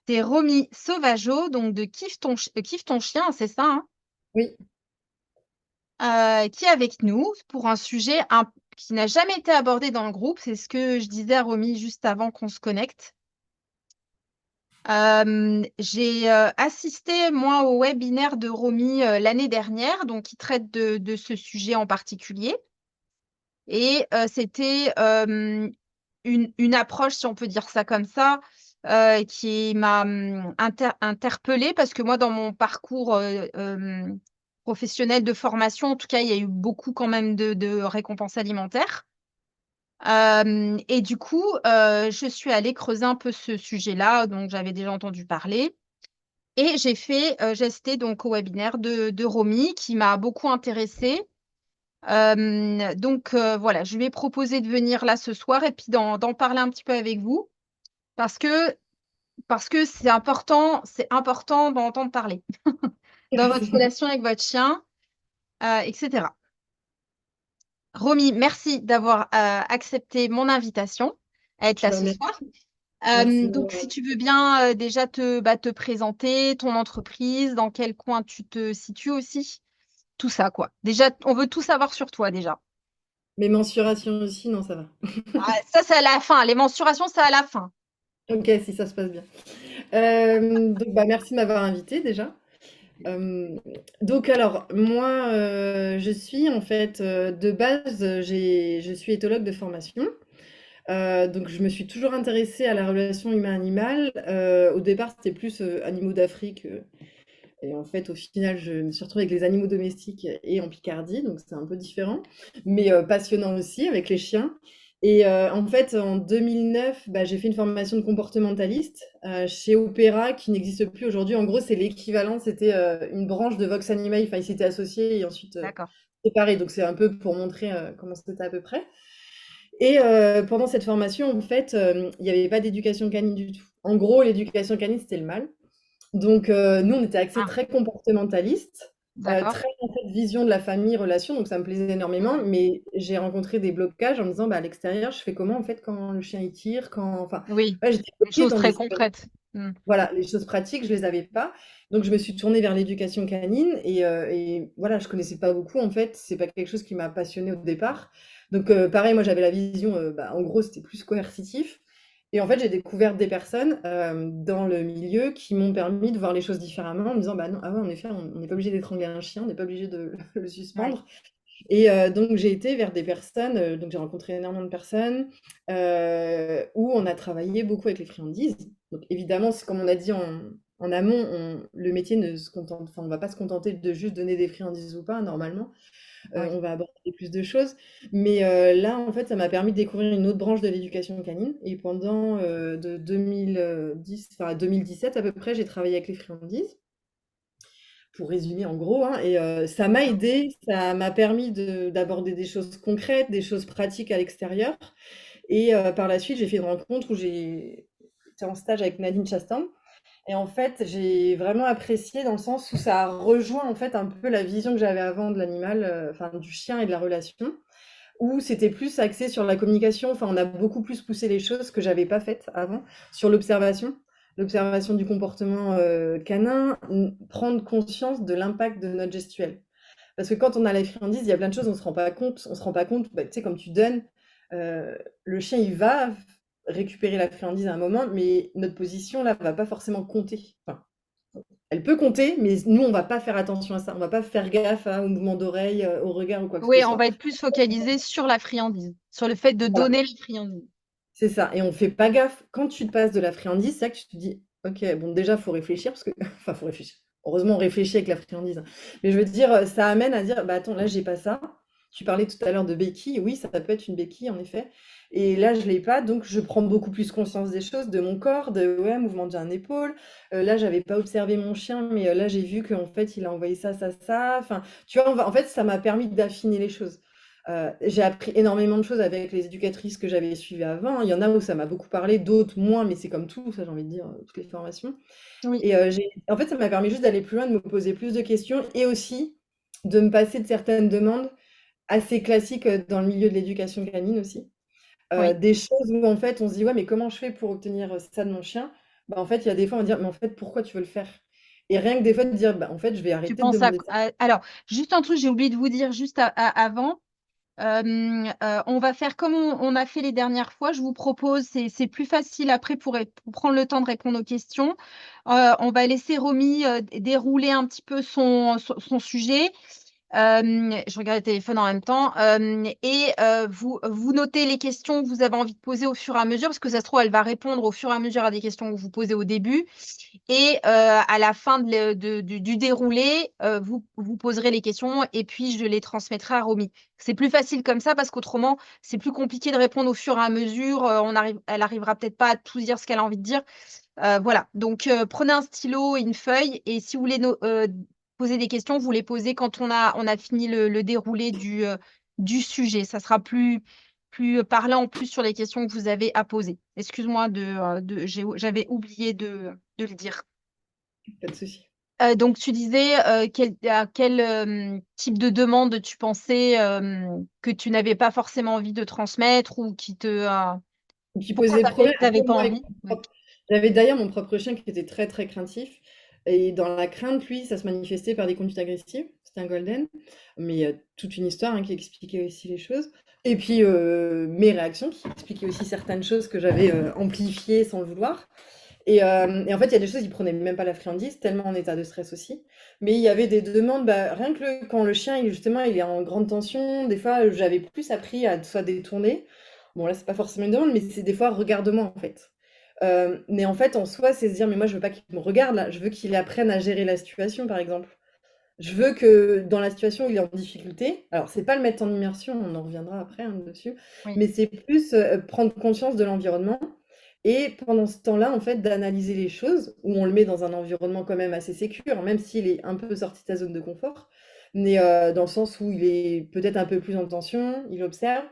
C'est Romy Sauvageau, donc de Kiffe ton chien, c'est ça, hein, Oui, qui est avec nous pour un sujet qui n'a jamais été abordé dans le groupe. C'est ce que je disais à Romy juste avant qu'on se connecte. J'ai assisté, moi, au webinaire de Romy l'année dernière, donc qui traite de ce sujet en particulier. Et c'était une approche, si on peut dire ça comme ça, qui m'a interpellée parce que moi, dans mon parcours professionnel de formation, en tout cas, il y a eu beaucoup quand même de récompenses alimentaires. Et du coup, je suis allée creuser un peu ce sujet-là, donc j'avais déjà entendu parler. Et j'ai assisté donc au webinaire de Romy qui m'a beaucoup intéressée. Donc voilà, je lui ai proposé de venir là ce soir et puis d'en parler un petit peu avec vous parce que c'est important d'en entendre parler dans votre relation avec votre chien, etc. Romy, merci d'avoir accepté mon invitation à être là bah, ce soir. merci. Donc si tu veux bien déjà te présenter, ton entreprise, dans quel coin tu te situes aussi, tout ça quoi. Déjà, on veut tout savoir sur toi déjà. Mes mensurations aussi, non, ça va. Ah, ça, c'est à la fin. Les mensurations, c'est à la fin. Ok, si ça se passe bien. Donc, bah, merci de m'avoir invité déjà. Euh, donc, alors, moi, je suis en fait, de base, je suis éthologue de formation. Donc, je me suis toujours intéressée à la relation humain-animal. Au départ, c'était plus animaux d'Afrique. Et en fait, au final, je me suis retrouvée avec les animaux domestiques et en Picardie, donc c'est un peu différent, mais passionnant aussi avec les chiens. Et en fait, en 2009, bah, j'ai fait une formation de comportementaliste chez Opéra, qui n'existe plus aujourd'hui. En gros, c'est l'équivalent, c'était une branche de Vox Animae, enfin, ils s'étaient associés et ensuite D'accord. séparés. Donc c'est un peu pour montrer comment c'était à peu près. Et pendant cette formation, en fait, il n'y avait pas d'éducation canine du tout. En gros, l'éducation canine, c'était le mal. Donc, nous, on était axés Ah, très comportementaliste, d'accord. très en fait, vision de la famille, relation, donc ça me plaisait énormément. Ouais. Mais j'ai rencontré des blocages en me disant, bah, à l'extérieur, je fais comment en fait quand le chien il tire, quand, enfin, Oui, ouais, j'étais une bloquée chose dans des très situations. concrète. Hmm. Voilà, les choses pratiques, je les avais pas. Donc, je me suis tournée vers l'éducation canine et voilà, je connaissais pas beaucoup en fait. C'est pas quelque chose qui m'a passionnée au départ. Donc, pareil, moi, j'avais la vision, bah, en gros, c'était plus coercitif. Et en fait, j'ai découvert des personnes dans le milieu qui m'ont permis de voir les choses différemment en me disant, bah non, ah ouais, en effet, on n'est pas obligé d'étrangler un chien, on n'est pas obligé de le Ouais. suspendre. Et donc, j'ai été vers des personnes, donc j'ai rencontré énormément de personnes où on a travaillé beaucoup avec les friandises. Donc, évidemment, c'est comme on a dit en amont, le métier ne se contente, enfin, on va pas se contenter de juste donner des friandises ou pas, normalement. Oui. On va aborder plus de choses. Mais là, en fait, ça m'a permis de découvrir une autre branche de l'éducation canine. Et pendant de 2010, enfin 2017 à peu près, j'ai travaillé avec les friandises, pour résumer en gros, hein. Et ça m'a D'accord. aidé, ça m'a permis d'aborder des choses concrètes, des choses pratiques à l'extérieur. Et par la suite, j'ai fait une rencontre où j'ai été en stage avec Nadine Chastain. Et en fait, j'ai vraiment apprécié dans le sens où ça a rejoint en fait un peu la vision que j'avais avant de l'animal, enfin du chien et de la relation, où c'était plus axé sur la communication. Enfin, on a beaucoup plus poussé les choses que j'avais pas faites avant, sur l'observation du comportement canin, prendre conscience de l'impact de notre gestuelle. Parce que quand on a la friandise, il y a plein de choses, on se rend pas compte. On se rend pas compte, bah, tu sais, comme tu donnes, le chien, il va récupérer la friandise à un moment, mais notre position, là, va pas forcément compter. Enfin, elle peut compter, mais nous, on va pas faire attention à ça. On va pas faire gaffe au mouvement d'oreille, au regard ou quoi que ce Oui, on soit. va être plus focalisé sur la friandise, sur le fait de Voilà, donner la friandise. c'est ça. Et on fait pas gaffe. Quand tu te passes de la friandise, c'est là que tu te dis, ok, bon, déjà, faut réfléchir, parce que, enfin, faut réfléchir. Heureusement, on réfléchit avec la friandise, hein. Mais je veux dire, ça amène à dire, bah attends, là, j'ai pas ça. Tu parlais tout à l'heure de béquille. Oui, ça peut être une béquille, en effet. Et là, je l'ai pas, donc je prends beaucoup plus conscience des choses, de mon corps, de ouais, mouvement d'un épaule. Là, j'avais pas observé mon chien, mais là, j'ai vu qu'en fait, il a envoyé ça, ça, ça. Enfin, tu vois, en fait, ça m'a permis d'affiner les choses. J'ai appris énormément de choses avec les éducatrices que j'avais suivies avant. Il y en a où ça m'a beaucoup parlé, d'autres moins, mais c'est comme tout, ça, j'ai envie de dire, toutes les formations. Oui, Et en fait, ça m'a permis juste d'aller plus loin, de me poser plus de questions et aussi de me passer de certaines demandes assez classiques dans le milieu de l'éducation canine aussi. oui, Des choses où en fait on se dit ouais mais comment je fais pour obtenir ça de mon chien? Bah, en fait, il y a des fois, on va dire: «Mais en fait, pourquoi tu veux le faire?» Et rien que des fois de dire: «Bah, en fait, je vais Tu arrêter de penses demander ça». alors, juste un truc, j'ai oublié de vous dire juste avant. On va faire comme on a fait les dernières fois. Je vous propose, c'est plus facile après pour prendre le temps de répondre aux questions. On va laisser Romy dérouler un petit peu son sujet. Je regarde le téléphone en même temps. Et vous notez les questions que vous avez envie de poser au fur et à mesure, parce que ça se trouve, elle va répondre au fur et à mesure à des questions que vous posez au début. Et à la fin du déroulé, vous poserez les questions et puis je les transmettrai à Romy. C'est plus facile comme ça parce qu'autrement, c'est plus compliqué de répondre au fur et à mesure. Elle arrivera peut-être pas à tout dire ce qu'elle a envie de dire. Voilà. Donc, prenez un stylo et une feuille et si vous voulez poser des questions, vous les posez quand on a fini le déroulé du sujet. Ça sera plus parlant plus sur les questions que vous avez à poser. Excuse-moi j'avais oublié de le dire. Pas de souci. Donc, tu disais à quel type de demande tu pensais que tu n'avais pas forcément envie de transmettre ou Qui pourquoi posait problème. tu n'avais Après, pas moi, avec envie? mon Oui. propre j'avais d'ailleurs mon propre chien qui était très, très craintif et dans la crainte, lui, ça se manifestait par des conduites agressives. C'était un golden, mais toute une histoire, hein, qui expliquait aussi les choses et puis, mes réactions qui expliquaient aussi certaines choses que j'avais, amplifiées sans le vouloir et en fait, il y a des choses, il prenait même pas la friandise, tellement en état de stress aussi. Mais il y avait des demandes, bah, rien que quand le chien, justement, il est en grande tension, des fois, j'avais plus appris à soit détourner. Bon, là, c'est pas forcément une demande, mais c'est des fois, regarde-moi, en fait. Mais en fait, en soi, c'est se dire, mais moi, je veux pas qu'il me regarde, là. Je veux qu'il apprenne à gérer la situation, par exemple. Je veux que dans la situation où il est en difficulté, alors c'est pas le mettre en immersion, on en reviendra après hein, dessus, Oui. mais c'est plus prendre conscience de l'environnement et pendant ce temps-là, en fait, d'analyser les choses, où on le met dans un environnement quand même assez sécure, même s'il est un peu sorti de sa zone de confort, mais dans le sens où il est peut-être un peu plus en tension, il observe,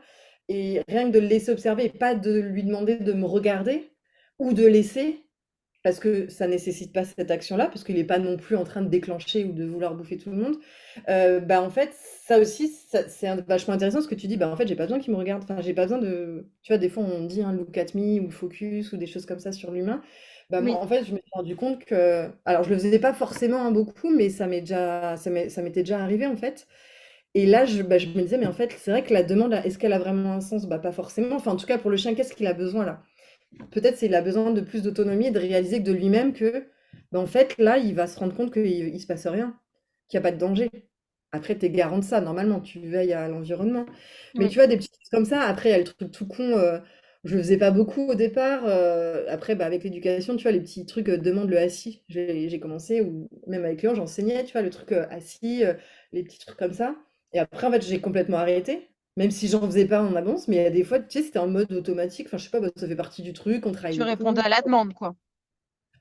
et rien que de le laisser observer, et pas de lui demander de me regarder, ou de laisser, parce que ça nécessite pas cette action-là, parce qu'il est pas non plus en train de déclencher ou de vouloir bouffer tout le monde. Bah, en fait, ça aussi, c'est vachement intéressant ce que tu dis. Bah, en fait, j'ai pas besoin qu'il me regarde. Enfin, j'ai pas besoin de. Tu vois, des fois, on dit look at me ou focus ou des choses comme ça sur l'humain. Bah, moi, Oui. en fait, je me suis rendu compte que. Alors, je le faisais pas forcément beaucoup, mais ça m'était déjà arrivé en fait. Et là, je me disais, mais en fait, c'est vrai que la demande, là, est-ce qu'elle a vraiment un sens? Bah, pas forcément. Enfin, en tout cas, pour le chien, qu'est-ce qu'il a besoin là? Peut-être c'est il a besoin de plus d'autonomie et de réaliser que de lui-même que, bah, en fait, là, il va se rendre compte qu'il se passe rien, qu'il y a pas de danger. Après, tu es garant de ça, normalement, tu veilles à l'environnement. Mais Oui. tu vois, des petites choses comme ça, après, il y a le truc tout con, je le faisais pas beaucoup au départ, après, bah, avec l'éducation, tu vois, les petits trucs, demande le assis. J'ai commencé ou même avec Léon, j'enseignais, tu vois, le truc, assis, les petits trucs comme ça et après, en fait, j'ai complètement arrêté. Même si j'en faisais pas en avance, mais il y a des fois, tu sais, c'était en mode automatique. Enfin, je sais pas, bah, ça fait partie du truc, on travaille Tu les répondais coups. à la demande, quoi.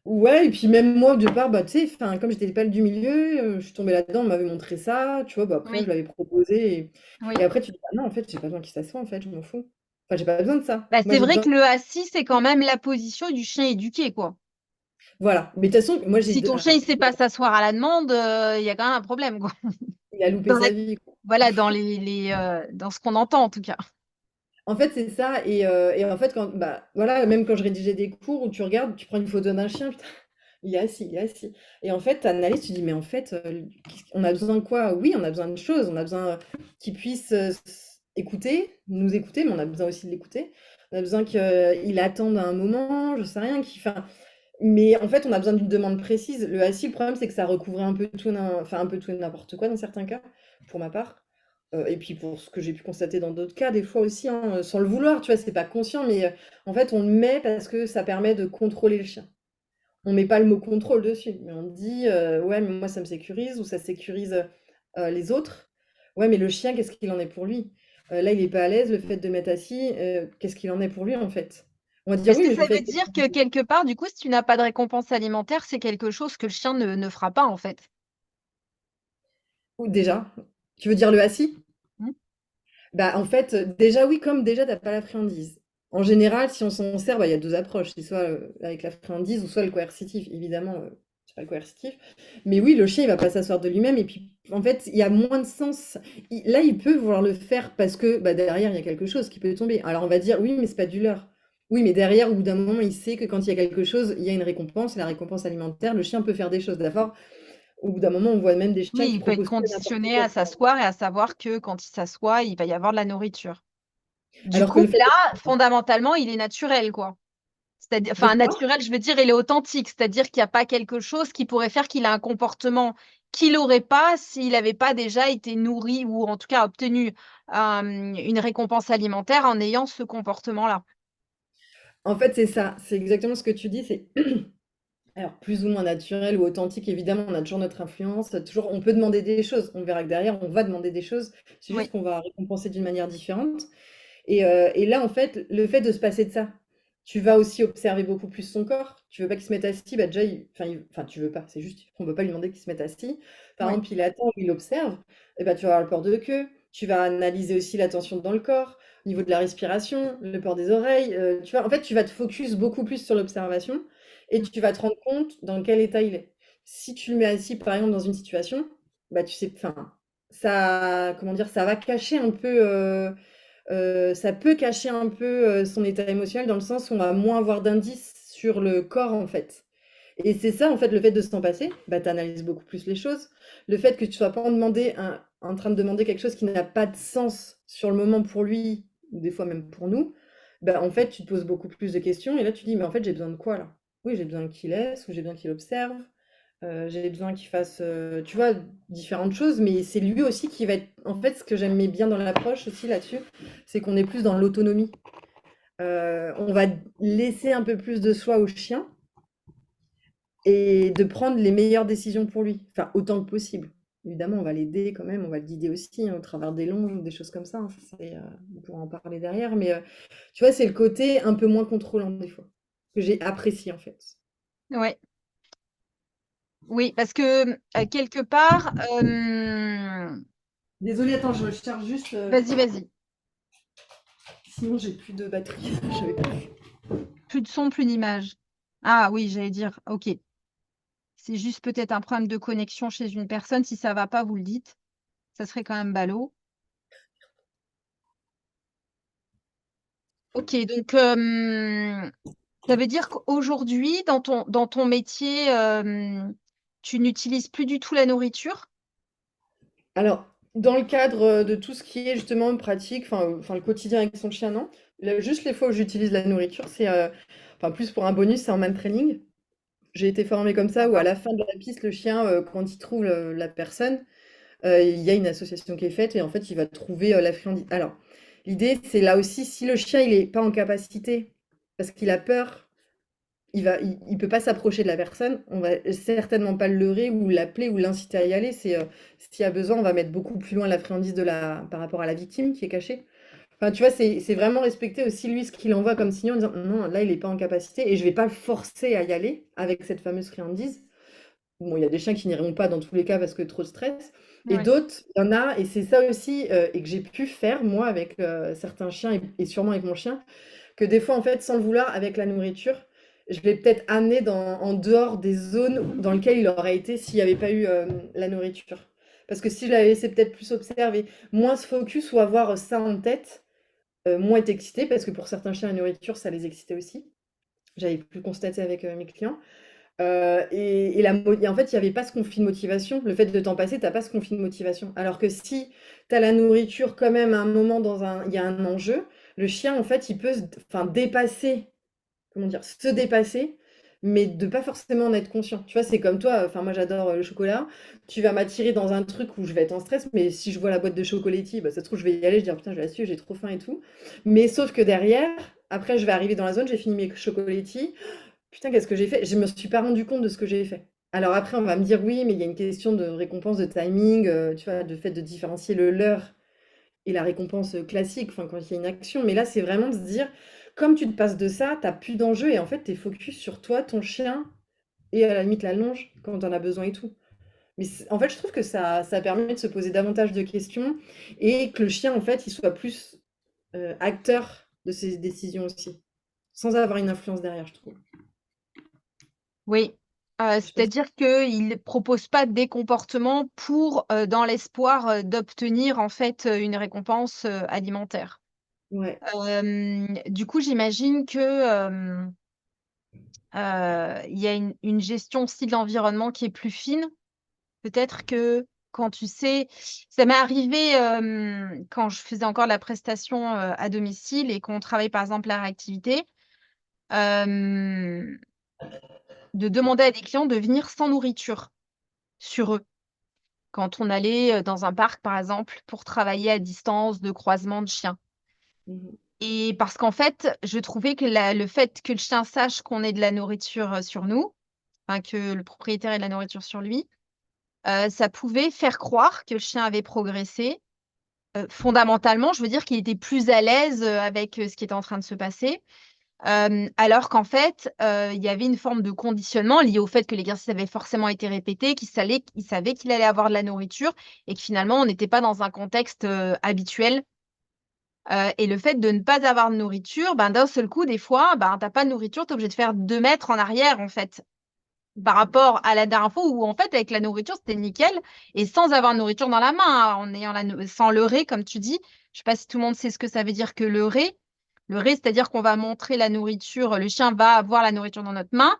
Ouais, et puis même moi, au départ, bah, tu sais, enfin, comme j'étais pas le du milieu, je suis tombée là-dedans, on m'avait montré ça, tu vois, bah, après, je Oui. l'avais proposé. Et Oui. après, tu te dis, ah non, en fait, j'ai pas besoin qu'il s'assoie, en fait, je m'en fous. Enfin, j'ai pas besoin de ça. Bah, Moi, c'est j'ai vrai besoin. que le assis, c'est quand même la position du chien éduqué, quoi. Voilà. Mais de toute façon, moi, j'ai Si deux. ton chien, il sait pas s'asseoir à la demande, il y a quand même un problème, quoi. Il a loupé Dans la- sa vie, quoi. Voilà, dans ce qu'on entend, en tout cas. En fait, c'est ça. Et en fait, bah, voilà, même quand je rédigeais des cours où tu regardes, tu prends une photo d'un chien, putain, il est assis, il est assis. Et en fait, tu analyses, tu dis, mais en fait, on a besoin de quoi? Oui, on a besoin de choses. On a besoin qu'il puisse écouter, nous écouter, mais on a besoin aussi de l'écouter. On a besoin qu'il attende un moment, je sais rien, enfin, mais en fait, on a besoin d'une demande précise. Le assis, le problème, c'est que ça recouvrait un peu tout, enfin, un peu tout et n'importe quoi dans certains cas, pour ma part. Et puis pour ce que j'ai pu constater dans d'autres cas, des fois aussi, hein, sans le vouloir, tu vois, c'est pas conscient, mais en fait, on le met parce que ça permet de contrôler le chien. On met pas le mot contrôle dessus, mais on dit ouais, mais moi ça me sécurise ou ça sécurise les autres. Ouais, mais le chien, qu'est-ce qu'il en est pour lui? Là, il est pas à l'aise, le fait de mettre assis, qu'est-ce qu'il en est pour lui en fait? On va dire Est-ce oui, que mais je ça le fais veut avec dire que quelque part, du coup, si tu n'as pas de récompense alimentaire, c'est quelque chose que le chien ne fera pas, en fait? ou déjà. Tu veux dire le assis? Hmm. Bah, en fait, déjà oui, comme déjà t'as pas la friandise. En général, si on s'en sert, bah, il y a 2 approches. C'est soit, avec la friandise ou soit le coercitif. Évidemment, c'est pas le coercitif. Mais oui, le chien, il va pas s'asseoir de lui-même et puis, en fait, il y a moins de sens. Là, il peut vouloir le faire parce que, bah, derrière, il y a quelque chose qui peut tomber. Alors on va dire: «Oui, mais c'est pas du leurre». Oui, mais derrière, au bout d'un moment, il sait que quand il y a quelque chose, il y a une récompense, la récompense alimentaire, le chien peut faire des choses. D'accord? Au bout d'un moment, on voit même des chiens Oui, qui il peut être proposent tout et n'importe conditionné quoi, à tu vois? s'asseoir et à savoir que quand il s'assoit, il va y avoir de la nourriture. Du Alors que coup, le fait là, de fondamentalement, il est naturel, quoi. C'est-à-dire, de enfin, quoi? naturel, je veux dire, il est authentique. C'est-à-dire qu'il n'y a pas quelque chose qui pourrait faire qu'il a un comportement qu'il n'aurait pas s'il n'avait pas déjà été nourri ou en tout cas obtenu une récompense alimentaire en ayant ce comportement-là. En fait, c'est ça, c'est exactement ce que tu dis, c'est alors plus ou moins naturel ou authentique, évidemment, on a toujours notre influence, toujours on peut demander des choses. On verra que derrière, on va demander des choses, c'est juste Oui, qu'on va récompenser d'une manière différente. Et là, en fait, le fait de se passer de ça, tu vas aussi observer beaucoup plus son corps. Tu veux pas qu'il se mette assis, bah déjà, enfin, tu veux pas, c'est juste qu'on veut pas lui demander qu'il se mette assis. Par oui, exemple, il attend, il observe, et bah, tu vas avoir le port de queue, tu vas analyser aussi la tension dans le corps, au niveau de la respiration, le port des oreilles. Tu vois, en fait, tu vas te focus beaucoup plus sur l'observation et tu vas te rendre compte dans quel état il est. Si tu le mets assis, par exemple, dans une situation, bah, tu sais, enfin, ça, comment dire, ça va cacher un peu. Ça peut cacher un peu, son état émotionnel dans le sens où on va moins avoir d'indices sur le corps, en fait. Et c'est ça, en fait, le fait de s'en passer, bah, tu analyses beaucoup plus les choses. Le fait que tu sois pas en train de demander quelque chose qui n'a pas de sens sur le moment pour lui, ou des fois même pour nous, bah, en fait, tu te poses beaucoup plus de questions et là, tu dis: «Mais en fait, j'ai besoin de quoi là? Oui, j'ai besoin qu'il laisse ou j'ai besoin qu'il observe, j'ai besoin qu'il fasse, tu vois, différentes choses, mais c'est lui aussi qui va être en fait, ce que j'aimais bien dans l'approche aussi là-dessus, c'est qu'on est plus dans l'autonomie. On va laisser un peu plus de soi au chien et de prendre les meilleures décisions pour lui, enfin autant que possible. Évidemment, on va l'aider quand même, on va le guider aussi, hein, au travers des longes ou des choses comme ça, hein, ça c'est, on pourra en parler derrière, mais tu vois, c'est le côté un peu moins contrôlant des fois, que j'ai apprécié en fait. oui, oui, parce que quelque part, Désolée, attends, je charge juste, vas-y, vas-y, sinon j'ai plus de batterie. Je vais plus de son, plus d'image. Ah oui, j'allais dire, ok. C'est juste peut-être un problème de connexion chez une personne. Si ça va pas, vous le dites. Ça serait quand même ballot. Ok, donc ça veut dire qu'aujourd'hui, dans ton métier, tu n'utilises plus du tout la nourriture? Alors, dans le cadre, de tout ce qui est justement pratique, le quotidien avec son chien, non. Juste les fois où j'utilise la nourriture, c'est, enfin plus pour un bonus, c'est en man training. J'ai été formée comme ça où à D'accord. la fin de la piste, le chien, quand il trouve, la personne, il y a une association qui est faite et en fait, il va trouver, la friandi alors, l'idée, c'est là aussi, si le chien, il est pas en capacité parce qu'il a peur, il peut pas s'approcher de la personne, on va certainement pas le leurrer ou l'appeler ou l'inciter à y aller. C'est, s'il y a besoin, on va mettre beaucoup plus loin la friandise par rapport à la victime qui est cachée. Enfin, tu vois, c'est vraiment respecter aussi lui ce qu'il envoie comme signal en disant non, là il est pas en capacité et je vais pas le forcer à y aller avec cette fameuse friandise. Bon, il y a des chiens qui n'iront pas dans tous les cas parce que trop de stress. Et Oui. d'autres, il y en a, et c'est ça aussi, et que j'ai pu faire moi avec certains chiens et sûrement avec mon chien, que des fois, en fait, sans le vouloir, avec la nourriture, je l'ai peut-être amené en dehors des zones dans lesquelles il aurait été s'il n'y avait pas eu la nourriture. Parce que si je l'avais laissé peut-être plus observer, moins se focus ou avoir ça en tête, moins être excité, parce que pour certains chiens, la nourriture, ça les excitait aussi. J'avais pu le constater avec mes clients. Et en fait, il y avait pas ce conflit de motivation. Le fait de t'en passer, tu as pas ce conflit de motivation. Alors que si tu as la nourriture quand même à un moment il y a un enjeu, le chien, en fait, il peut enfin, dépasser, comment dire, se dépasser, mais de pas forcément en être conscient. Tu vois, c'est comme toi, enfin, moi j'adore le chocolat. Tu vas m'attirer dans un truc où je vais être en stress, mais si je vois la boîte de chocolatier, bah, ça se trouve, je vais y aller, je vais dire putain, je vais la suivre, j'ai trop faim et tout. Mais sauf que derrière, après, je vais arriver dans la zone, j'ai fini mes chocolatiers. Putain, qu'est-ce que j'ai fait? Je me suis pas rendu compte de ce que j'ai fait. Alors après, on va me dire oui, mais il y a une question de récompense, de timing, tu vois, de fait de différencier le leurre et la récompense classique, enfin, quand il y a une action. Mais là, c'est vraiment de se dire, comme tu te passes de ça, t'as plus d'enjeu et en fait, t'es focus sur toi, ton chien et à la limite la longe quand on a besoin et tout. Mais en fait, je trouve que ça permet de se poser davantage de questions et que le chien, en fait, il soit plus acteur de ses décisions aussi, sans avoir une influence derrière, je trouve. Oui. Je sais pas si- C'est-à-dire qu'il ne propose pas des comportements pour, dans l'espoir, d'obtenir en fait, une récompense, alimentaire. Ouais. Du coup, j'imagine que il y a une gestion aussi de l'environnement qui est plus fine. Peut-être que quand tu sais, ça m'est arrivé quand je faisais encore la prestation à domicile et qu'on travaille par exemple la réactivité, euh, de demander à des clients de venir sans nourriture sur eux. Quand on allait dans un parc, par exemple, pour travailler à distance de croisement de chiens. Mhm. Et parce qu'en fait, je trouvais que le fait que le chien sache qu'on ait de la nourriture sur nous, enfin, que le propriétaire ait de la nourriture sur lui, ça pouvait faire croire que le chien avait progressé. Fondamentalement, je veux dire qu'il était plus à l'aise avec ce qui était en train de se passer. Alors qu'en fait, il y avait une forme de conditionnement lié au fait que l'exercice avait forcément été répété, qu'il savait qu'il allait avoir de la nourriture et que finalement, on n'était pas dans un contexte habituel. Et le fait de ne pas avoir de nourriture, ben, d'un seul coup, des fois, ben, tu pas de nourriture, tu es obligé de faire 2 mètres en arrière, en fait, par rapport à la dernière fois où, en fait, avec la nourriture, c'était nickel et sans avoir de nourriture dans la main, hein, en ayant sans leurrer, comme tu dis. Je sais pas si tout le monde sait ce que ça veut dire que leurrer. Leurrer, c'est-à-dire qu'on va montrer la nourriture, le chien va avoir la nourriture dans notre main.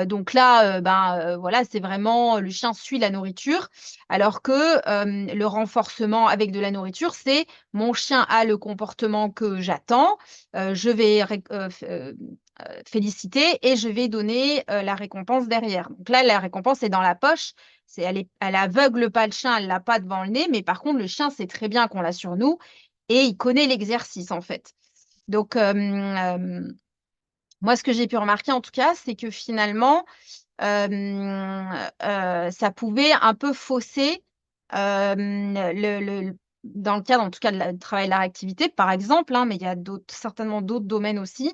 Donc là, voilà, c'est vraiment le chien suit la nourriture, alors que le renforcement avec de la nourriture, c'est mon chien a le comportement que j'attends, je vais féliciter et je vais donner la récompense derrière. Donc là, la récompense est dans la poche, elle aveugle pas le chien, elle l'a pas devant le nez, mais par contre, le chien sait très bien qu'on l'a sur nous et il connaît l'exercice en fait. Donc, moi, ce que j'ai pu remarquer en tout cas, c'est que finalement, ça pouvait un peu fausser dans le cadre, en tout cas, du travail de la réactivité, par exemple, hein, mais il y a certainement d'autres domaines aussi,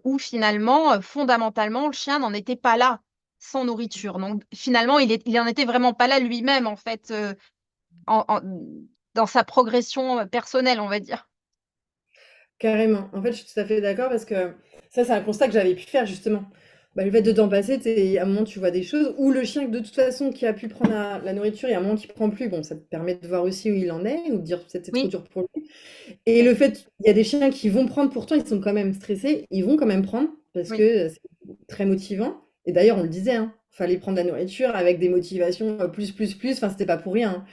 où finalement, fondamentalement, le chien n'en était pas là sans nourriture. Donc, finalement, il en était vraiment pas là lui-même, en fait, dans sa progression personnelle, on va dire. Carrément. En fait, je suis tout à fait d'accord parce que ça, c'est un constat que j'avais pu faire justement. Bah, le fait de temps passer, à un moment, tu vois des choses, ou le chien, de toute façon, qui a pu prendre la nourriture, et à un moment qui prend plus, bon, ça te permet de voir aussi où il en est, ou de dire peut-être c'est trop Oui, dur pour lui. Et oui, le fait, il y a des chiens qui vont prendre, pourtant, ils sont quand même stressés, ils vont quand même prendre, parce oui. que c'est très motivant. Et d'ailleurs, on le disait, hein, fallait prendre la nourriture avec des motivations plus, enfin, c'était pas pour rien, hein.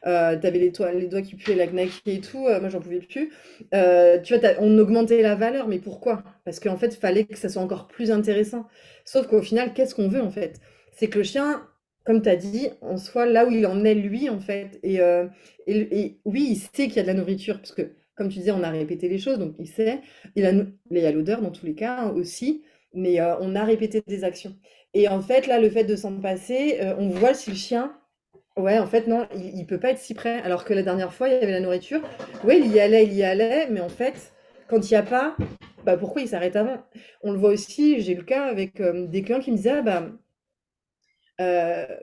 T'avais les doigts qui puaient, la knacky et tout, moi j'en pouvais plus. Tu vois, on augmentait la valeur, mais pourquoi? Parce qu'en fait, il fallait que ça soit encore plus intéressant. Sauf qu'au final, qu'est-ce qu'on veut en fait? C'est que le chien, comme tu as dit, on soit là où il en est lui en fait. Et oui, il sait qu'il y a de la nourriture, parce que comme tu disais, on a répété les choses, donc il sait. Il y a l'odeur dans tous les cas hein, aussi, mais on a répété des actions. Et en fait, là, le fait de s'en passer, on voit si le chien ouais, en fait, non, il peut pas être si près. Alors que la dernière fois, il y avait la nourriture. Oui, il y allait, mais en fait, quand il y a pas, bah pourquoi il s'arrête avant? On le voit aussi, j'ai eu le cas avec des clients qui me disaient, ah bah,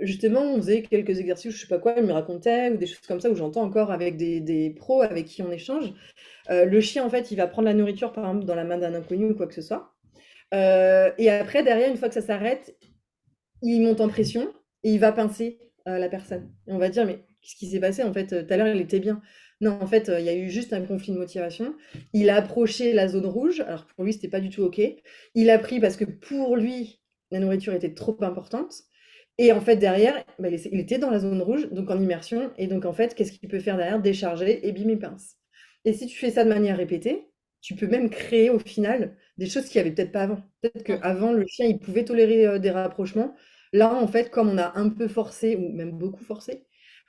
justement, on faisait quelques exercices, je sais pas quoi, ils me racontaient, ou des choses comme ça, où j'entends encore avec des pros avec qui on échange. Le chien, en fait, il va prendre la nourriture, par exemple, dans la main d'un inconnu ou quoi que ce soit. Et après, derrière, une fois que ça s'arrête, il monte en pression et il va pincer la personne. Et on va dire, mais qu'est-ce qui s'est passé en fait? Tout à l'heure, il était bien. Non, en fait, il y a eu juste un conflit de motivation. Il a approché la zone rouge, alors pour lui, c'était pas du tout OK. Il a pris parce que pour lui, la nourriture était trop importante. Et en fait, derrière, bah, il était dans la zone rouge, donc en immersion. Et donc, en fait, qu'est-ce qu'il peut faire derrière? Décharger et bim, il pince. Et si tu fais ça de manière répétée, tu peux même créer au final des choses qu'il n'y avait peut-être pas avant. Peut-être Mm. qu'avant, le chien, il pouvait tolérer des rapprochements. Là, en fait, comme on a un peu forcé, ou même beaucoup forcé,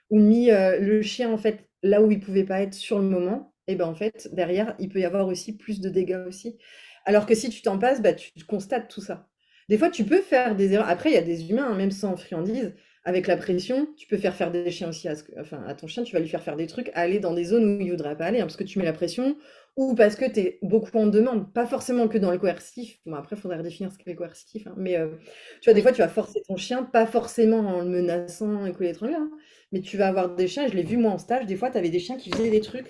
ou mis le chien, en fait, là où il pouvait pas être sur le moment, et ben en fait, derrière, il peut y avoir aussi plus de dégâts aussi. Alors que si tu t'en passes, bah, tu constates tout ça. Des fois, tu peux faire des erreurs. Après, il y a des humains, hein, même sans friandises, avec la pression, tu peux faire des chiens aussi enfin, à ton chien, tu vas lui faire des trucs, aller dans des zones où il voudrait pas aller, hein, parce que tu mets la pression, ou parce que tu es beaucoup en demande. Pas forcément que dans le coercitif. Bon, après, il faudrait redéfinir ce qu'est le coercitif, hein, mais tu vois, des Oui. fois, tu vas forcer ton chien, pas forcément en le menaçant et couler l'étrangler, hein, mais tu vas avoir des chiens, je l'ai vu moi en stage, des fois, tu avais des chiens qui faisaient des trucs,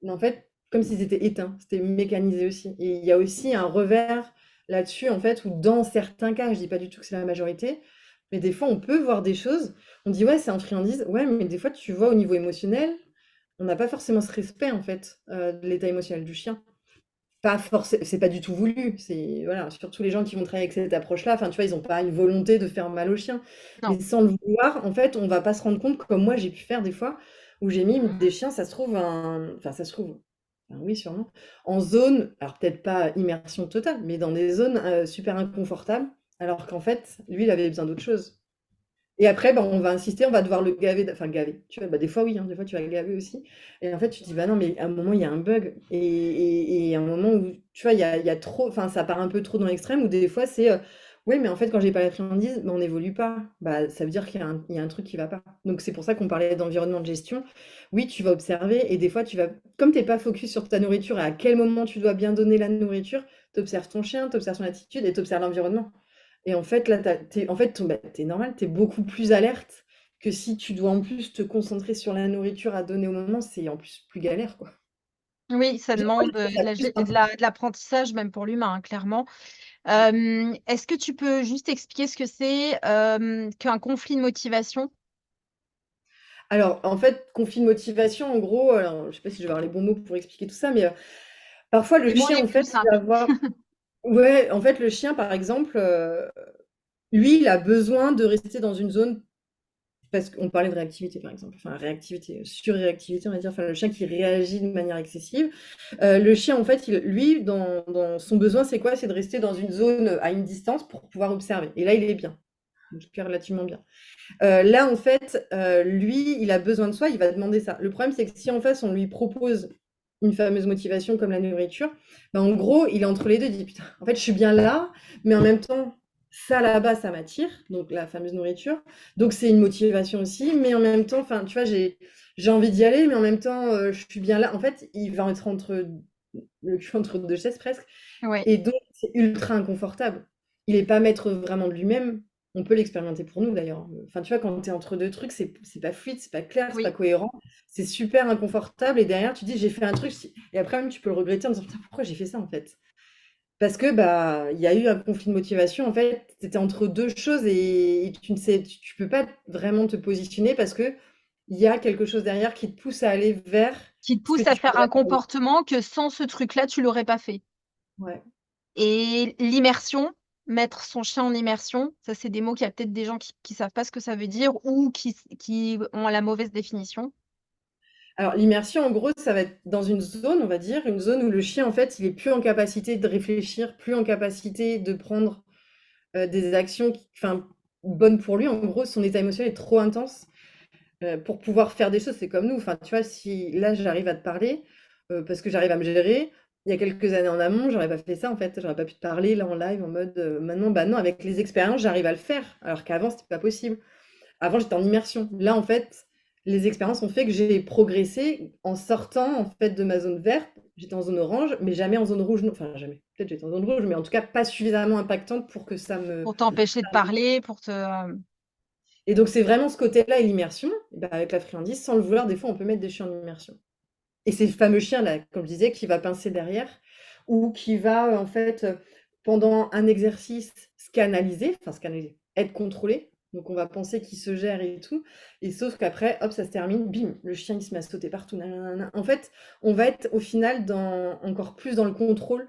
mais en fait, comme s'ils étaient éteints, c'était mécanisé aussi. Et il y a aussi un revers là-dessus, en fait, où dans certains cas, je dis pas du tout que c'est la majorité, mais des fois, on peut voir des choses, on dit ouais, c'est un friandise, ouais, mais des fois, tu vois au niveau émotionnel, on n'a pas forcément ce respect, en fait, de l'état émotionnel du chien. Pas forcément, c'est pas du tout voulu, c'est voilà, surtout les gens qui vont travailler avec cette approche-là, enfin, tu vois, ils ont pas une volonté de faire mal au chien. Non. Mais sans le vouloir, en fait, on va pas se rendre compte, comme moi j'ai pu faire des fois, où j'ai mis des chiens, ça se trouve enfin ça se trouve, enfin oui sûrement, en zone, alors peut-être pas immersion totale, mais dans des zones, super inconfortables, alors qu'en fait, lui, il avait besoin d'autre chose. Et après, bah, on va insister, on va devoir le gaver, enfin gaver. Tu vois, bah, des fois oui, hein, des fois tu vas le gaver aussi. Et en fait, tu te dis, bah non, mais à un moment, il y a un bug. Et à un moment où, tu vois, il y a trop, enfin, ça part un peu trop dans l'extrême, où des fois, c'est, oui, mais en fait, quand j'ai pas la friandise, bah, on n'évolue pas. Bah, ça veut dire qu'il y a un truc qui va pas. Donc, c'est pour ça qu'on parlait d'environnement de gestion. Oui, tu vas observer, et des fois, comme t'es pas focus sur ta nourriture et à quel moment tu dois bien donner la nourriture, tu observes ton chien, tu observes son attitude et tu observes l'environnement. Et en fait, là, en fait, bah, t'es normal, t'es beaucoup plus alerte que si tu dois en plus te concentrer sur la nourriture à donner au moment, c'est en plus plus galère, quoi. Oui, ça Moi, demande, j'ai fait ça de la plus gé simple. de l'apprentissage même pour l'humain, hein, clairement. Est-ce que tu peux juste expliquer ce que c'est, qu'un conflit de motivation? Alors, en fait, conflit de motivation, en gros, alors, je sais pas si je vais avoir les bons mots pour expliquer tout ça, mais parfois le Dis-moi chien, les en plus fait, il va simples. avoir. Ouais, en fait, le chien, par exemple, lui, il a besoin de rester dans une zone. Parce qu'on parlait de réactivité, par exemple, enfin réactivité, surréactivité, on va dire, enfin le chien qui réagit de manière excessive. Le chien, en fait, lui, dans son besoin, c'est quoi? C'est de rester dans une zone à une distance pour pouvoir observer. Et là, il est bien, donc il est relativement bien. Là, en fait, lui, il a besoin de soi, il va demander ça. Le problème, c'est que si en face, on lui propose une fameuse motivation comme la nourriture, ben, en gros, il est entre les deux, il dit, putain, en fait, je suis bien là, mais en même temps, ça là-bas, ça m'attire, donc la fameuse nourriture. Donc c'est une motivation aussi, mais en même temps, enfin, tu vois, j'ai envie d'y aller, mais en même temps, je suis bien là. En fait, il va être entre le cul entre deux chaises presque, Oui, et donc c'est ultra inconfortable. Il est pas maître vraiment de lui-même. On peut l'expérimenter pour nous d'ailleurs. Enfin, tu vois, quand tu es entre deux trucs, c'est pas fluide, c'est pas clair, c'est pas oui, cohérent, c'est super inconfortable. Et derrière, tu dis, j'ai fait un truc. Et après, même, tu peux le regretter en disant, putain, pourquoi j'ai fait ça en fait? Parce que bah, il y a eu un conflit de motivation. En fait, tu étais entre deux choses et tu ne sais, tu peux pas vraiment te positionner parce que il y a quelque chose derrière qui te pousse à aller vers qui te ce que pousse à tu faire un pourrais faire. comportement que sans ce truc-là, tu l'aurais pas fait. Ouais. Et l'immersion, mettre son chien en immersion, ça, c'est des mots qu'il y a peut-être des gens qui savent pas ce que ça veut dire ou qui ont la mauvaise définition. Alors, l'immersion, en gros, ça va être dans une zone, on va dire, une zone où le chien, en fait, il est plus en capacité de réfléchir, plus en capacité de prendre des actions enfin, bonnes pour lui. En gros, son état émotionnel est trop intense pour pouvoir faire des choses. C'est comme nous. Enfin, tu vois, si là, j'arrive à te parler parce que j'arrive à me gérer, il y a quelques années en amont, j'aurais pas fait ça, en fait. J'aurais pas pu te parler là en live en mode maintenant, bah non, avec les expériences, j'arrive à le faire. Alors qu'avant, c'était pas possible. Avant, j'étais en immersion. Là, en fait, les expériences ont fait que j'ai progressé en sortant en fait de ma zone verte. J'étais en zone orange, mais jamais en zone rouge. Enfin, jamais. Peut-être j'étais en zone rouge, mais en tout cas pas suffisamment impactante pour que ça me. Pour t'empêcher de parler, pour te Et donc, c'est vraiment ce côté-là et l'immersion. Bah, avec la friandise, sans le vouloir, des fois, on peut mettre des chiens en immersion. Et ces fameux chiens-là, comme je disais, qui va pincer derrière ou qui va, en fait, pendant un exercice, scanaliser, être contrôlé. Donc, on va penser qu'il se gère et tout. Et sauf qu'après, hop, ça se termine, bim, le chien, il se met à sauter partout. Nanana. En fait, on va être au final encore plus dans le contrôle.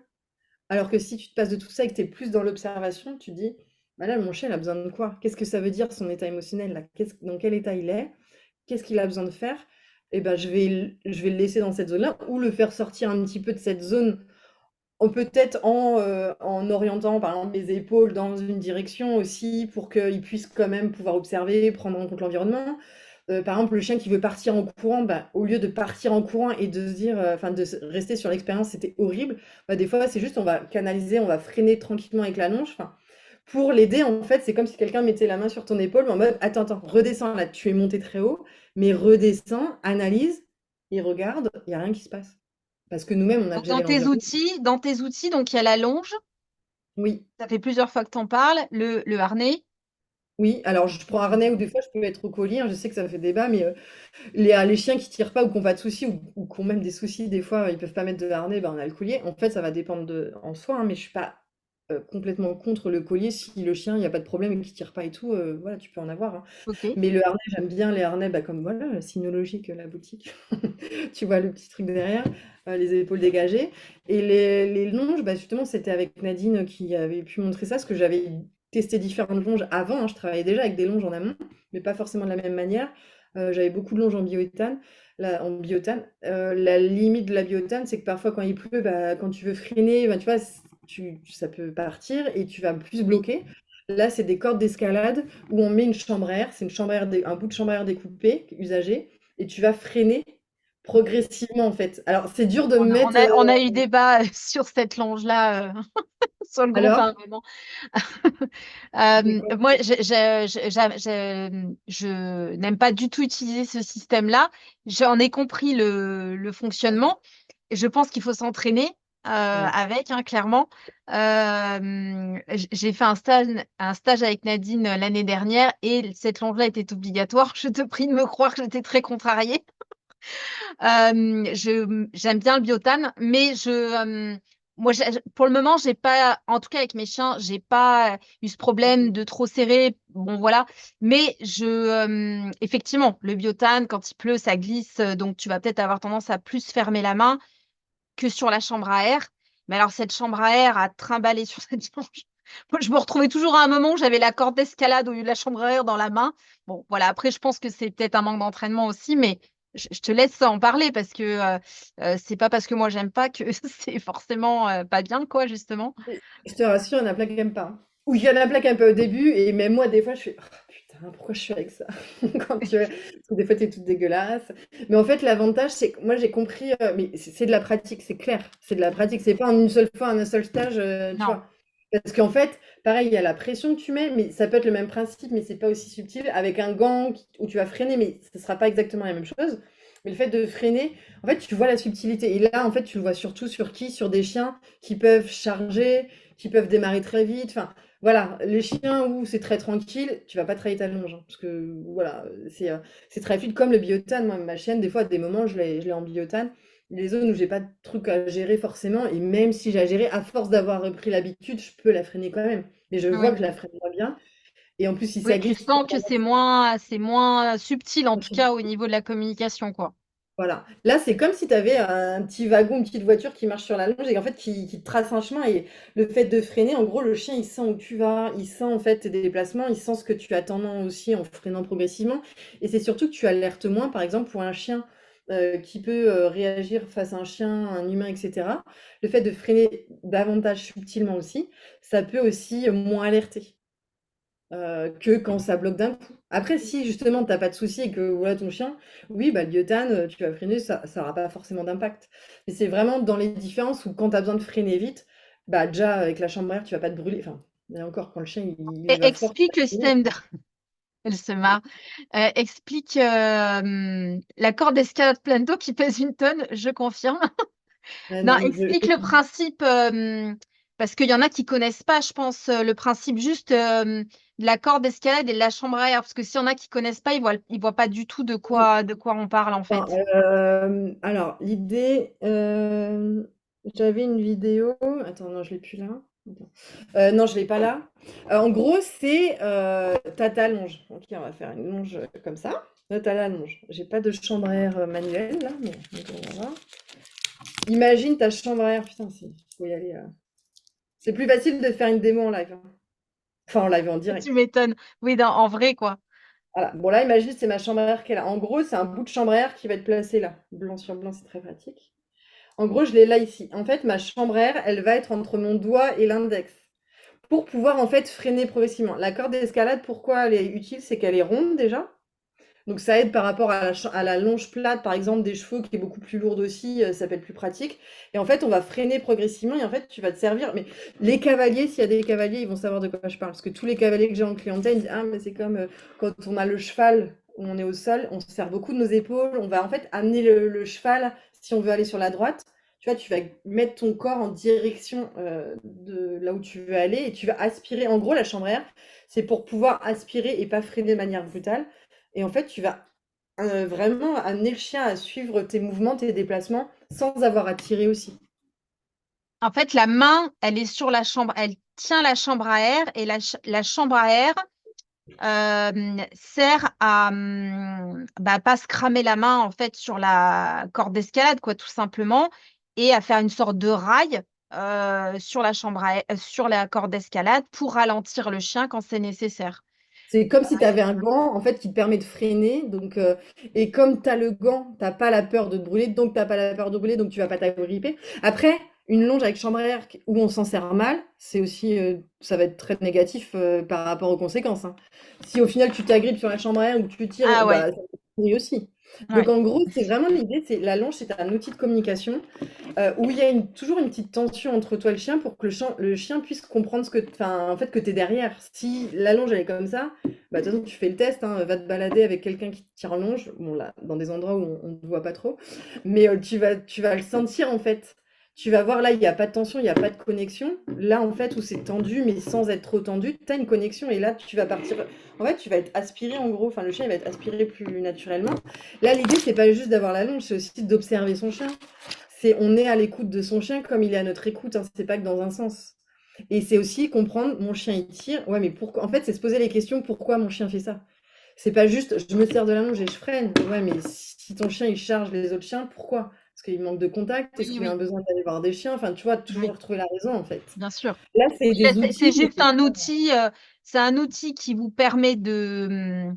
Alors que si tu te passes de tout ça et que tu es plus dans l'observation, tu te dis, bah là, mon chien, il a besoin de quoi? Qu'est-ce que ça veut dire son état émotionnel là? Dans quel état il est? Qu'est-ce qu'il a besoin de faire? Et ben, je vais le laisser dans cette zone-là ou le faire sortir un petit peu de cette zone, peut-être en orientant par exemple mes épaules dans une direction aussi pour qu'il puisse quand même pouvoir observer, prendre en compte l'environnement. Par exemple, le chien qui veut partir en courant, bah, au lieu de partir en courant et de se dire, enfin rester sur l'expérience, c'était horrible, bah, des fois c'est juste on va canaliser, on va freiner tranquillement avec la longe. Enfin, pour l'aider, en fait, c'est comme si quelqu'un mettait la main sur ton épaule, mais en mode attends, attends, redescends là, tu es monté très haut, mais redescends, analyse et regarde, il n'y a rien qui se passe. Parce que nous-mêmes, on a donc géré l'environnement. dans tes outils, donc il y a la longe, Oui, ça fait plusieurs fois que tu en parles, le harnais. oui. Alors, je prends harnais ou des fois, je peux être au collier, hein. Je sais que ça fait débat, mais les chiens qui tirent pas ou qui n'ont pas de soucis ou qui ont même des soucis, des fois, ils peuvent pas mettre de harnais, ben, on a le collier. En fait, ça va dépendre en soi, hein, mais je suis pas complètement contre le collier si le chien, il y a pas de problème et qu'il tire pas et tout, voilà, tu peux en avoir, hein. OK. Mais le harnais, j'aime bien les harnais, bah, comme voilà, Cynologique, la boutique. Tu vois le petit truc derrière, les épaules dégagées. Et les longes, bah, justement, c'était avec Nadine qui avait pu montrer ça, parce que j'avais testé différentes longes avant, hein. Je travaillais déjà avec des longes en amont, mais pas forcément de la même manière. J'avais beaucoup de longes en bioéthane. En bioéthane. La limite de la bioéthane, c'est que parfois, quand il pleut, bah, quand tu veux freiner, bah, tu vois, ça peut partir et tu vas plus Oui. bloquer. Là, c'est des cordes d'escalade où on met une chambre à air, c'est une chambre à air, un bout de chambre à air découpé, usagé, et tu vas freiner progressivement en fait. Alors, c'est dur de On a on mettre. a on a eu débat sur cette longe-là, sur le groupe, Alors, hein, vraiment. c'est quoi? Moi, je n'aime pas du tout utiliser ce système-là. J'en ai compris le fonctionnement. Et je pense qu'il faut s'entraîner Ouais. avec, hein, clairement. J'ai fait un stage avec Nadine l'année dernière et cette longe-là était obligatoire. Je te prie de me croire que j'étais très contrariée. J'aime bien le biotane, mais moi, pour le moment, j'ai pas, en tout cas avec mes chiens, j'ai pas eu ce problème de trop serrer. Bon, voilà. Mais effectivement, le biotane, quand il pleut, ça glisse, donc tu vas peut-être avoir tendance à plus fermer la main que sur la chambre à air. Mais alors, cette chambre à air à trimballer sur cette planche, moi, je me retrouvais toujours à un moment où j'avais la corde d'escalade au lieu de la chambre à air dans la main. Bon, voilà. Après, je pense que c'est peut-être un manque d'entraînement aussi, mais je te laisse en parler parce que c'est pas parce que moi j'aime pas que c'est forcément pas bien, quoi, justement. Je te rassure, il y en a plein qui n'aiment pas, hein. Ou il y en a plein qui aiment pas au début, et même moi, des fois, je fais oh, putain, pourquoi je suis avec ça? Quand parce que des fois, tu es toute dégueulasse. Mais en fait, l'avantage, c'est que moi, j'ai compris, mais c'est de la pratique, c'est clair. C'est de la pratique, c'est pas en une seule fois, en un seul stage, tu Non. vois. Parce qu'en fait, pareil, il y a la pression que tu mets, mais ça peut être le même principe, mais c'est pas aussi subtil. Avec un gant où tu vas freiner, mais ce sera pas exactement la même chose. Mais le fait de freiner, en fait, tu vois la subtilité. Et là, en fait, tu le vois surtout sur qui? Sur des chiens qui peuvent charger, qui peuvent démarrer très vite. Enfin, voilà, les chiens où c'est très tranquille, tu vas pas travailler ta longe, hein, parce que voilà, c'est très fluide comme le biotane. Moi, ma chienne, des fois, à des moments, je l'ai en biotane. Les zones où j'ai pas de truc à gérer forcément, et même si j'ai à gérer, à force d'avoir repris l'habitude, je peux la freiner quand même. Mais je vois Oui. que je la freine pas bien. Et en plus, si Oui, ça tu glisse, sens que c'est moins subtil, en tout cas, au niveau de la communication, quoi. voilà. Là, c'est comme si tu avais un petit wagon, une petite voiture qui marche sur la longe et en fait qui te trace un chemin. Et le fait de freiner, en gros, le chien, il sent où tu vas, il sent en fait tes déplacements, il sent ce que tu attends aussi en freinant progressivement. Et c'est surtout que tu alertes moins, par exemple, pour un chien qui peut réagir face à un chien, un humain, etc. Le fait de freiner davantage subtilement aussi, ça peut aussi moins alerter que quand ça bloque d'un coup. Après, si justement tu as pas de souci et que voilà ton chien, oui, bah, le biotane, tu vas freiner, ça aura pas forcément d'impact. Mais c'est vraiment dans les différences où quand tu as besoin de freiner vite, bah déjà avec la chambre à air, tu vas pas te brûler. Enfin, et encore quand le chien il Et va fort, tu explique vas le freiner. système de... Elle se marre. Explique la corde d'escalade planto qui pèse 1 tonne, je confirme. Non, Non, mais explique le principe, parce qu'il y en a qui connaissent pas, je pense, le principe juste de la corde d'escalade et de la chambre à air. Parce que s'il y en a qui connaissent pas, ils voient pas du tout de quoi on parle, en Enfin, fait. alors l'idée, j'avais une vidéo. Attends, non, je l'ai plus là. Attends. Non, je l'ai pas là. En gros, c'est t'as ta longe. Ok, on va faire une longe comme ça. Là, t'as la longe. J'ai pas de chambre à air manuelle là, mais donc, on va voir. Imagine ta chambre à air. Putain, faut y aller. C'est plus facile de faire une démo en live, hein. Enfin, en live, en Tu direct. m'étonnes. Oui, en vrai, quoi. Voilà. Bon, là, imagine, c'est ma chambre à air qu'elle a. En gros, c'est un bout de chambre à air qui va être placé là. Blanc sur blanc, c'est très pratique. En gros, je l'ai là ici. En fait, ma chambre à air, elle va être entre mon doigt et l'index pour pouvoir en fait freiner progressivement. La corde d'escalade, pourquoi elle est utile? C'est qu'elle est ronde déjà. Donc ça aide par rapport à la longe plate, par exemple, des chevaux qui est beaucoup plus lourde aussi, ça peut être plus pratique. Et en fait, on va freiner progressivement et en fait, tu vas te servir. Mais les cavaliers, s'il y a des cavaliers, ils vont savoir de quoi je parle. Parce que tous les cavaliers que j'ai en clientèle, ils disent, ah, mais c'est comme quand on a le cheval, où on est au sol, on se sert beaucoup de nos épaules. On va en fait amener le cheval si on veut aller sur la droite. Tu vois, tu vas mettre ton corps en direction de là où tu veux aller et tu vas aspirer. En gros, la chambre à air, c'est pour pouvoir aspirer et pas freiner de manière brutale. Et en fait, tu vas vraiment amener le chien à suivre tes mouvements, tes déplacements, sans avoir à tirer aussi. En fait, la main, elle est sur la chambre, elle tient la chambre à air et la chambre à air sert à bah, pas se cramer la main en fait sur la corde d'escalade, quoi, tout simplement, et à faire une sorte de rail sur la sur la corde d'escalade pour ralentir le chien quand c'est nécessaire. C'est comme si tu avais un gant, en fait, qui te permet de freiner. Donc, et comme tu as le gant, tu pas la peur de te brûler, donc tu pas la peur de brûler, donc tu vas pas t'agripper. Après, une longe avec chambre à air où on s'en sert mal, c'est aussi, ça va être très négatif par rapport aux conséquences, hein. Si au final tu t'agrippes sur la chambre à air ou que tu tires, Ah ouais, bah, ça peut pourrir aussi. Donc ouais. en gros, c'est vraiment l'idée, c'est la longe, c'est un outil de communication où il y a toujours une petite tension entre toi et le chien pour que le chien puisse comprendre enfin, en fait, que tu es derrière. Si la longe elle est comme ça, bah, de toute façon, tu fais le test, hein, va te balader avec quelqu'un qui te tire en longe, bon là, dans des endroits où on ne te voit pas trop, mais tu vas le sentir en fait. Tu vas voir là, il n'y a pas de tension, il n'y a pas de connexion. Là, en fait, où c'est tendu, mais sans être trop tendu, tu as une connexion et là, tu vas partir. En fait, tu vas être aspiré en gros, enfin, le chien il va être aspiré plus naturellement. Là, l'idée, c'est pas juste d'avoir la longe, c'est aussi d'observer son chien. On est à l'écoute de son chien comme il est à notre écoute, hein, c'est pas que dans un sens. Et c'est aussi comprendre, mon chien il tire, ouais, mais pourquoi? En fait, c'est se poser les questions, pourquoi mon chien fait ça? C'est pas juste, je me sers de la longe et je freine. Ouais, mais si ton chien il charge les autres chiens, pourquoi? Parce qu'il manque de contact? Est-ce Oui, qu'il a un oui, besoin d'aller voir des chiens? Enfin, tu vois, oui, toujours trouver la raison en fait. bien sûr. Là, c'est des C'est outils, mais juste un outil, c'est un outil qui vous permet de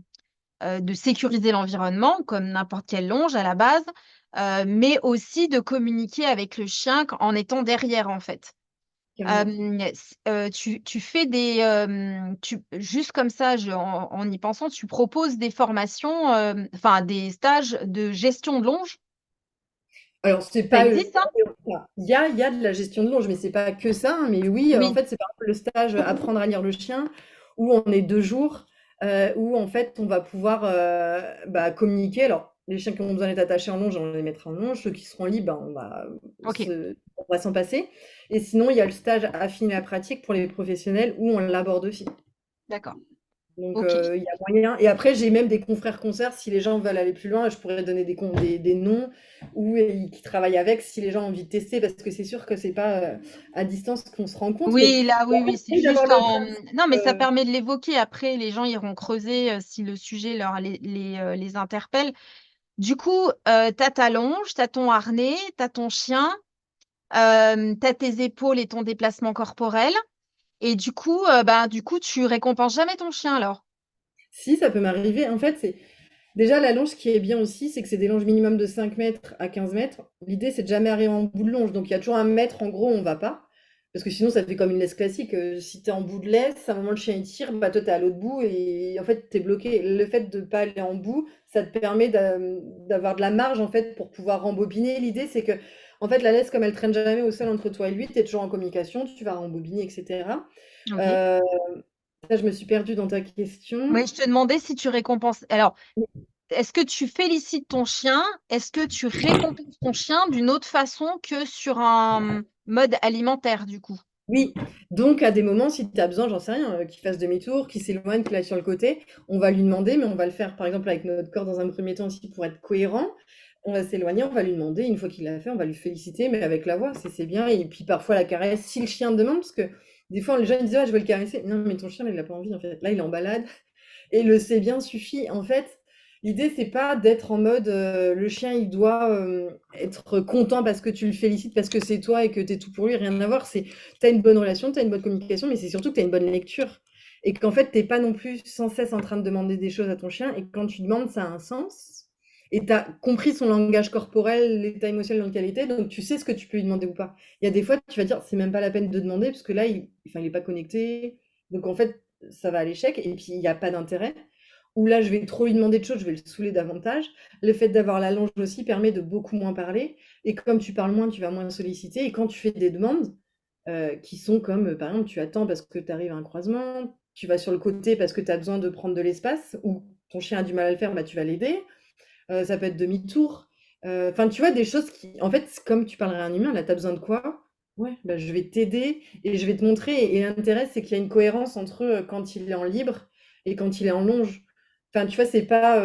sécuriser l'environnement, comme n'importe quelle longe à la base, mais aussi de communiquer avec le chien en étant derrière, en fait. carrément. Tu fais juste comme ça, en y pensant, tu proposes des formations, enfin des stages de gestion de longe. Alors, c'est Ça pas existe, ça? enfin, il y a de la gestion de longe, mais c'est pas que ça, hein. Mais oui, en Oui, fait, c'est par exemple le stage apprendre à lire le chien, où on est 2 jours, où en fait, on va pouvoir bah, communiquer. Alors, les chiens qui ont besoin d'être attachés en longe, on les mettra en longe. Ceux qui seront libres, bah, ok, on va s'en passer. Et sinon, il y a le stage affiner la pratique pour les professionnels, où on l'aborde aussi. d'accord, Donc, ok. il y a moyen. Et après, j'ai même des confrères concerts. Si les gens veulent aller plus loin, je pourrais donner des noms ou qui travaillent avec si les gens ont envie de tester, parce que c'est sûr que c'est pas à distance qu'on se rend compte. Mais Oui, là, oui, oui, c'est essaye d'avoir juste le en. principe. Non, mais ça euh, permet de l'évoquer. Après, les gens iront creuser si le sujet les interpelle. Du coup, t'as ta longe, t'as ton harnais, t'as ton chien, t'as tes épaules et ton déplacement corporel. Et du coup, tu récompenses jamais ton chien alors. Si, ça peut m'arriver. En fait, c'est déjà la longe, ce qui est bien aussi, c'est que c'est des longes minimum de 5 mètres à 15 mètres. L'idée, c'est de jamais arriver en bout de longe. Donc, il y a toujours un mètre, en gros, on va pas. Parce que sinon, ça fait comme une laisse classique. Si tu es en bout de laisse, à un moment, le chien il tire, bah, toi, tu es à l'autre bout et en fait, tu es bloqué. Le fait de ne pas aller en bout, ça te permet d'avoir de la marge en fait pour pouvoir rembobiner. L'idée, c'est que en fait, la laisse, comme elle traîne jamais au sol entre toi et lui, tu es toujours en communication, tu vas rembobiner, etc. Ok. Euh, Ça, je me suis perdue dans ta question. Mais je te demandais si tu récompenses. Alors, est-ce que tu félicites ton chien? Est-ce que tu récompenses ton chien d'une autre façon que sur un mode alimentaire, du coup? Oui, donc à des moments, si tu as besoin, j'en sais rien, qu'il fasse demi-tour, qu'il s'éloigne, qu'il aille sur le côté, on va lui demander, mais on va le faire par exemple avec notre corps dans un premier temps aussi pour être cohérent. On va s'éloigner, on va lui demander, une fois qu'il l'a fait, on va lui féliciter, mais avec la voix, c'est bien. Et puis parfois la caresse, si le chien demande, parce que des fois les gens ils disent, ah, je veux le caresser. Non, mais ton chien, il n'a pas envie en fait. Là, il est en balade. Et le c'est bien suffit. En fait, l'idée, c'est pas d'être en mode le chien, il doit être content parce que tu le félicites, parce que c'est toi et que tu es tout pour lui, rien à voir. C'est tu as une bonne relation, tu as une bonne communication, mais c'est surtout que tu as une bonne lecture. Et qu'en fait, t'es pas non plus sans cesse en train de demander des choses à ton chien. Et quand tu demandes, ça a un sens. Et tu as compris son langage corporel, l'état émotionnel dans lequel il était, donc tu sais ce que tu peux lui demander ou pas. Il y a des fois, tu vas dire, c'est même pas la peine de demander, parce que là, enfin, il est pas connecté. Donc en fait, ça va à l'échec et puis il n'y a pas d'intérêt. Ou là, je vais trop lui demander de choses, je vais le saouler davantage. Le fait d'avoir la longe aussi permet de beaucoup moins parler. Et comme tu parles moins, tu vas moins solliciter. Et quand tu fais des demandes qui sont comme, par exemple, tu attends parce que tu arrives à un croisement, tu vas sur le côté parce que tu as besoin de prendre de l'espace, ou ton chien a du mal à le faire, bah, tu vas l'aider. Ça peut être demi-tour. Enfin, tu vois, des choses qui, en fait, comme tu parlerais à un humain, là, tu as besoin de quoi? Ouais, bah, je vais t'aider et je vais te montrer. Et l'intérêt, c'est qu'il y a une cohérence entre quand il est en libre et quand il est en longe. Enfin, tu vois, c'est pas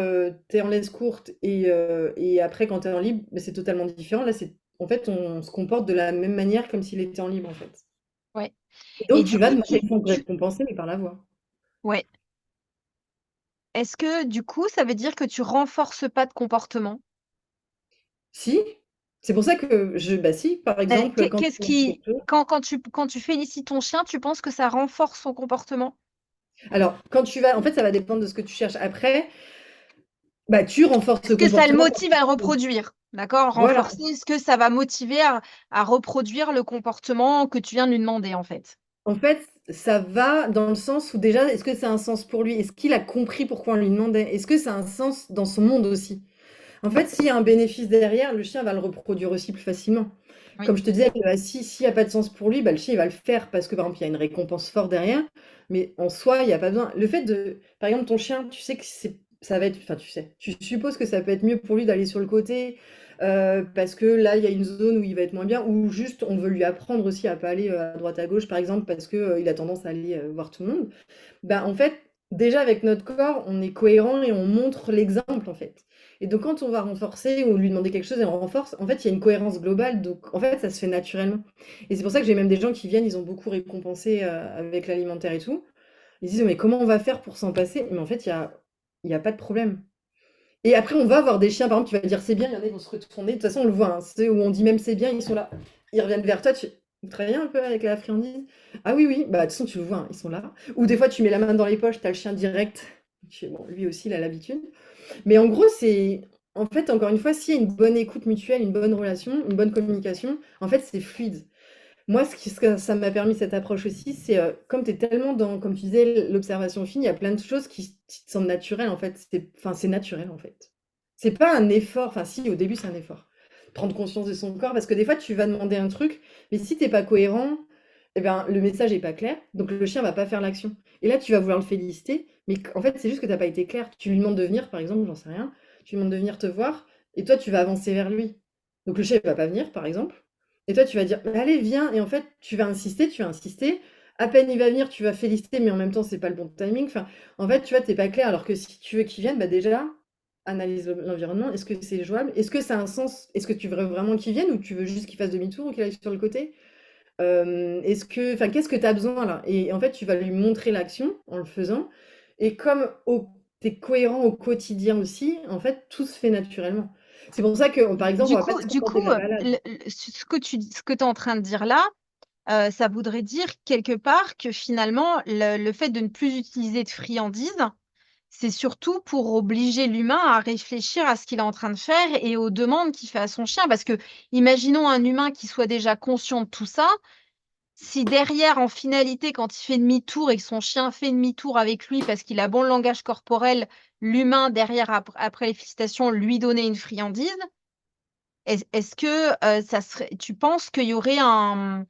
t'es en laisse courte et après, quand t'es en libre, mais c'est totalement différent. Là, c'est en fait, on se comporte de la même manière comme s'il était en libre, en fait. Ouais. Et Et donc tu du vas coup, demander son récompenser, mais par la voix. ouais. Est-ce que du coup, ça veut dire que tu renforces pas de comportement? Si, c'est pour ça que bah si, par exemple, quand Qu'est-ce tu manges qui quelque chose quand tu félicite ton chien, tu penses que ça renforce son comportement? alors quand tu vas en fait, ça va dépendre de ce que tu cherches. Après, bah, tu renforces Est-ce ce que ça le comportement quand motive à reproduire? D'accord? voilà. Renforcer, est-ce que ça va motiver à reproduire le comportement que tu viens de lui demander, en fait? En fait, ça va dans le sens où déjà, est-ce que ça a un sens pour lui? Est-ce qu'il a compris pourquoi on lui demandait? Est-ce que ça a un sens dans son monde aussi? En fait, s'il y a un bénéfice derrière, le chien va le reproduire aussi plus facilement. Oui, Comme je te disais, si s'il y a pas de sens pour lui, bah, le chien, il va le faire parce que, par exemple, il y a une récompense forte derrière, mais en soi, il y a pas besoin le fait de par exemple, ton chien, tu sais que ça va être enfin, tu sais, tu supposes que ça peut être mieux pour lui d'aller sur le côté, parce que là, il y a une zone où il va être moins bien ou juste on veut lui apprendre aussi à pas aller, à droite à gauche, par exemple, parce que, il a tendance à aller, voir tout le monde. Bah, en fait, déjà avec notre corps, on est cohérent et on montre l'exemple, en fait. Et donc quand on va renforcer ou lui demander quelque chose et on renforce, en fait, il y a une cohérence globale, donc en fait, ça se fait naturellement. Et c'est pour ça que j'ai même des gens qui viennent, ils ont beaucoup récompensé, avec l'alimentaire et tout. Ils disent: «Mais comment on va faire pour s'en passer?» Mais en fait, il y a pas de problème. Et après, on va voir des chiens, par exemple, tu vas dire: «C'est bien», il y en a, ils vont se retourner. De toute façon, on le voit, hein, c'est où on dit même: «C'est bien», ils sont là. Ils reviennent vers toi, tu fais: «Vous travaillez un peu avec la friandise?» «Ah oui, oui», bah, de toute façon, tu le vois, hein, ils sont là. Ou des fois, tu mets la main dans les poches, tu as le chien direct. Tu fais: «Bon, lui aussi, il a l'habitude». Mais en gros, c'est en fait, encore une fois, s'il y a une bonne écoute mutuelle, une bonne relation, une bonne communication, en fait, c'est fluide. Moi, ce que ça m'a permis cette approche aussi, c'est, comme tu es tellement dans, comme tu disais, l'observation fine, il y a plein de choses qui te semblent naturelles, en fait. C'est naturel, en fait. C'est pas un effort, enfin si, au début, c'est un effort. Prendre conscience de son corps, parce que des fois, tu vas demander un truc, mais si t'es pas cohérent, eh ben, le message est pas clair, donc le chien va pas faire l'action. Et là, tu vas vouloir le féliciter, mais en fait, c'est juste que t'as pas été clair. Tu lui demandes de venir, par exemple, j'en sais rien, tu lui demandes de venir te voir, et toi, tu vas avancer vers lui. Donc le chien, il va pas venir, par exemple. Et toi, tu vas dire: «Allez, viens», et en fait, tu vas insister, tu vas insister. À peine il va venir, tu vas féliciter, mais en même temps, c'est pas le bon timing. Enfin, en fait, tu vois, tu pas clair. Alors que si tu veux qu'il vienne, bah, déjà, analyse l'environnement. Est-ce que c'est jouable? Est-ce que ça a un sens? Est-ce que tu veux vraiment qu'il vienne ou tu veux juste qu'il fasse demi-tour ou qu'il aille sur le côté? Qu'est-ce que tu as besoin là? Et en fait, tu vas lui montrer l'action en le faisant. Et comme tu es cohérent au quotidien aussi, en fait, tout se fait naturellement. C'est pour ça que, par exemple, on va pas se Du contenter coup, de la balade. ce que tu es en train de dire là, ça voudrait dire quelque part que finalement, le fait de ne plus utiliser de friandises, c'est surtout pour obliger l'humain à réfléchir à ce qu'il est en train de faire et aux demandes qu'il fait à son chien. Parce que, imaginons un humain qui soit déjà conscient de tout ça, si derrière, en finalité, quand il fait demi-tour et que son chien fait demi-tour avec lui parce qu'il a bon langage corporel, l'humain derrière, après les félicitations, lui donnait une friandise, est-ce que, ça serait tu penses qu'il y aurait un,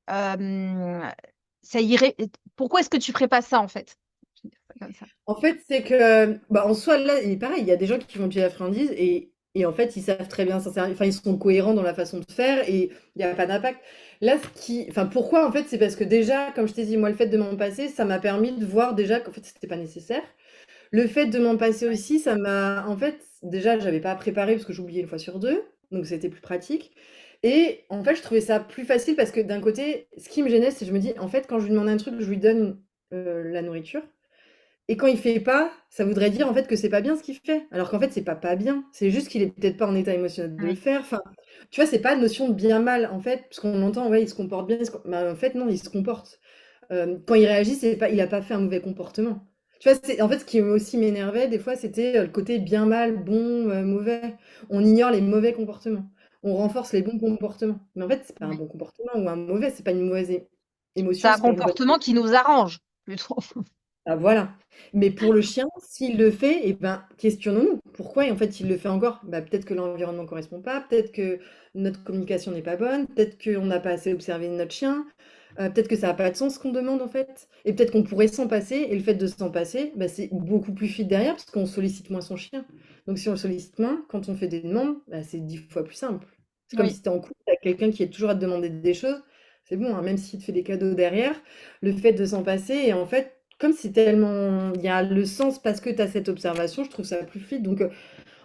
ça irait pourquoi est-ce que tu ferais pas ça, en fait? Je vais dire ça comme ça. En fait, c'est que, bah, en soi, là, il est pareil, il y a des gens qui vont pied la friandise et en fait, ils savent très bien s'en servir. Enfin, ils sont cohérents dans la façon de faire et il y a pas d'impact. Là, pourquoi, en fait, c'est parce que déjà, comme je t'ai dit, moi, le fait de m'en passer, ça m'a permis de voir déjà qu'en fait, c'était pas nécessaire. Le fait de m'en passer Ouais. aussi, ça m'a en fait, déjà, j'avais pas à préparer parce que j'oubliais une fois sur 2, donc c'était plus pratique et en fait, je trouvais ça plus facile parce que d'un côté, ce qui me gênait, c'est que je me dis: «En fait, quand je lui demande un truc, je lui donne, la nourriture et quand il fait pas, ça voudrait dire, en fait, que c'est pas bien ce qu'il fait». Alors qu'en fait, c'est pas bien, c'est juste qu'il est peut-être pas en état émotionnel de le Oui, faire. Enfin, tu vois, c'est pas notion de bien mal, en fait, parce qu'on entend: «Ouais, il se comporte bien, il se com» bah, en fait, non, il se comporte. Quand il réagit, c'est pas il a pas fait un mauvais comportement. Tu vois, c'est en fait, ce qui aussi m'énervait des fois, c'était, le côté bien, mal, bon, mauvais. On ignore les mauvais comportements. On renforce les bons comportements. Mais en fait, c'est pas un oui. bon comportement ou un mauvais, c'est pas une mauvaise C'est émotion, un c'est pas une bonne. comportement qui nous arrange, plutôt. Ah voilà. Mais pour le chien, s'il le fait, et ben, questionnons-nous. Pourquoi? Et en fait, il le fait encore. Bah, peut-être que l'environnement ne correspond pas, peut-être que notre communication n'est pas bonne, peut-être qu'on n'a pas assez observé notre chien, peut-être que ça n'a pas de sens ce qu'on demande en fait. Et peut-être qu'on pourrait s'en passer, et le fait de s'en passer, bah, c'est beaucoup plus fluide derrière, parce qu'on sollicite moins son chien. Donc si on le sollicite moins, quand on fait des demandes, bah, c'est 10 fois plus simple. C'est comme Oui, si tu es en couple avec quelqu'un qui est toujours à te demander des choses. C'est bon, hein, même s'il te fait des cadeaux derrière, le fait de s'en passer, et en fait, comme c'est tellement il y a le sens parce que tu as cette observation, je trouve ça plus fluide. Donc,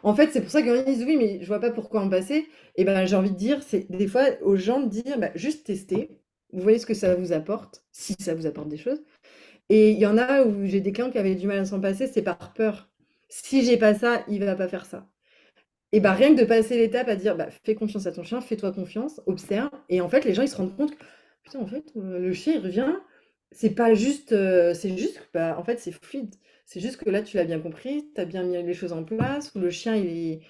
En fait, c'est pour ça qu'ils disent: «Oui, mais je vois pas pourquoi en passer» et ben, j'ai envie de dire, c'est des fois aux gens de dire: «Bah, juste tester, vous voyez ce que ça vous apporte, si ça vous apporte des choses» et il y en a où j'ai des clients qui avaient du mal à s'en passer, c'est par peur. Si j'ai pas ça, il va pas faire ça et bah, rien que de passer l'étape à dire: «Bah, fais confiance à ton chien, fais-toi confiance, observe» et en fait, les gens, ils se rendent compte que: «Putain, en fait, le chien, il revient, c'est pas juste, c'est juste que, bah, en fait, c'est fluide. C'est juste que là, tu l'as bien compris, tu as bien mis les choses en place, ou le chien, il est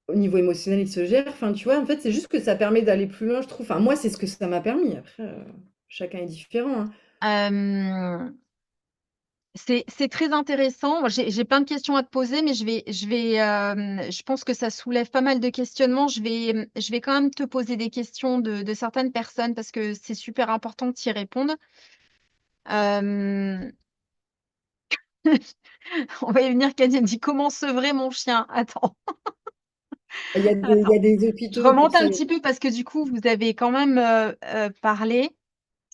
au niveau émotionnel, il se gère». Enfin, tu vois, en fait, c'est juste que ça permet d'aller plus loin, je trouve. Enfin, moi, c'est ce que ça m'a permis. Après, chacun est différent, hein. Euh, c'est très intéressant. Moi, j'ai plein de questions à te poser, mais je pense que ça soulève pas mal de questionnements. Je vais quand même te poser des questions de certaines personnes parce que c'est super important que tu y répondes. Euh, on va y venir. Kanye dit comment sevrer mon chien? Attends, Il y attends. a des Je hôpitaux pour remonte ça. un petit peu parce que du coup, vous avez quand même parlé.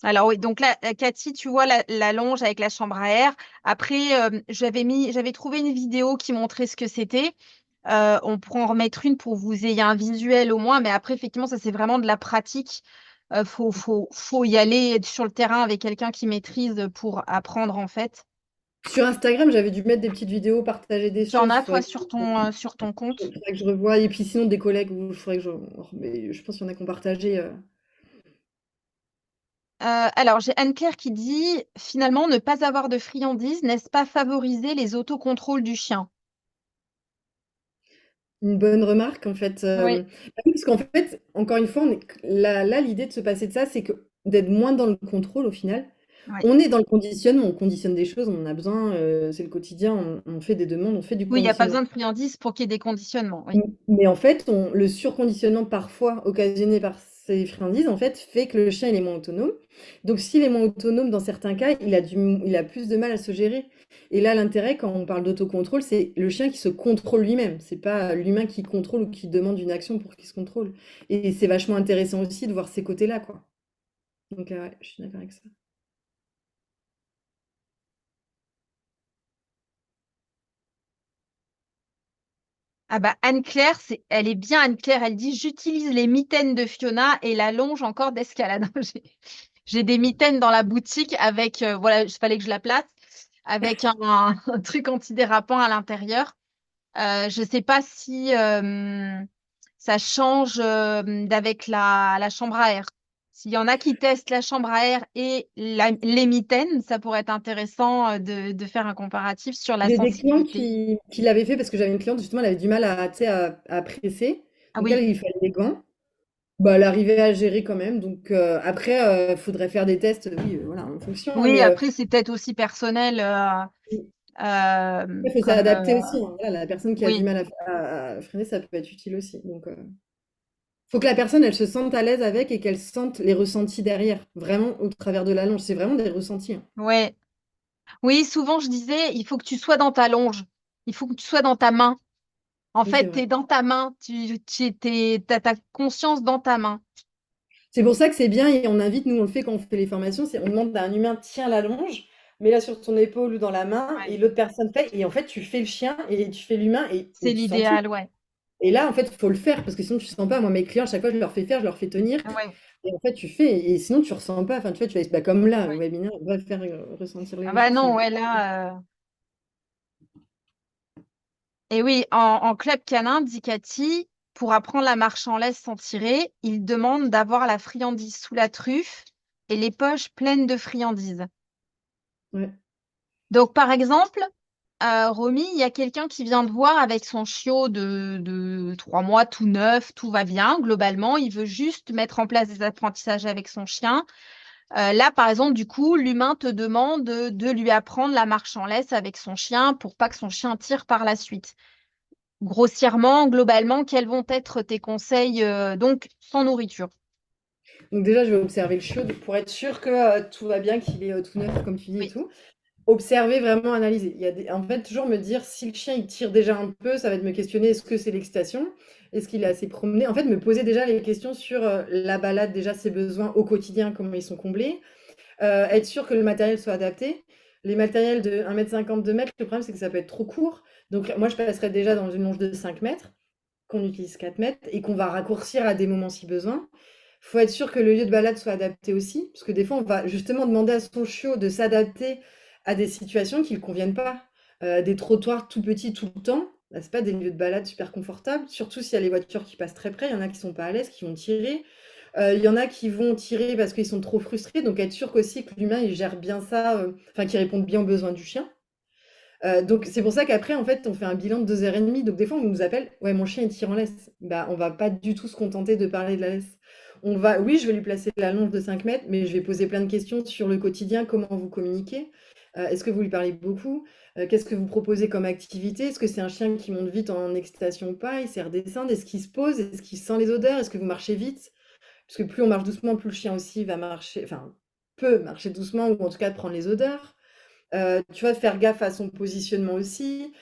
Alors oui, donc là, Cathy, tu vois la longe avec la chambre à air. Après, j'avais trouvé une vidéo qui montrait ce que c'était. On pourra en remettre une pour que vous ayez un visuel au moins, mais après, effectivement, ça c'est vraiment de la pratique. Faut y aller être sur le terrain avec quelqu'un qui maîtrise pour apprendre en fait. Sur Instagram, j'avais dû mettre des petites vidéos, partager des Tu en choses. as toi sur ton compte? Faudrait que je revoie. Et puis sinon, des collègues, il faudrait que je. Mais je pense qu'il y en a qui ont partagé. Alors, j'ai Anne-Claire qui dit, finalement, ne pas avoir de friandises, n'est-ce pas favoriser les autocontrôles du chien? Une bonne remarque, en fait. Oui, Bah oui, parce qu'en fait, encore une fois, là, l'idée de se passer de ça, c'est que d'être moins dans le contrôle au final. oui. On est dans le conditionnement, on conditionne des choses, on en a besoin, c'est le quotidien, on fait des demandes, on fait du Oui, il n'y a pas conditionnement. besoin de friandises pour qu'il y ait des conditionnements. Oui, Mais en fait, le surconditionnement parfois occasionné par ces friandises, en fait, fait que le chien, il est moins autonome. Donc, s'il est moins autonome, dans certains cas, il a plus de mal à se gérer. Et là, l'intérêt, quand on parle d'autocontrôle, c'est le chien qui se contrôle lui-même. C'est pas l'humain qui contrôle ou qui demande une action pour qu'il se contrôle. Et c'est vachement intéressant aussi de voir ces côtés-là, quoi. Donc, ouais, je suis d'accord avec ça. ah bah Anne-Claire, elle est bien Anne-Claire. Elle dit, j'utilise les mitaines de Fiona et la longe encore d'escalade. J'ai des mitaines dans la boutique avec, voilà, il fallait que je la place, avec un truc antidérapant à l'intérieur. Je ne sais pas si ça change d'avec la chambre à air. S'il y en a qui testent la chambre à air et les mitaines, ça pourrait être intéressant de faire un comparatif sur la J'ai des clients sensibilité. qui l'avaient fait parce que j'avais une cliente, justement, elle avait du mal à, tu sais, à presser. Ah Donc, oui, elle, il fallait des gants. Bah, elle arrivait à gérer quand même. Donc, après, faudrait faire des tests, oui, voilà, en fonction, hein, oui, après, c'est peut-être aussi personnel. il faut Comme s'adapter aussi, hein. Voilà, la personne qui a du oui, mal à freiner, ça peut être utile aussi. Donc, faut que la personne, elle se sente à l'aise avec et qu'elle sente les ressentis derrière, vraiment au travers de la longe. C'est vraiment des ressentis, hein. ouais. Oui, souvent je disais, il faut que tu sois dans ta longe, il faut que tu sois dans ta main. En Oui, c'est fait, tu vrai. es dans ta main, t'as ta conscience dans ta main. C'est pour ça que c'est bien et on invite, nous, on le fait quand on fait les formations, c'est on demande à un humain, tiens la longe, mets-la sur ton épaule ou dans la main Ouais. et l'autre personne fait. Et en fait, tu fais le chien et tu fais l'humain C'est et tu sens tout. l'idéal, ouais. Et là, en fait, il faut le faire parce que sinon, tu sens pas. Moi, mes clients, à chaque fois, je leur fais faire, je leur fais tenir. Ouais. Et en fait, tu fais. Et sinon, tu ressens pas. Enfin, tu vois, bah, comme là, le Ouais. webinaire, on va faire ressentir Ah les bah choses. non, ouais, là. Et oui, en club canin, dit Cathy, pour apprendre la marche en laisse sans tirer, il demande d'avoir la friandise sous la truffe et les poches pleines de friandises. Ouais. Donc, par exemple, Romy, il y a quelqu'un qui vient te voir avec son chiot de 3 mois, tout neuf, tout va bien. Globalement, il veut juste mettre en place des apprentissages avec son chien. Là, par exemple, du coup, l'humain te demande de lui apprendre la marche en laisse avec son chien pour pas que son chien tire par la suite. Grossièrement, globalement, quels vont être tes conseils donc sans nourriture? Donc, déjà, je vais observer le chiot pour être sûr que tout va bien, qu'il est tout neuf, comme tu dis et Oui, tout. Observer, vraiment analyser. En fait, toujours me dire si le chien il tire déjà un peu, ça va être me questionner est-ce que c'est l'excitation? Est-ce qu'il est assez promené? En fait, me poser déjà les questions sur la balade, déjà ses besoins au quotidien, comment ils sont comblés. Être sûr que le matériel soit adapté. Les matériels de 1,50 m, 2 m, le problème, c'est que ça peut être trop court. Donc, moi, je passerais déjà dans une longe de 5 mètres, qu'on utilise 4 mètres, et qu'on va raccourcir à des moments si besoin. Il faut être sûr que le lieu de balade soit adapté aussi, parce que des fois, on va justement demander à son chiot de s'adapter à des situations qui ne le conviennent pas. Des trottoirs tout petits tout le temps, bah, c'est pas des lieux de balade super confortables, surtout s'il y a les voitures qui passent très près. Il y en a qui sont pas à l'aise, qui vont tirer. Il y en a qui vont tirer parce qu'ils sont trop frustrés, donc être sûr qu'aussi que l'humain, il gère bien ça, enfin, qu'il réponde bien aux besoins du chien. Donc c'est pour ça qu'après, en fait, on fait un bilan de 2 h 30. Donc des fois, on nous appelle, ouais, mon chien, il tire en laisse. Bah, on va pas du tout se contenter de parler de la laisse. On va, oui, je vais lui placer la longe de 5 mètres, mais je vais poser plein de questions sur le quotidien, comment vous communiquez. Est-ce que vous lui parlez beaucoup? Qu'est-ce que vous proposez comme activité? Est-ce que c'est un chien qui monte vite en excitation ou pas? Il sait redescendre? Est-ce qu'il se pose? Est-ce qu'il sent les odeurs? Est-ce que vous marchez vite? Parce que plus on marche doucement, plus le chien aussi va marcher, enfin, peut marcher doucement ou en tout cas prendre les odeurs. Tu vois, faire gaffe à son positionnement aussi.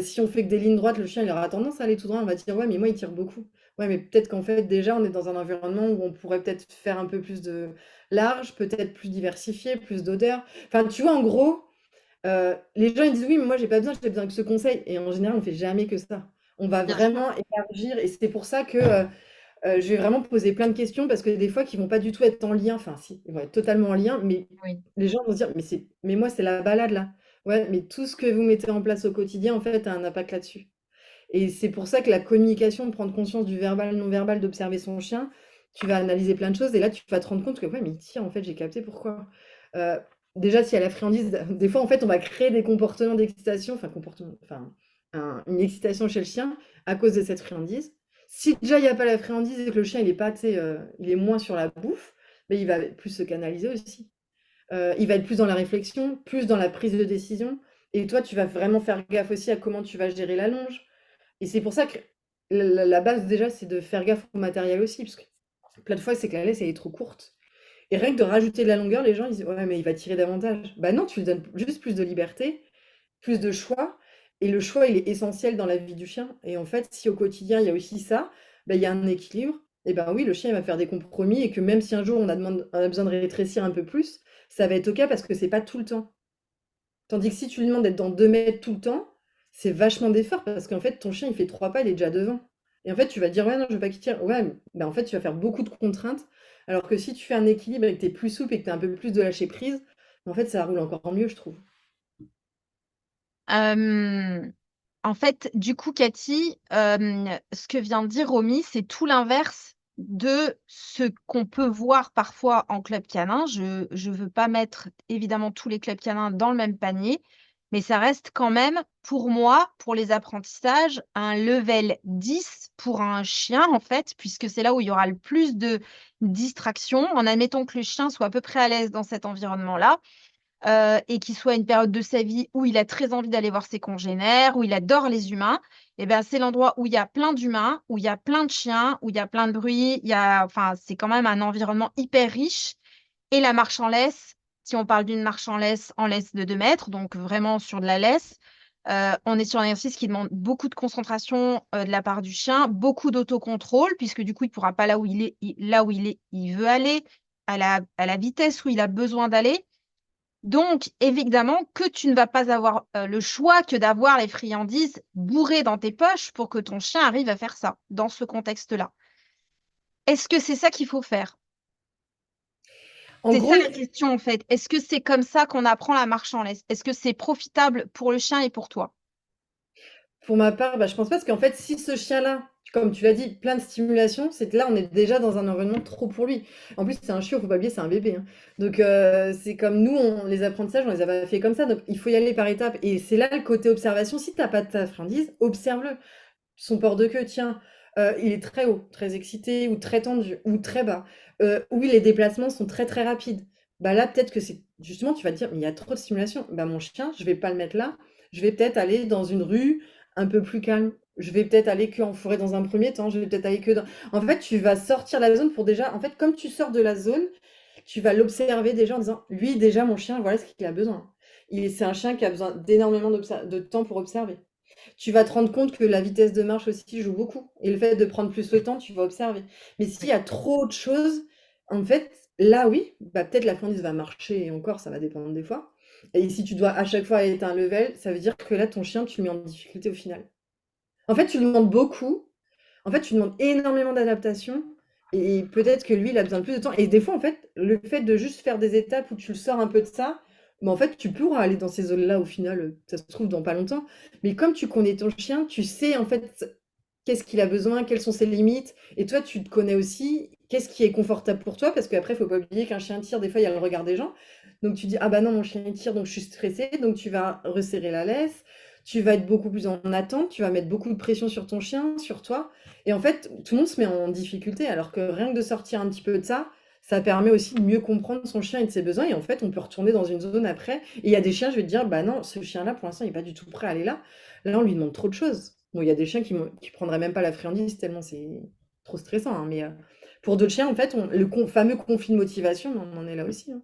Si on fait que des lignes droites, le chien, il aura tendance à aller tout droit. On va dire: «Ouais, mais moi, il tire beaucoup». Ouais, mais peut-être qu'en fait, déjà, on est dans un environnement où on pourrait peut-être faire un peu plus de large, peut-être plus diversifié, plus d'odeurs. Enfin, tu vois, en gros, les gens, ils disent: «Oui, mais moi, j'ai besoin que ce conseil» et en général, on fait jamais que ça. On va Bien sûr. vraiment élargir et c'est pour ça que, je vais vraiment poser plein de questions parce que des fois qui vont pas du tout être en lien, enfin si, ils vont être totalement en lien, mais Oui. les gens vont se dire: «Mais moi, c'est la balade là». Ouais, mais tout ce que vous mettez en place au quotidien, en fait, a un impact là-dessus et c'est pour ça que la communication, de prendre conscience du verbal, non verbal, d'observer son chien, tu vas analyser plein de choses et là, tu vas te rendre compte que: «Ouais, mais il tire, en fait, j'ai capté pourquoi». Heu, déjà, s'il y a la friandise, des fois, en fait, on va créer des comportements d'excitation, enfin une excitation chez le chien à cause de cette friandise. Si déjà il y a pas la friandise et que le chien il est pas, tu sais, il est moins sur la bouffe, beh, il va plus se canaliser aussi. Il va être plus dans la réflexion, plus dans la prise de décision et toi, tu vas vraiment faire gaffe aussi à comment tu vas gérer la longe et c'est pour ça que la base déjà, c'est de faire gaffe au matériel aussi, parce que plein de fois, c'est que la laisse, elle est trop courte et rien que de rajouter de la longueur, les gens, ils disent: «Ouais, mais il va tirer davantage». Bah non, tu lui donnes juste plus de liberté, plus de choix et le choix, il est essentiel dans la vie du chien et en fait, si au quotidien, il y a aussi ça, bah, il y a un équilibre et ben, oui, le chien, il va faire des compromis et que même si un jour on a besoin de rétrécir un peu plus, ça va être OK parce que c'est pas tout le temps. Tandis que si tu lui demandes d'être dans 2 mètres tout le temps, c'est vachement d'effort parce qu'en fait, ton chien, il fait 3 pas, il est déjà devant et en fait, tu vas dire: «Ouais, non, je veux pas qu'il tire». Ouais, bah, en fait, tu vas faire beaucoup de contraintes alors que si tu fais un équilibre et que tu es plus souple et que tu as un peu plus de lâcher prise, en fait, ça roule encore mieux, je trouve. Euh, En fait, du coup, Cathy, ce que vient de dire Romy, c'est tout l'inverse de ce qu'on peut voir parfois en club canin. Je ne veux pas mettre évidemment tous les clubs canins dans le même panier, mais ça reste quand même, pour moi, pour les apprentissages, un level 10 pour un chien, en fait, puisque c'est là où il y aura le plus de distractions. En admettant que le chien soit à peu près à l'aise dans cet environnement-là, et qu'il soit à une période de sa vie où il a très envie d'aller voir ses congénères, où il adore les humains, et ben, c'est l'endroit où il y a plein d'humains, où il y a plein de chiens, où il y a plein de bruit. Enfin, c'est quand même un environnement hyper riche. Et la marche en laisse, si on parle d'une marche en laisse de 2 mètres, donc vraiment sur de la laisse, on est sur un exercice qui demande beaucoup de concentration de la part du chien, beaucoup d'autocontrôle, puisque du coup, il ne pourra pas là où il est, là où il est, il veut aller, à la vitesse où il a besoin d'aller. Donc, évidemment, que tu ne vas pas avoir le choix que d'avoir les friandises bourrées dans tes poches pour que ton chien arrive à faire ça, dans ce contexte-là. Est-ce que c'est ça qu'il faut faire? En C'est ça gros, la question, en fait. Est-ce que c'est comme ça qu'on apprend la marche en laisse? Est-ce que c'est profitable pour le chien et pour toi? pour ma part, bah, je pense pas parce qu'en fait, si ce chien-là, comme tu l'as dit, plein de stimulation, c'est que là, on est déjà dans un environnement trop pour lui. En plus, c'est un chiot, faut pas oublier, c'est un bébé, hein. Donc, c'est comme nous, les apprentissages, on les a pas fait comme ça. Donc, il faut y aller par étapes. Et c'est là le côté observation. Si t'as pas de ta friandise, observe-le. Son port de queue, tiens, il est très haut, très excité, ou très tendu, ou très bas. Oui, les déplacements sont très très rapides. Bah là, peut-être que c'est justement, tu vas te dire, mais il y a trop de stimulation. Bah mon chien, je vais pas le mettre là. Je vais peut-être aller dans une rue un peu plus calme. Je vais peut-être aller que en forêt dans un premier temps. Je vais peut-être aller que dans. En fait, tu vas sortir de la zone pour déjà. En fait, comme tu sors de la zone, tu vas l'observer déjà en disant, lui déjà, mon chien, voilà ce qu'il a besoin. C'est un chien qui a besoin d'énormément de temps pour observer. Tu vas te rendre compte que la vitesse de marche aussi joue beaucoup et le fait de prendre plus le temps, tu vas observer. Mais s'il Oui. y a trop de choses, en fait, là oui, bah, peut-être la friandise va marcher et encore ça va dépendre des fois. Et si tu dois à chaque fois être un level, ça veut dire que là, ton chien, tu le mets en difficulté au final. En fait, tu lui demandes beaucoup. En fait, tu demandes énormément d'adaptation et peut-être que lui, il a besoin de plus de temps. Et des fois, en fait, le fait de juste faire des étapes où tu le sors un peu de ça, mais en fait, tu pourras aller dans ces zones-là au final, ça se trouve dans pas longtemps. Mais comme tu connais ton chien, tu sais en fait qu'est-ce qu'il a besoin, quelles sont ses limites. Et toi, tu te connais aussi qu'est-ce qui est confortable pour toi, parce qu'après, il faut pas oublier qu'un chien tire, des fois, il y a le regard des gens. Donc tu dis, ah bah non, mon chien il tire, donc je suis stressée. Donc tu vas resserrer la laisse, tu vas être beaucoup plus en attente, tu vas mettre beaucoup de pression sur ton chien, sur toi. Et en fait, tout le monde se met en difficulté, alors que rien que de sortir un petit peu de ça, ça permet aussi de mieux comprendre son chien et de ses besoins. Et en fait, on peut retourner dans une zone après. Et il y a des chiens, je vais te dire, bah non, ce chien-là, pour l'instant, il n'est pas du tout prêt à aller là. Là, on lui demande trop de choses. Bon, il y a des chiens qui prendraient même pas la friandise tellement c'est trop stressant, hein, mais pour d'autres chiens, en fait, fameux conflit de motivation, on en est là aussi, hein.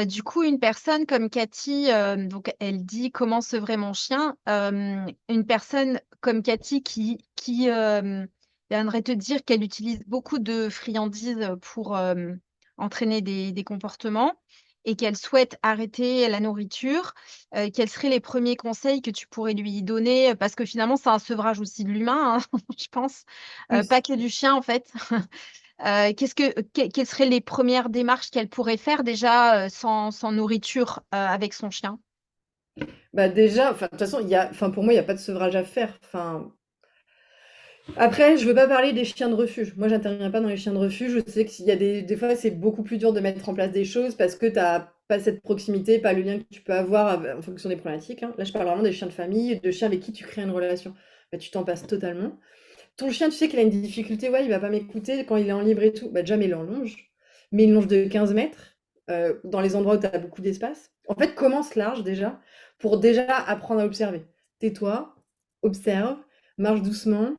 Du coup, une personne comme Cathy, donc elle dit: «Comment sevrer mon chien?» Une personne comme Cathy qui viendrait te dire qu'elle utilise beaucoup de friandises, pour, entraîner des comportements et qu'elle souhaite arrêter la nourriture, quels seraient les premiers conseils que tu pourrais lui donner? Parce que finalement, c'est un sevrage aussi de l'humain, hein, je pense, Oui. pas que du chien, en fait. Qu'est-ce quelles seraient les premières démarches qu'elle pourrait faire déjà, sans nourriture, avec son chien? Bah déjà, enfin, de toute façon, enfin, pour moi, il n'y a pas de sevrage à faire. Enfin, après, je veux pas parler des chiens de refuge. Moi, j'interviens pas dans les chiens de refuge. Je sais qu'il y a des fois, c'est beaucoup plus dur de mettre en place des choses parce que tu n'as pas cette proximité, pas le lien que tu peux avoir en fonction des problématiques, hein. Là, je parle vraiment des chiens de famille, de chiens avec qui tu crées une relation. Bah, tu t'en passes totalement. Ton chien, tu sais qu'il a une difficulté, ouais, il va pas m'écouter quand il est en libre et tout. Bah, déjà, mets-le en longe. Mais une longe de 15 mètres, dans les endroits où tu as beaucoup d'espace. En fait, commence large déjà, pour déjà apprendre à observer. Tais-toi, observe, marche doucement,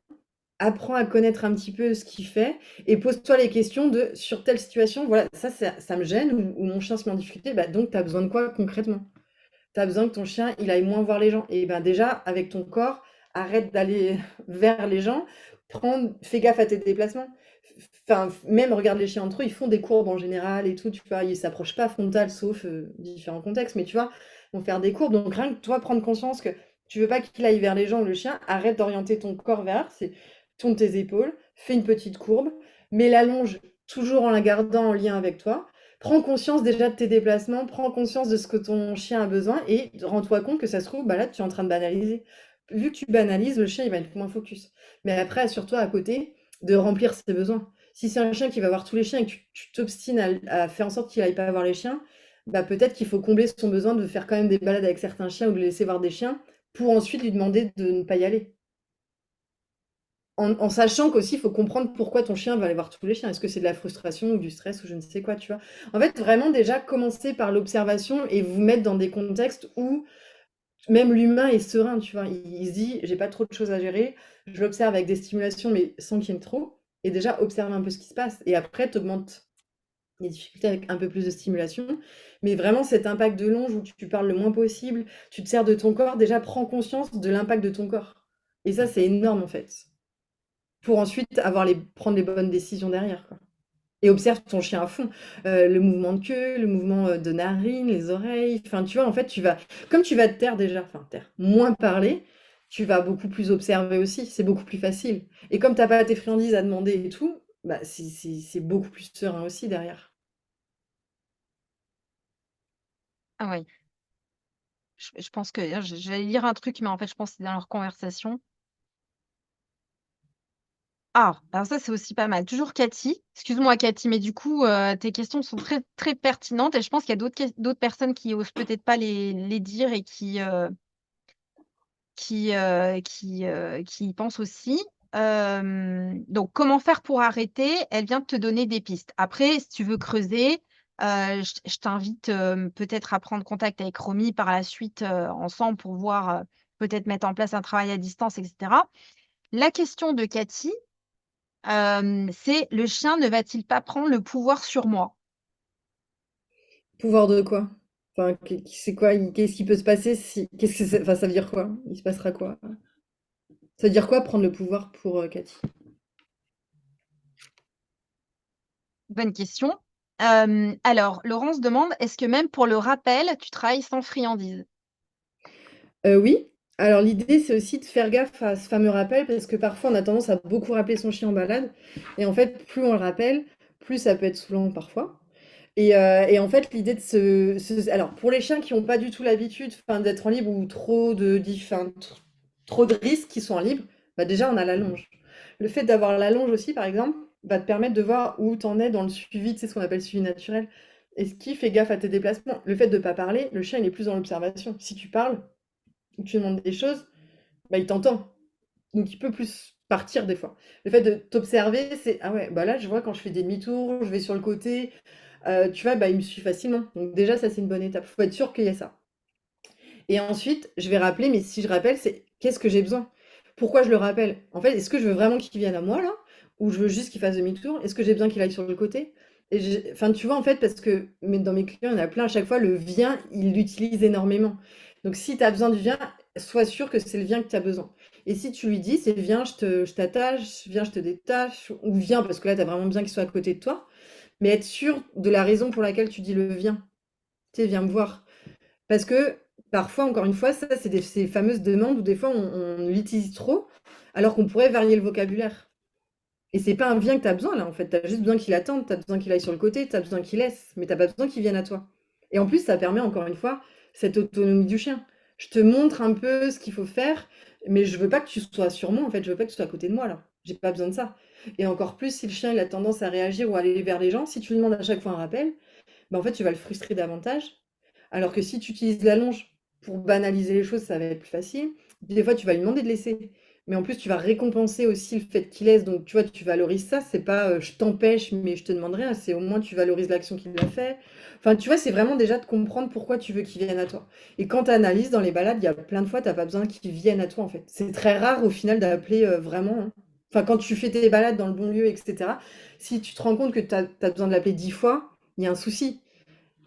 apprends à connaître un petit peu ce qu'il fait et pose-toi les questions de sur telle situation, voilà, ça me gêne ou mon chien se met en difficulté, bah, donc tu as besoin de quoi concrètement? Tu as besoin que ton chien, il aille moins voir les gens. Et ben déjà, avec ton corps, arrête d'aller vers les gens, fais gaffe à tes déplacements. Enfin, même regarde les chiens entre eux, ils font des courbes en général et tout, tu vois, ils s'approchent pas frontal, sauf différents contextes, mais tu vois, ils vont faire des courbes. Donc rien que toi, prendre conscience que tu veux pas qu'il aille vers les gens ou le chien, arrête d'orienter ton corps vers, c'est tourne tes épaules, fais une petite courbe, mets la longe toujours en la gardant en lien avec toi. Prends conscience déjà de tes déplacements, prends conscience de ce que ton chien a besoin et rends-toi compte que ça se trouve, bah là, tu es en train de banaliser. Vu que tu banalises, le chien, il va être moins focus. Mais après, assure-toi à côté de remplir ses besoins. Si c'est un chien qui va voir tous les chiens et que tu t'obstines à faire en sorte qu'il n'aille pas voir les chiens, bah peut-être qu'il faut combler son besoin de faire quand même des balades avec certains chiens ou de le laisser voir des chiens pour ensuite lui demander de ne pas y aller. En sachant qu'aussi, il faut comprendre pourquoi ton chien va aller voir tous les chiens. Est-ce que c'est de la frustration ou du stress ou je ne sais quoi, tu vois? En fait, vraiment déjà commencer par l'observation et vous mettre dans des contextes où même l'humain est serein, tu vois? Il se dit: «J'ai pas trop de choses à gérer, je l'observe avec des stimulations, mais sans qu'il y en ait trop» et déjà observe un peu ce qui se passe et après tu augmentes les difficultés avec un peu plus de stimulation. Mais vraiment cet impact de longe où tu parles le moins possible, tu te sers de ton corps, déjà prends conscience de l'impact de ton corps et ça, c'est énorme, en fait. Pour ensuite prendre les bonnes décisions derrière, quoi. Et observe ton chien à fond. Le mouvement de queue, le mouvement, de narine, les oreilles, enfin, tu vois, en fait, comme tu vas te taire déjà, enfin taire, moins parler, tu vas beaucoup plus observer aussi, c'est beaucoup plus facile. Et comme tu as pas tes friandises à demander et tout, bah, c'est beaucoup plus serein aussi derrière. Ah oui, je pense que j'allais lire un truc, mais en fait, je pense que c'est dans leur conversation. Ah! Alors ça, c'est aussi pas mal. Toujours Cathy. Excuse-moi Cathy, mais du coup, tes questions sont très, très pertinentes et je pense qu'il y a d'autres personnes qui osent peut-être pas les dire et qui y pensent aussi. Donc comment faire pour arrêter? Elle vient de te donner des pistes. Après, si tu veux creuser, je t'invite, peut-être à prendre contact avec Romy par la suite, ensemble pour voir, peut-être mettre en place un travail à distance et cetera. La question de Cathy, c'est: «Le chien ne va-t-il pas prendre le pouvoir sur moi?» Pouvoir de quoi? Enfin, c'est quoi? Qu'est-ce qui peut se passer si qu'est-ce que c'est enfin, ça veut dire quoi? Il se passera quoi? Ça veut dire quoi prendre le pouvoir pour, Cathy? Bonne question. Alors, Laurence demande, est-ce que même pour le rappel, tu travailles sans friandises? Oui. Alors l'idée, c'est aussi de faire gaffe à ce fameux rappel parce que parfois on a tendance à beaucoup rappeler son chien en balade et en fait, plus on le rappelle, plus ça peut être saoulant parfois et en fait, l'idée de alors pour les chiens qui ont pas du tout l'habitude, enfin, d'être en libre ou trop de risques qui sont en libre, bah, déjà on a la longe. Le fait d'avoir la longe aussi, par exemple, va te permettre de voir où tu en es dans le suivi, tu sais, ce qu'on appelle le suivi naturel. Et ce qui fait gaffe à tes déplacements. Le fait de pas parler, le chien il est plus dans l'observation. Si tu parles, tu lui demandes des choses, bah, il t'entend. Donc il peut plus partir des fois. Le fait de t'observer, c'est ah ouais, bah là je vois quand je fais des demi-tours, je vais sur le côté, tu vois, bah il me suit facilement. Donc déjà ça c'est une bonne étape. Faut être sûr qu'il y ait ça. Et ensuite, je vais rappeler, mais si je rappelle, c'est qu'est-ce que j'ai besoin? Pourquoi je le rappelle? En fait, est-ce que je veux vraiment qu'il vienne à moi là? Ou je veux juste qu'il fasse demi-tour? Est-ce que j'ai besoin qu'il aille sur le côté? Enfin, tu vois, en fait, parce que dans mes clients, il y en a plein, à chaque fois, le vient, il l'utilise énormément. Donc, si tu as besoin du vient, sois sûr que c'est le vient que tu as besoin. Et si tu lui dis, c'est viens, je t'attache, viens, je te détache, ou viens, parce que là, tu as vraiment besoin qu'il soit à côté de toi, mais être sûr de la raison pour laquelle tu dis le viens. Tu sais, viens me voir. Parce que parfois, encore une fois, ça, c'est ces fameuses demandes où des fois on l'utilise trop, alors qu'on pourrait varier le vocabulaire. Et c'est pas un bien que tu as besoin là, en fait. Tu as juste besoin qu'il attende, tu as besoin qu'il aille sur le côté, tu as besoin qu'il laisse, mais tu pas besoin qu'il vienne à toi. Et en plus, ça permet, encore une fois, cette autonomie du chien. Je te montre un peu ce qu'il faut faire, mais je veux pas que tu sois sur moi, en fait. Je veux pas que tu sois à côté de moi là. J'ai pas besoin de ça. Et encore plus, si le chien il a tendance à réagir ou à aller vers les gens, si tu lui demandes à chaque fois un rappel, bah, en fait, tu vas le frustrer davantage. Alors que si tu utilises la longe pour banaliser les choses, ça va être plus facile. Des fois, tu vas lui demander de laisser. Mais en plus, tu vas récompenser aussi le fait qu'il laisse. Donc, tu vois, tu valorises ça. C'est pas je t'empêche, mais je te demande rien. C'est au moins tu valorises l'action qu'il a fait. Enfin, tu vois, c'est vraiment déjà de comprendre pourquoi tu veux qu'il vienne à toi. Et quand tu analyses dans les balades, il y a plein de fois, tu n'as pas besoin qu'il vienne à toi, en fait. C'est très rare au final d'appeler vraiment, hein. Enfin, quand tu fais tes balades dans le bon lieu, etc., si tu te rends compte que tu as besoin de l'appeler 10 fois, il y a un souci.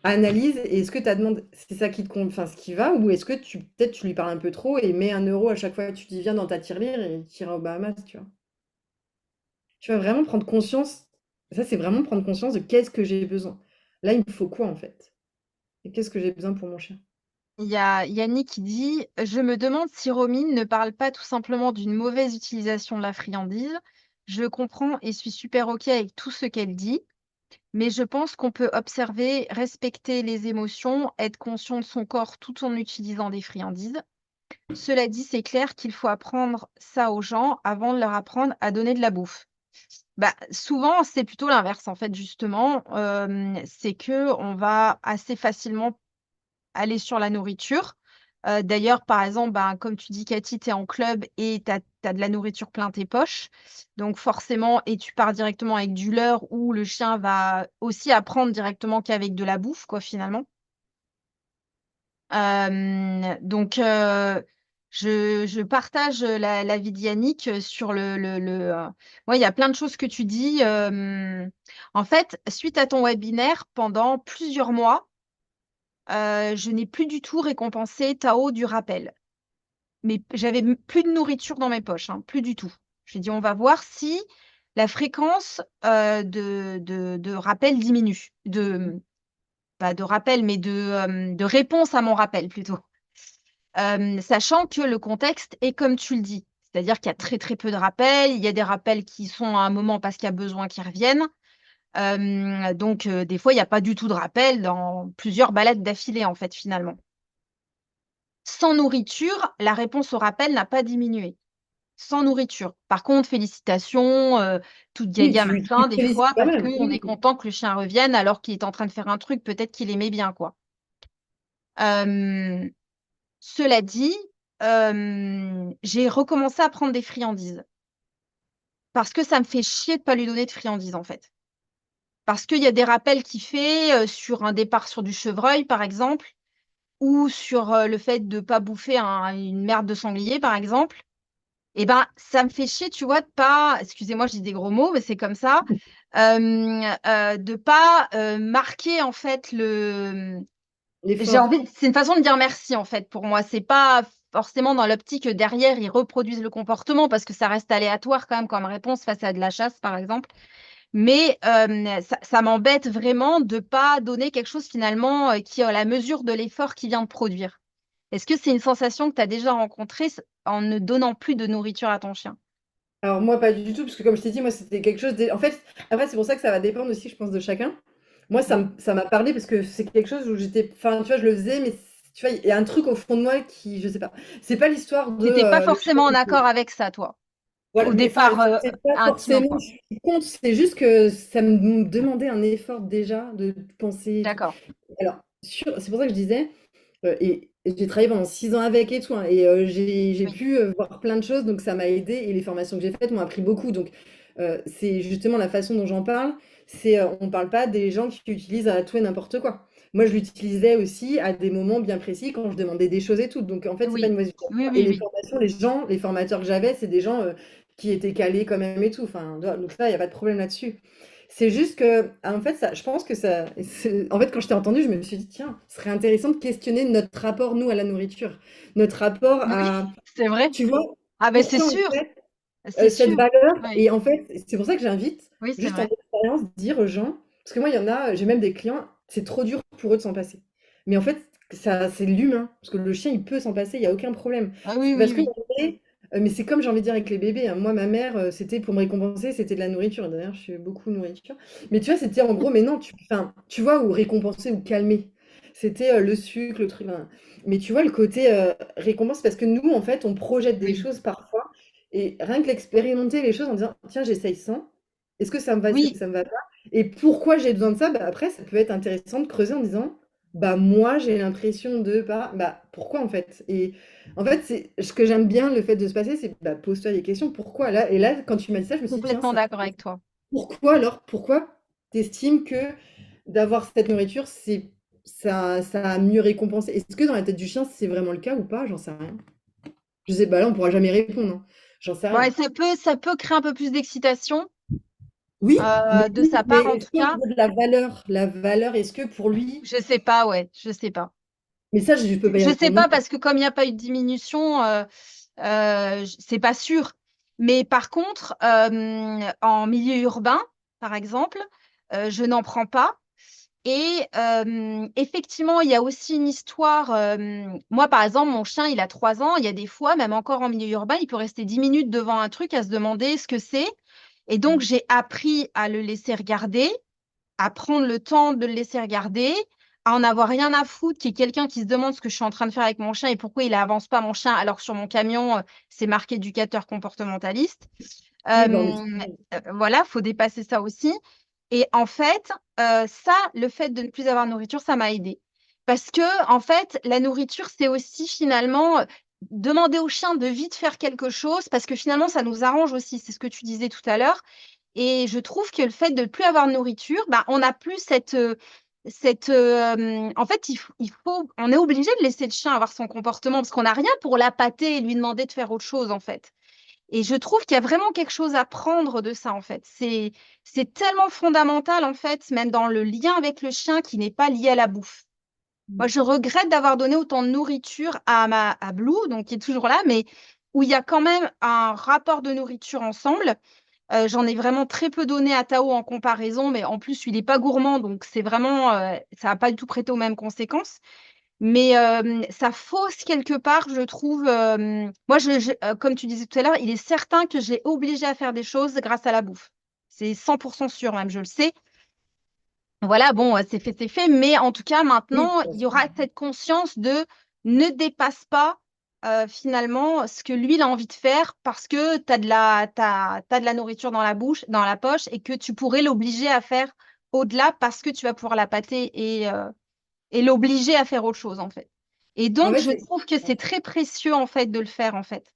Analyse et est-ce que ta demande, c'est ça qui te compte, enfin ce qui va, ou est-ce que peut-être tu lui parles un peu trop et mets 1 euro à chaque fois que tu dis viens dans ta tirelire et tu iras aux Bahamas, tu vois. Tu vas vraiment prendre conscience, ça c'est vraiment prendre conscience de qu'est-ce que j'ai besoin. Là, il me faut quoi en fait? Et qu'est-ce que j'ai besoin pour mon chien? Il y a Yannick qui dit, je me demande si Romine ne parle pas tout simplement d'une mauvaise utilisation de la friandise. Je comprends et suis super OK avec tout ce qu'elle dit, mais je pense qu'on peut observer, respecter les émotions, être conscient de son corps tout en utilisant des friandises. Cela dit, c'est clair qu'il faut apprendre ça aux gens avant de leur apprendre à donner de la bouffe. Bah, souvent, c'est plutôt l'inverse, en fait, justement. C'est que on va assez facilement aller sur la nourriture. D'ailleurs, par exemple, ben, comme tu dis, Cathy, tu es en club et tu as de la nourriture plein tes poches. Donc forcément, et tu pars directement avec du leurre où le chien va aussi apprendre directement qu'avec de la bouffe, quoi, finalement. Donc, je partage l'avis de Yannick sur ouais, il y a plein de choses que tu dis. En fait, suite à ton webinaire, pendant plusieurs mois, je n'ai plus du tout récompensé Tao du rappel. Mais j'avais plus de nourriture dans mes poches, hein, plus du tout. J'ai dit, on va voir si la fréquence de rappel diminue. Pas de rappel, mais de réponse à mon rappel plutôt. Sachant que le contexte est comme tu le dis. C'est-à-dire qu'il y a très très peu de rappels. Il y a des rappels qui sont à un moment parce qu'il y a besoin qu'ils reviennent. Donc, des fois, il n'y a pas du tout de rappel dans plusieurs balades d'affilée, en fait, finalement. Sans nourriture, la réponse au rappel n'a pas diminué. Sans nourriture. Par contre, félicitations, toute Oui, gaga tu machin, te des félicites fois, quand parce même. qu'on Oui, est oui. content que le chien revienne alors qu'il est en train de faire un truc, peut-être qu'il aimait bien, quoi. Euh, Cela dit, j'ai recommencé à prendre des friandises parce que ça me fait chier de pas lui donner de friandises, en fait. Parce qu'il y a des rappels qu'il fait, sur un départ sur du chevreuil, par exemple, ou sur, le fait de pas bouffer une merde de sanglier, par exemple. Et ben, ça me fait chier, tu vois, de pas, excusez-moi, je dis des gros mots, mais c'est comme ça, de pas marquer en fait j'ai L'effort. envie, c'est une façon de dire merci en fait pour moi. C'est pas forcément dans l'optique que derrière ils reproduisent le comportement parce que ça reste aléatoire quand même comme réponse face à de la chasse par exemple. Mais ça m'embête vraiment de pas donner quelque chose finalement qui est à la mesure de l'effort qu'il vient de produire. Est-ce que c'est une sensation que tu as déjà rencontrée en ne donnant plus de nourriture à ton chien? Alors moi, pas du tout, parce que comme je t'ai dit, moi, c'était quelque chose en fait, après, c'est pour ça que ça va dépendre aussi, je pense, de chacun. Moi, Mm. ça m'a parlé parce que c'est quelque chose où j'étais enfin, tu vois, je le faisais, mais tu vois, il y a un truc au fond de moi qui je sais pas. C'est pas l'histoire de, T'étais pas le chien forcément en accord avec ça, toi, voilà, au mais enfin, départ, c'est pas intimement, forcément quoi. je suis contre, c'est juste que ça me demandait un effort déjà de penser et tout. D'accord. Alors, c'est pour ça que je disais, et j'ai travaillé pendant 6 ans avec et tout, hein, et j'ai Oui. pu voir plein de choses, donc ça m'a aidé et les formations que j'ai faites m'ont appris beaucoup. Donc, c'est justement la façon dont j'en parle, c'est on parle pas des gens qui utilisent à tout et n'importe quoi. Moi, je l'utilisais aussi à des moments bien précis quand je demandais des choses et tout. Donc, en fait, c'est pas une Oui. mauvaise chose. Oui, Et oui, les oui. formations, les formateurs que j'avais, c'est des gens qui étaient calés quand même et tout. Enfin, donc ça, il n'y a pas de problème là-dessus. C'est juste que, en fait, ça, je pense que ça. En fait, quand je t'ai entendu, je me suis dit, tiens, ce serait intéressant de questionner notre rapport, nous, à la nourriture. Notre rapport Oui, à. c'est vrai. Tu vois, Ah ben c'est pourquoi, en sûr, fait, c'est cette sûr. valeur. Oui, Et en fait, c'est pour ça que j'invite, oui, c'est juste en vrai. expérience, dire aux gens. Parce que moi, il y en a, j'ai même des clients, c'est trop dur pour eux de s'en passer. Mais en fait, ça, c'est l'humain. Parce que le chien, il peut s'en passer, il n'y a aucun problème. Ah oui, C'est oui, parce que oui. mais c'est comme j'ai envie de dire avec les bébés, hein. Moi, ma mère, c'était pour me récompenser, c'était de la nourriture. D'ailleurs, je suis beaucoup nourriture. Mais tu vois, c'était en gros, mais non, enfin, tu vois, ou récompenser ou calmer. C'était le sucre, le truc. Hein. Mais tu vois, le côté récompense, parce que nous, en fait, on projette des Oui, choses parfois. Et rien que l'expérimenter les choses en disant, tiens, j'essaye ça. Est-ce que ça me va, oui, ça me va pas? Et pourquoi j'ai besoin de ça? Bah, après, ça peut être intéressant de creuser en disant, bah moi, j'ai l'impression de pas. Bah pourquoi en fait? Et en fait, c'est ce que j'aime bien le fait de se passer, c'est bah pose-toi des questions. Pourquoi là? Et là, quand tu m'as dit ça, je me suis dit, tiens, complètement d'accord avec toi. pourquoi alors? Pourquoi t'estimes que d'avoir cette nourriture, c'est ça a mieux récompensé? Est-ce que dans la tête du chien, c'est vraiment le cas ou pas? J'en sais rien. Je sais pas, là, on pourra jamais répondre, hein. J'en sais Ouais, rien. ça peut créer un peu plus d'excitation Oui, de sa mais part en est-ce tout qu'au cas. niveau de la valeur, est-ce que pour lui, Je sais pas, ouais, je sais pas. mais ça, je peux pas y Je sais répondre non pas plus. parce que comme il n'y a pas eu de diminution, c'est pas sûr. Mais par contre, en milieu urbain, par exemple, je n'en prends pas. Et effectivement, il y a aussi une histoire. Moi, par exemple, mon chien, il a 3 ans. Il y a des fois, même encore en milieu urbain, il peut rester 10 minutes devant un truc à se demander ce que c'est. Et donc, j'ai appris à le laisser regarder, à prendre le temps de le laisser regarder, à en avoir rien à foutre, qu'il y ait quelqu'un qui se demande ce que je suis en train de faire avec mon chien et pourquoi il avance pas mon chien alors que sur mon camion, c'est marqué éducateur comportementaliste. Oui, bah, on est Voilà, faut dépasser ça aussi. Et en fait, ça, le fait de ne plus avoir de nourriture, ça m'a aidé. Parce que, en fait, la nourriture, c'est aussi finalement demander au chien de vite faire quelque chose, parce que finalement, ça nous arrange aussi. C'est ce que tu disais tout à l'heure. Et je trouve que le fait de ne plus avoir de nourriture, bah, on n'a plus en fait, on est obligé de laisser le chien avoir son comportement parce qu'on n'a rien pour l'appâter et lui demander de faire autre chose, en fait. Et je trouve qu'il y a vraiment quelque chose à prendre de ça, en fait. C'est tellement fondamental, en fait, même dans le lien avec le chien qui n'est pas lié à la bouffe. Moi, je regrette d'avoir donné autant de nourriture à Blue, donc qui est toujours là, mais où il y a quand même un rapport de nourriture ensemble. J'en ai vraiment très peu donné à Tao en comparaison, mais en plus, il n'est pas gourmand, donc c'est vraiment, ça va pas du tout prêter aux mêmes conséquences. Mais ça fausse quelque part, je trouve. Moi, comme tu disais tout à l'heure, il est certain que j'ai obligé à faire des choses grâce à la bouffe. C'est 100% sûr, même, je le sais. Voilà, bon, c'est fait. Mais en tout cas, oui, maintenant, il y aura cette conscience de ne dépasse pas finalement ce que lui, il a envie de faire parce que t'as de la nourriture dans la bouche, dans la poche et que tu pourrais l'obliger à faire au-delà parce que tu vas pouvoir la pâter et l'obliger à faire autre chose, en fait. Et en donc, fait, je trouve que c'est très précieux, en fait, de le faire, en fait.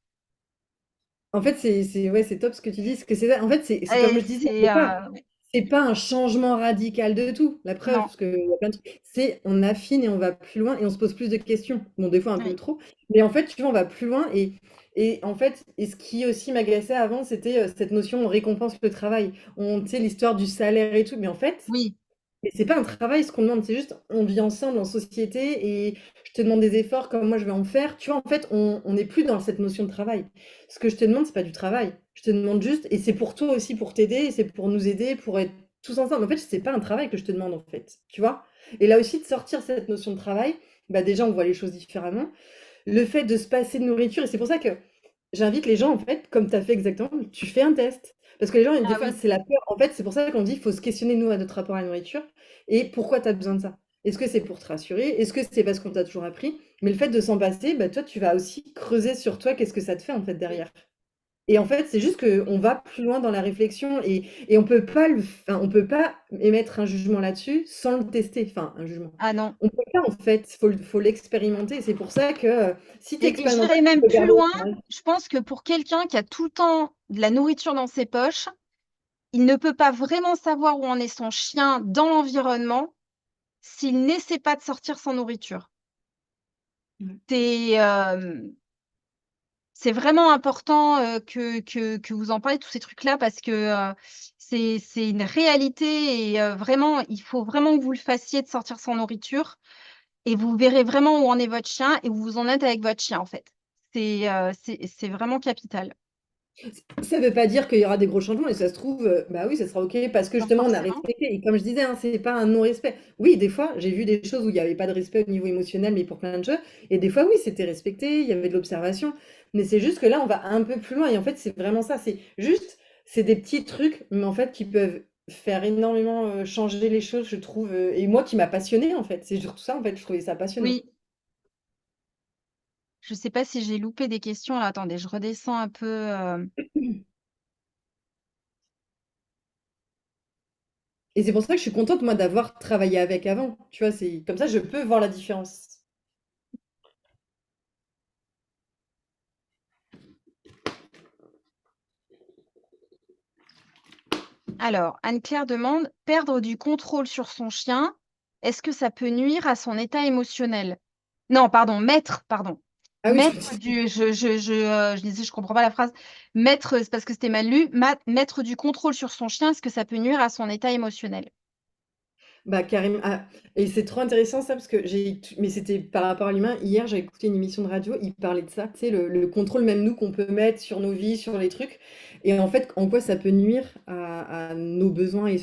c'est ouais, c'est top ce que tu dis, parce que c'est ça. En fait, c'est comme Et je disais, c'est pas ouais. c'est pas un changement radical de tout. La preuve, Non, parce qu'il y a plein de trucs, c'est on affine et on va plus loin et on se pose plus de questions. Bon, des fois un peu oui, trop, mais en fait, tu vois, on va plus loin et en fait, et ce qui aussi m'agaçait avant, c'était cette notion on récompense le travail. On, tu sais, l'histoire du salaire et tout, mais en fait, oui, Mais c'est pas un travail ce qu'on demande, c'est juste on vit ensemble en société et je te demande des efforts comme moi je vais en faire. Tu vois, en fait, on n'est plus dans cette notion de travail. Ce que je te demande, c'est pas du travail. Je te demande juste, et c'est pour toi aussi, pour t'aider, et c'est pour nous aider, pour être tous ensemble. En fait, c'est pas un travail que je te demande, en fait. Tu vois? Et là aussi, de sortir cette notion de travail, bah déjà, on voit les choses différemment. Le fait de se passer de nourriture, et c'est pour ça que j'invite les gens, en fait, comme tu as fait exactement, tu fais un test. Parce que les gens, des Ah fois, oui. c'est la peur. En fait, c'est pour ça qu'on dit qu'il faut se questionner, nous, à notre rapport à la nourriture. Et pourquoi tu as besoin de ça? Est-ce que c'est pour te rassurer? Est-ce que c'est parce qu'on t'a toujours appris? Mais le fait de s'en passer, bah, toi, tu vas aussi creuser sur toi, qu'est-ce que ça te fait, en fait, Oui. derrière. Et en fait, c'est juste qu'on va plus loin dans la réflexion et on peut pas émettre un jugement là-dessus sans le tester. Enfin, un jugement. Ah non. On peut pas, en fait. Faut l'expérimenter. C'est pour ça que si tu Et expérimentes pas, j'irais tu même peux plus garder loin. autant. Je pense que pour quelqu'un qui a tout le temps de la nourriture dans ses poches, il ne peut pas vraiment savoir où en est son chien dans l'environnement s'il n'essaie pas de sortir sans nourriture. Ouais. C'est c'est vraiment important que vous en parlez de tous ces trucs-là parce que c'est une réalité et vraiment, il faut vraiment que vous le fassiez de sortir sans nourriture et vous verrez vraiment où en est votre chien et où vous en êtes avec votre chien, en fait. C'est vraiment capital. Ça veut pas dire qu'il y aura des gros changements et ça se trouve, bah, oui, ça sera OK parce que Pas justement on a forcément. respecté et comme je disais, hein, c'est pas un non-respect. Oui, des fois, j'ai vu des choses où il y avait pas de respect au niveau émotionnel, mais pour plein de choses et des fois, oui, c'était respecté, il y avait de l'observation, mais c'est juste que là, on va un peu plus loin et en fait, c'est vraiment ça, c'est juste, c'est des petits trucs, mais en fait, qui peuvent faire énormément, changer les choses, je trouve, et moi qui m'a passionnée, en fait. C'est surtout ça, en fait, je trouvais ça passionnant. Oui, je sais pas si j'ai loupé des questions là. Attendez, je redescends un peu, Et c'est pour ça que je suis contente, moi, d'avoir travaillé avec avant, tu vois? C'est comme ça, je peux voir la différence. Alors, Anne-Claire demande: «Perdre du contrôle sur son chien, est-ce que ça peut nuire à son état émotionnel?» Non, pardon, pardon. Ah oui, je me dis Je disais: «Je comprends pas la phrase». C'est parce que c'était mal lu. Mettre du contrôle sur son chien, est-ce que ça peut nuire à son état émotionnel? bah, carrément. Ah, et c'est trop intéressant ça parce que mais c'était par rapport à l'humain. Hier, j'ai écouté une émission de radio, il parlait de ça, tu sais, le contrôle même nous qu'on peut mettre sur nos vies, sur les trucs. Et en fait, en quoi ça peut nuire à nos besoins et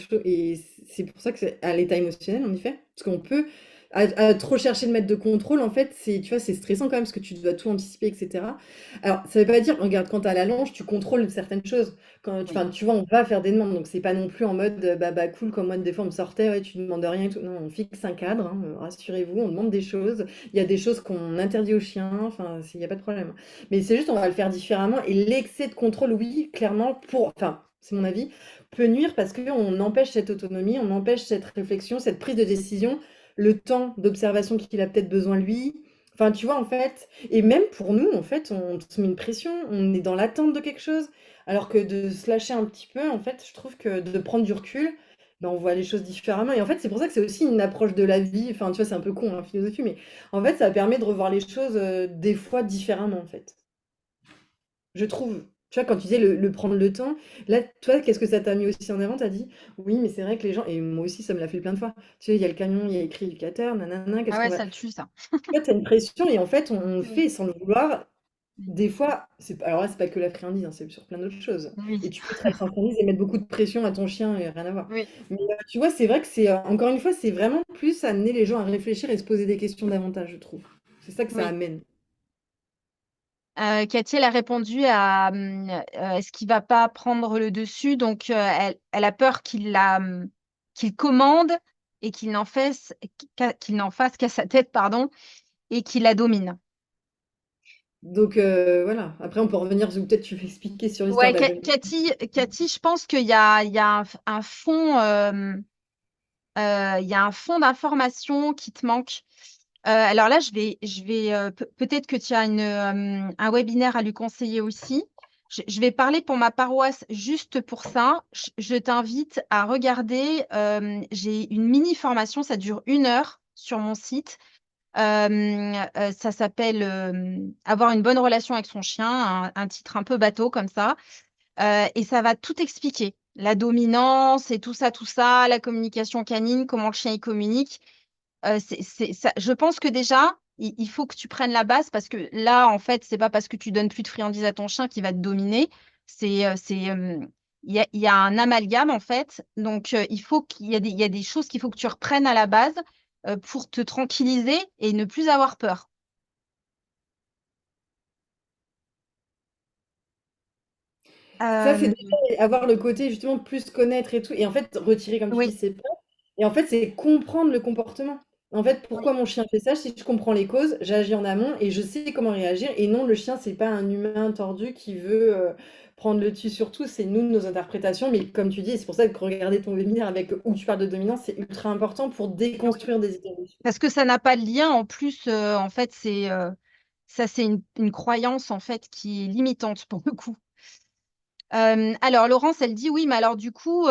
c'est pour ça que c'est à l'état émotionnel, en effet. Parce qu'on peut, à trop chercher de mettre de contrôle, en fait, tu vois, c'est stressant quand même parce que tu dois tout anticiper, etc. Alors, ça veut pas dire, regarde, quand tu as la longe, tu contrôles certaines choses. Oui, Enfin, tu vois, on va faire des demandes, donc c'est pas non plus en mode bah cool comme moi des fois on me sortait, ouais, tu demandes rien et tout. Non, on fixe un cadre, hein, rassurez-vous, on demande des choses. Il y a des choses qu'on interdit aux chiens, enfin, il n'y a pas de problème. Mais c'est juste, on va le faire différemment. Et l'excès de contrôle, oui, clairement, enfin, c'est mon avis, peut nuire parce qu'on empêche cette autonomie, on empêche cette réflexion, cette prise de décision, le temps d'observation qu'il a peut-être besoin lui. Enfin, tu vois, en fait, et même pour nous, en fait, on se met une pression, on est dans l'attente de quelque chose. Alors que de se lâcher un petit peu, en fait, je trouve que de prendre du recul, ben, on voit les choses différemment. Et en fait, c'est pour ça que c'est aussi une approche de la vie. Enfin, tu vois, c'est un peu con, hein, philosophie, mais en fait, ça permet de revoir les choses des fois différemment, en fait. Je trouve. Tu vois, quand tu disais prendre le temps, là, toi, qu'est-ce que ça t'a mis aussi en avant? T'as dit, oui, mais c'est vrai que les gens, et moi aussi, ça me l'a fait plein de fois. Tu sais, il y a le camion, il y a écrit éducateur, nanana, ah qu'est-ce qu'on ouais, va. ça le tue ça. Tu vois, t'as une pression, et en fait, on le Oui, fait sans le vouloir. oui, Des fois, alors là, c'est pas que la friandise, hein, c'est sur plein d'autres choses. oui, Et tu peux être en friandise et mettre beaucoup de pression à ton chien et rien à voir. oui, Mais tu vois, c'est vrai que c'est, encore une fois, c'est vraiment plus amener les gens à réfléchir et se poser des questions davantage, je trouve. C'est ça que ça oui. amène. Cathy, elle a répondu à est-ce qu'il va pas prendre le dessus? Donc, elle a peur qu'il commande et qu'il n'en fasse qu'à sa tête, pardon, et qu'il la domine. Donc voilà. Après, on peut revenir, ou peut-être tu veux expliquer sur l'histoire Ouais, de la dominance. Cathy, je pense qu'il y a un fond, il y a un fond d'information qui te manque. Alors là, peut-être que tu as un webinaire à lui conseiller aussi. Je vais parler pour ma paroisse juste pour ça. Je t'invite à regarder. J'ai une mini formation, ça dure 1 heure sur mon site. Ça s'appelle Avoir une bonne relation avec son chien, un titre un peu bateau comme ça. Et ça va tout expliquer. la dominance et tout ça, la communication canine, comment le chien il communique. Je pense que déjà, il faut que tu prennes la base parce que là, en fait, c'est pas parce que tu donnes plus de friandises à ton chien qu'il va te dominer. Il y a un amalgame, en fait. Donc, il y a des choses qu'il faut que tu reprennes à la base pour te tranquilliser et ne plus avoir peur. Ça, c'est Euh, déjà avoir le côté justement plus connaître et tout, et en fait retirer, comme tu dis, oui, ses peurs. Et en fait, c'est comprendre le comportement. En fait, oui, pourquoi mon chien fait ça? Si je comprends les causes, j'agis en amont et je sais comment réagir. Et non, le chien, c'est pas un humain tordu qui veut prendre le dessus sur tout. C'est nous, nos interprétations. Mais comme tu dis, c'est pour ça que regarder ton webinaire avec où tu parles de dominance, c'est ultra important pour oui. déconstruire des idées reçues. Parce que ça n'a pas de lien. En plus, en fait, ça, c'est une croyance en fait qui est limitante pour le coup. Alors, Laurence, elle dit oui, mais alors du coup,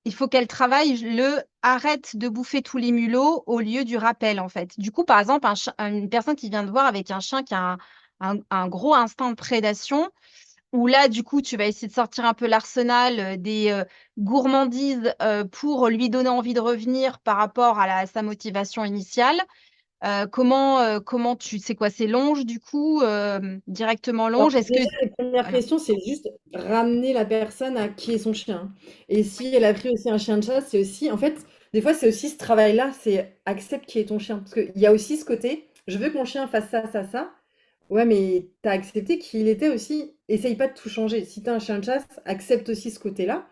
il faut qu'elle travaille le arrête de bouffer tous les mulots au lieu du rappel, en fait. Du coup, par exemple, une personne qui vient de voir avec un chien qui a un gros instinct de prédation, où là, du coup, tu vas essayer de sortir un peu l'arsenal des gourmandises pour lui donner envie de revenir par rapport à sa motivation initiale. Comment tu sais quoi, c'est longe du coup, directement Alors, longe. Est-ce que déjà, les premières voilà, questions, c'est juste ramener la personne à qui est son chien. Et si elle a pris aussi un chien de chasse, c'est aussi, en fait, des fois, c'est aussi ce travail-là, c'est accepte qui est ton chien. Parce qu'il y a aussi ce côté, je veux que mon chien fasse ça, ça, ça. Ouais, mais t'as accepté qu'il était aussi. Essaye pas de tout changer. Si t'as un chien de chasse, accepte aussi ce côté-là.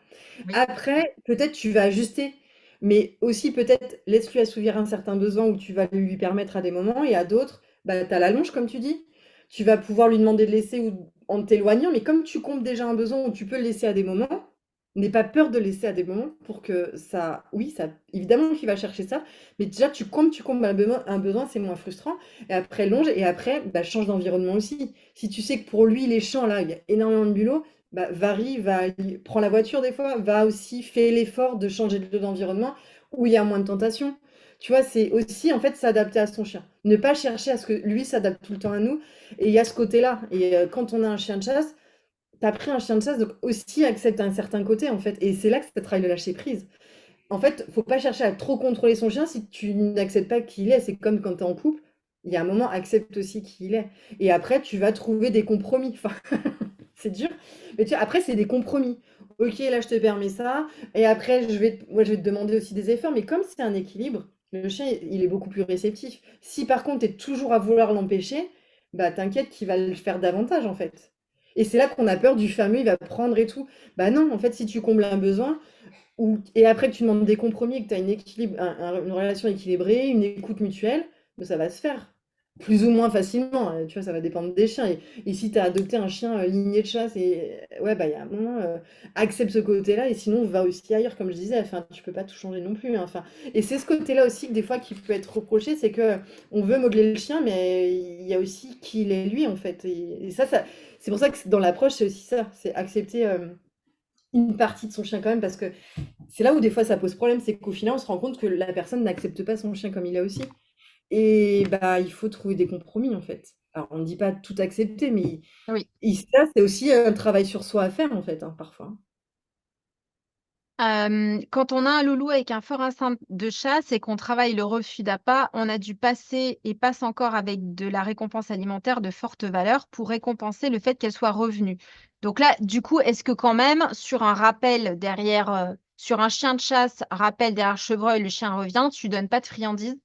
oui, Après, peut-être tu vas ajuster, mais aussi peut-être laisse-lui assouvir un certain besoin où tu vas lui permettre à des moments et à d'autres, bah, tu as la longe comme tu dis. Tu vas pouvoir lui demander de laisser ou en t'éloignant, mais comme tu comptes déjà un besoin où tu peux le laisser à des moments, n'aie pas peur de laisser à des moments pour que ça, oui, ça, évidemment qu'il va chercher ça, mais déjà tu combles un besoin, c'est moins frustrant. Et après longe, et après, bah, change d'environnement aussi. Si tu sais que pour lui, les champs, là, il y a énormément de bulot, bah, varie, prends la voiture des fois, va aussi, fais l'effort de changer d'environnement où il y a moins de tentation. Tu vois, c'est aussi en fait s'adapter à son chien. Ne pas chercher à ce que lui s'adapte tout le temps à nous. Et il y a ce côté-là. Et quand on a un chien de chasse, t'as pris un chien de chasse, donc aussi accepte un certain côté en fait. Et c'est là que ça travaille le lâcher prise. En fait, faut pas chercher à trop contrôler son chien si tu n'acceptes pas qui il est. C'est comme quand tu es en couple. Il y a un moment, accepte aussi qui il est. Et après, tu vas trouver des compromis. Enfin, c'est dur. Mais tu vois, après, c'est des compromis. Ok, là, je te permets ça. Et après, moi, je vais te demander aussi des efforts. Mais comme c'est un équilibre, le chien, il est beaucoup plus réceptif. Si par contre, tu es toujours à vouloir l'empêcher, bah t'inquiète qu'il va le faire davantage, en fait. Et c'est là qu'on a peur du fameux, il va prendre et tout. Bah non, en fait, si tu combles un besoin, et après que tu demandes des compromis et que tu as une relation équilibrée, une écoute mutuelle, ben, ça va se faire. Plus ou moins facilement, tu vois, ça va dépendre des chiens. Et si tu as adopté un chien ligné de chasse, et ouais, bah il y a un moment, accepte ce côté-là, et sinon va aussi ailleurs, comme je disais, enfin, tu peux pas tout changer non plus, hein, enfin. Et c'est ce côté-là aussi que des fois qui peut être reproché, c'est que on veut modeler le chien, mais il y a aussi qui il est lui, en fait. Et ça, c'est pour ça que dans l'approche, c'est aussi ça, c'est accepter une partie de son chien quand même, parce que c'est là où des fois ça pose problème, c'est qu'au final, on se rend compte que la personne n'accepte pas son chien comme il est aussi. Et bah, il faut trouver des compromis en fait. Alors, on ne dit pas tout accepter, mais oui. ça, c'est aussi un travail sur soi à faire en fait, hein, parfois. Quand on a un loulou avec un fort instinct de chasse et qu'on travaille le refus d'appât, on a dû passer et passe encore avec de la récompense alimentaire de forte valeur pour récompenser le fait qu'elle soit revenue. Donc là, du coup, est-ce que quand même, sur un rappel derrière, sur un chien de chasse, rappel derrière chevreuil, le chien revient, tu donnes pas de friandises?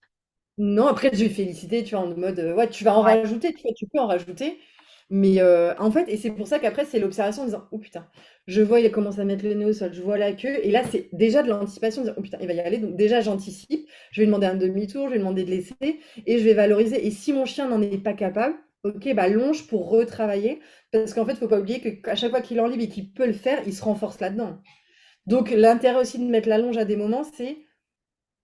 Non, après, je vais féliciter, tu vois, en mode, ouais, tu vas en Ouais. rajouter, tu vois, tu peux en rajouter. Mais en fait, et c'est pour ça qu'après, c'est l'observation en disant, oh putain, je vois, il commence à mettre le nez au sol, je vois la queue. Et là, c'est déjà de l'anticipation, de dire, oh putain, il va y aller. Donc, déjà, j'anticipe, je vais demander un demi-tour, je vais demander de laisser, et je vais valoriser. Et si mon chien n'en est pas capable, ok, bah, longe pour retravailler. Parce qu'en fait, il ne faut pas oublier qu'à chaque fois qu'il est en libre et qu'il peut le faire, il se renforce là-dedans. Donc, l'intérêt aussi de mettre la longe à des moments, c'est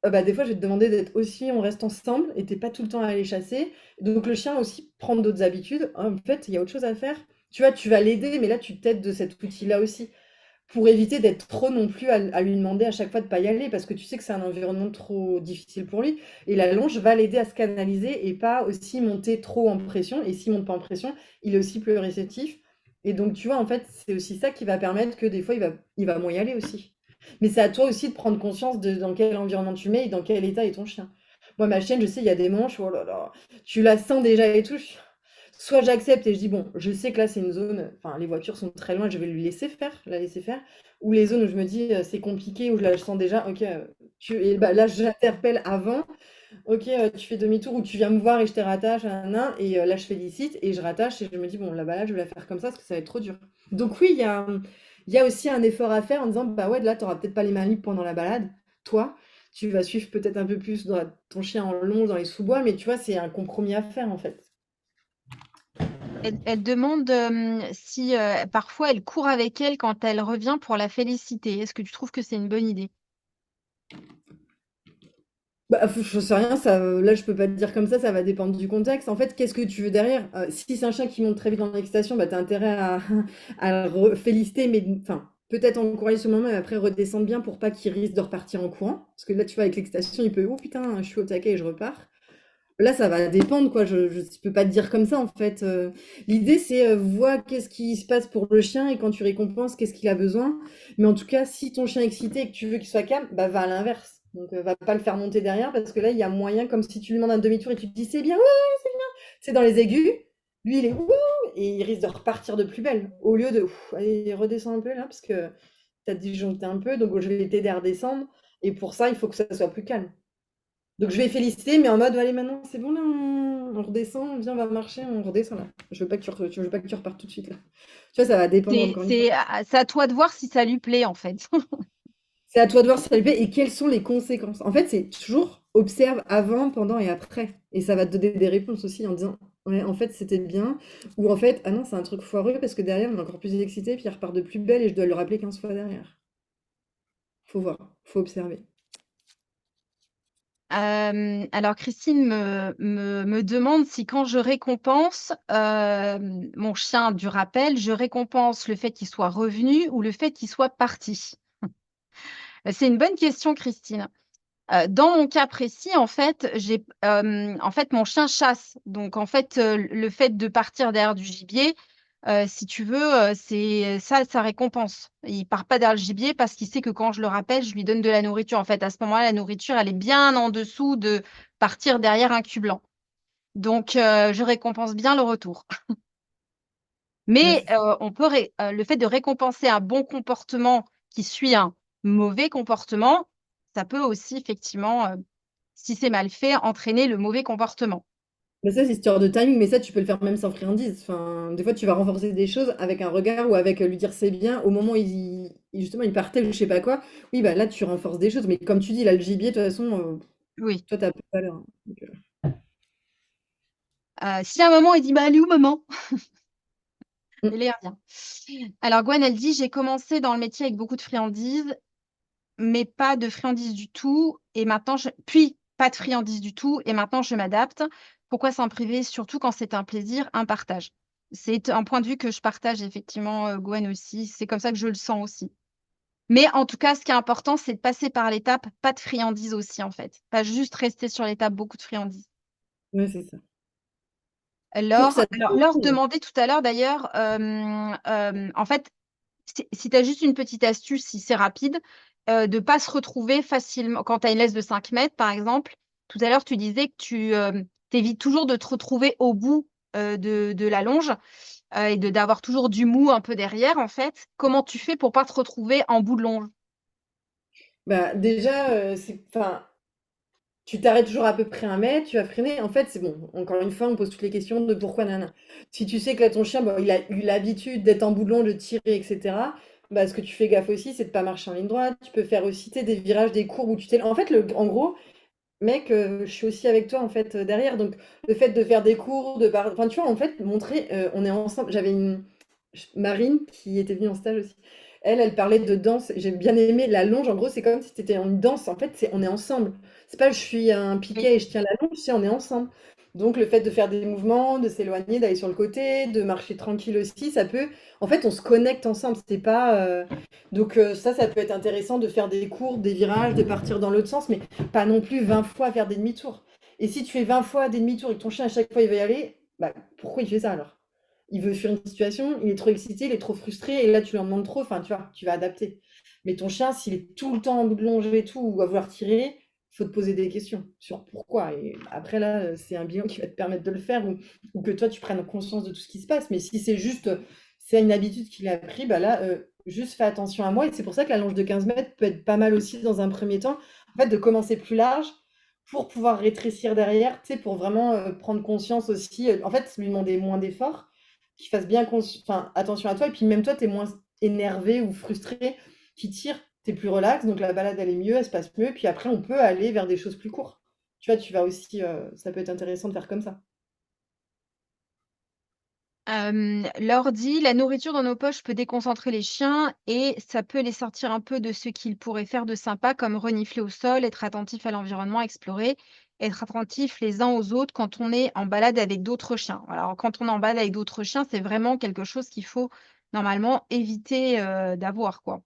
bah, des fois, je vais te demander d'être aussi on reste ensemble et tu pas tout le temps à aller chasser. Donc le chien aussi prendre d'autres habitudes. En fait, il y a autre chose à faire. Tu vois, tu vas l'aider, mais là, tu t'aides de cet outil-là aussi. Pour éviter d'être trop non plus à lui demander à chaque fois de pas y aller, parce que tu sais que c'est un environnement trop difficile pour lui. Et la longe va l'aider à se canaliser et pas aussi monter trop en pression. Et s'il monte pas en pression, il est aussi plus réceptif. Et donc, tu vois, en fait, c'est aussi ça qui va permettre que des fois, il va moins y aller aussi. Mais c'est à toi aussi de prendre conscience de dans quel environnement tu mets et dans quel état est ton chien. Moi, ma chienne, je sais, il y a des manches, oh là là, tu la sens déjà et tout. Soit j'accepte et je dis, bon, je sais que là, c'est une zone, enfin, les voitures sont très loin, je vais lui laisser faire, la laisser faire. Ou les zones où je me dis, c'est compliqué, où je la sens déjà, ok, et bah, là, j'interpelle avant. Ok, tu fais demi-tour ou tu viens me voir et je te rattache à un et là je félicite et je rattache et je me dis bon la balade je vais la faire comme ça parce que ça va être trop dur. Donc oui, il y a aussi un effort à faire en disant bah ouais là tu peut-être pas les mains libres pendant la balade, toi tu vas suivre peut-être un peu plus ton chien en long dans les sous-bois, mais tu vois c'est un compromis à faire en fait. Elle demande si parfois elle court avec elle quand elle revient pour la féliciter. Est-ce que tu trouves que c'est une bonne idée? Bah, je sais rien, ça, là je peux pas te dire comme ça va dépendre du contexte. En fait, qu'est-ce que tu veux derrière? Si c'est un chien qui monte très vite dans l'excitation, bah, tu as intérêt à, à le féliciter, mais enfin, peut-être encourager ce moment et après redescendre bien pour pas qu'il risque de repartir en courant. Parce que là, tu vois, avec l'excitation, il peut, oh putain, je suis au taquet et je repars. Là, ça va dépendre, quoi. Je peux pas te dire comme ça, en fait. L'idée, c'est vois qu'est-ce qui se passe pour le chien et quand tu récompenses, qu'est-ce qu'il a besoin. Mais en tout cas, si ton chien est excité et que tu veux qu'il soit calme, bah va à l'inverse. Donc, va pas le faire monter derrière parce que là, il y a moyen, comme si tu lui demandes un demi-tour et tu te dis c'est bien, ouais, c'est bien. C'est dans les aigus. Lui, il est wouh et il risque de repartir de plus belle. Au lieu de ouf, allez, redescends un peu là parce que t'as disjoncté un peu, donc je vais t'aider à redescendre. Et pour ça, il faut que ça soit plus calme. Donc je vais féliciter, mais en mode, allez, maintenant, c'est bon, là, on redescend, viens, on va marcher, on redescend, là. Je veux pas que je veux pas que tu repartes tout de suite, là. Tu vois, ça va dépendre, encore une fois. C'est à toi de voir si ça lui plaît, en fait. C'est à toi de voir si ça lui plaît et quelles sont les conséquences. En fait, c'est toujours observe avant, pendant et après. Et ça va te donner des réponses aussi en disant, ouais, en fait, c'était bien. Ou en fait, ah non, c'est un truc foireux parce que derrière, on est encore plus excité, puis il repart de plus belle et je dois le rappeler 15 fois derrière. Faut voir, faut observer. Alors, Christine me demande si quand je récompense mon chien du rappel, je récompense le fait qu'il soit revenu ou le fait qu'il soit parti. C'est une bonne question, Christine. Dans mon cas précis, en fait, mon chien chasse. Donc, en fait, le fait de partir derrière du gibier, si tu veux, c'est ça sa récompense. Il part pas derrière le gibier parce qu'il sait que quand je le rappelle, je lui donne de la nourriture. En fait, à ce moment-là, la nourriture, elle est bien en dessous de partir derrière un cul blanc. Donc, je récompense bien le retour. Ouais, Mais c'est ça. le fait de récompenser un bon comportement qui suit un mauvais comportement, ça peut aussi effectivement, si c'est mal fait, entraîner le mauvais comportement. Mais ça, c'est histoire de timing, mais ça, tu peux le faire même sans friandise. Enfin, des fois, tu vas renforcer des choses avec un regard ou avec lui dire c'est bien. Au moment où justement, il partait ou je sais pas quoi, oui, bah là, tu renforces des choses. Mais comme tu dis, là, le gibier, de toute façon, Oui. toi, t'as peu de valeur, hein. Donc, Si à un moment il dit: «Bah, elle est où maman?» mm. Elle y revient. Alors Gwen, elle dit: «J'ai commencé dans le métier avec beaucoup de friandises, mais pas de friandises du tout et maintenant je puis pas de friandises du tout et maintenant je m'adapte. Pourquoi s'en priver? Surtout quand c'est un plaisir, un partage». C'est un point de vue que je partage effectivement, Gwen aussi. C'est comme ça que je le sens aussi. Mais en tout cas, ce qui est important, c'est de passer par l'étape, pas de friandises aussi, en fait. Pas juste rester sur l'étape beaucoup de friandises. Ouais, c'est ça. Pour Laure ça. alors Laure demandait tout à l'heure d'ailleurs, en fait, si tu as juste une petite astuce, si c'est rapide, de pas se retrouver facilement quand tu as une laisse de 5 mètres, par exemple. Tout à l'heure, tu disais que tu, évites toujours de te retrouver au bout, de la longe, et de d'avoir toujours du mou un peu derrière, en fait. Comment tu fais pour pas te retrouver en bout de longe? Bah, déjà, enfin, tu t'arrêtes toujours à peu près 1 mètre, tu vas freiner. En fait, c'est bon. Encore une fois, on pose toutes les questions de pourquoi, nana. Si tu sais que là, ton chien, bon, il a eu l'habitude d'être en boulon, de tirer, etc. Bah, ce que tu fais gaffe aussi, c'est de pas marcher en ligne droite. Tu peux faire aussi, tu sais, des virages, des courbes où tu t'es. En fait, en gros, mec, je suis aussi avec toi, en fait, derrière. Donc, le fait de faire des cours, enfin, tu vois, en fait, montrer, on est ensemble. J'avais une Marine qui était venue en stage aussi. Elle parlait de danse. J'ai bien aimé la longe. En gros, c'est comme si tu étais en une danse. En fait, on est ensemble. C'est pas je suis un Oui. piquet et je tiens la longe, c'est on est ensemble. Donc, le fait de faire des mouvements, de s'éloigner, d'aller sur le côté, de marcher tranquille aussi, ça peut. En fait, on se connecte ensemble. C'est pas. Donc, ça peut être intéressant de faire des courbes, des virages, de partir dans l'autre sens, mais pas non plus 20 fois à faire des demi-tours. Et si tu fais 20 fois des demi-tours et que ton chien, à chaque fois, il va y aller, bah, pourquoi il fait ça alors? il veut fuir une situation, il est trop excité, il est trop frustré, et là, tu lui en demandes trop, enfin, tu vois, tu vas adapter. Mais ton chien, s'il est tout le temps en bout de longe et tout, ou à vouloir tirer, il faut te poser des questions sur pourquoi. Et après, là, c'est un bilan qui va te permettre de le faire, ou que toi, tu prennes conscience de tout ce qui se passe. Mais si c'est juste, c'est une habitude qu'il a pris, bah là, juste fais attention à moi. Et c'est pour ça que la longe de 15 mètres peut être pas mal aussi dans un premier temps. En fait, de commencer plus large pour pouvoir rétrécir derrière, tu sais, pour vraiment prendre conscience aussi. En fait, lui demander moins d'efforts, qu'il fasse bien enfin, attention à toi. Et puis même toi, tu es moins énervé ou frustré, qui tire, tu es plus relax. Donc la balade, elle est mieux, elle se passe mieux. Puis après, on peut aller vers des choses plus courtes. Tu vois, tu vas aussi, ça peut être intéressant de faire comme ça. L'ordi, la nourriture dans nos poches peut déconcentrer les chiens et ça peut les sortir un peu de ce qu'ils pourraient faire de sympa, comme renifler au sol, être attentif à l'environnement, explorer, être attentif les uns aux autres quand on est en balade avec d'autres chiens. Alors, quand on est en balade avec d'autres chiens, c'est vraiment quelque chose qu'il faut normalement éviter d'avoir, quoi.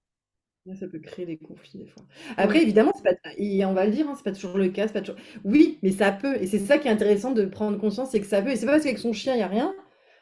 Ouais, ça peut créer des conflits des fois. Après, Oui. évidemment, c'est pas, et on va le dire, hein, c'est pas toujours le cas, c'est pas toujours. Oui, mais ça peut, et c'est ça qui est intéressant de prendre conscience, c'est que ça peut. Et c'est pas parce qu'avec son chien, il y a rien.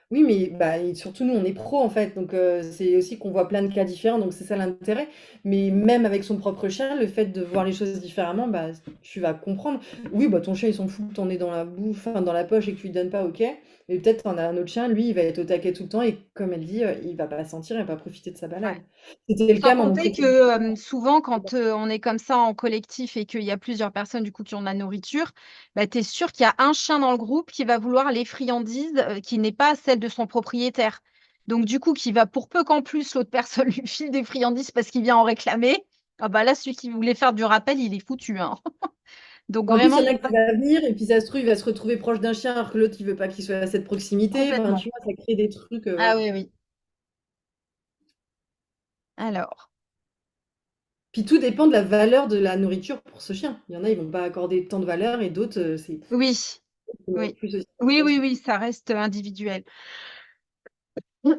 Oui, mais bah, et surtout nous, on est pro en fait, donc c'est aussi qu'on voit plein de cas différents, donc c'est ça l'intérêt. Mais même avec son propre chien, le fait de voir les choses différemment, bah, tu vas comprendre. Oui, bah ton chien, il s'en fout que t'en es dans la bouffe, enfin, dans la poche et que tu lui donnes pas, ok. Mais peut-être t'en as un autre chien, lui, il va être au taquet tout le temps et comme elle dit, il va pas sentir et pas profiter de sa balade. Ouais. C'était le Sans cas, moi, mon compter que, précédent. souvent quand, on est comme ça en collectif et qu'il y a plusieurs personnes du coup qui ont de la nourriture, bah, tu es sûr qu'il y a un chien dans le groupe qui va vouloir les friandises, qui n'est pas celle de son propriétaire. Donc du coup, qui va pour peu qu'en plus l'autre personne lui file des friandises parce qu'il vient en réclamer, ah bah là, celui qui voulait faire du rappel, il est foutu, hein. Donc En plus, il vraiment y en a qui va venir et puis ça se trouve, il va se retrouver proche d'un chien alors que l'autre, il veut pas qu'il soit à cette proximité. Enfin, complètement. tu vois, ça crée des trucs, Ah ouais. oui, oui. Alors, Puis tout dépend de la valeur de la nourriture pour ce chien. Il y en a, ils vont pas accorder tant de valeur et d'autres, c'est oui, oui. plus aussi la Oui, oui, situation. oui, ça reste, individuel.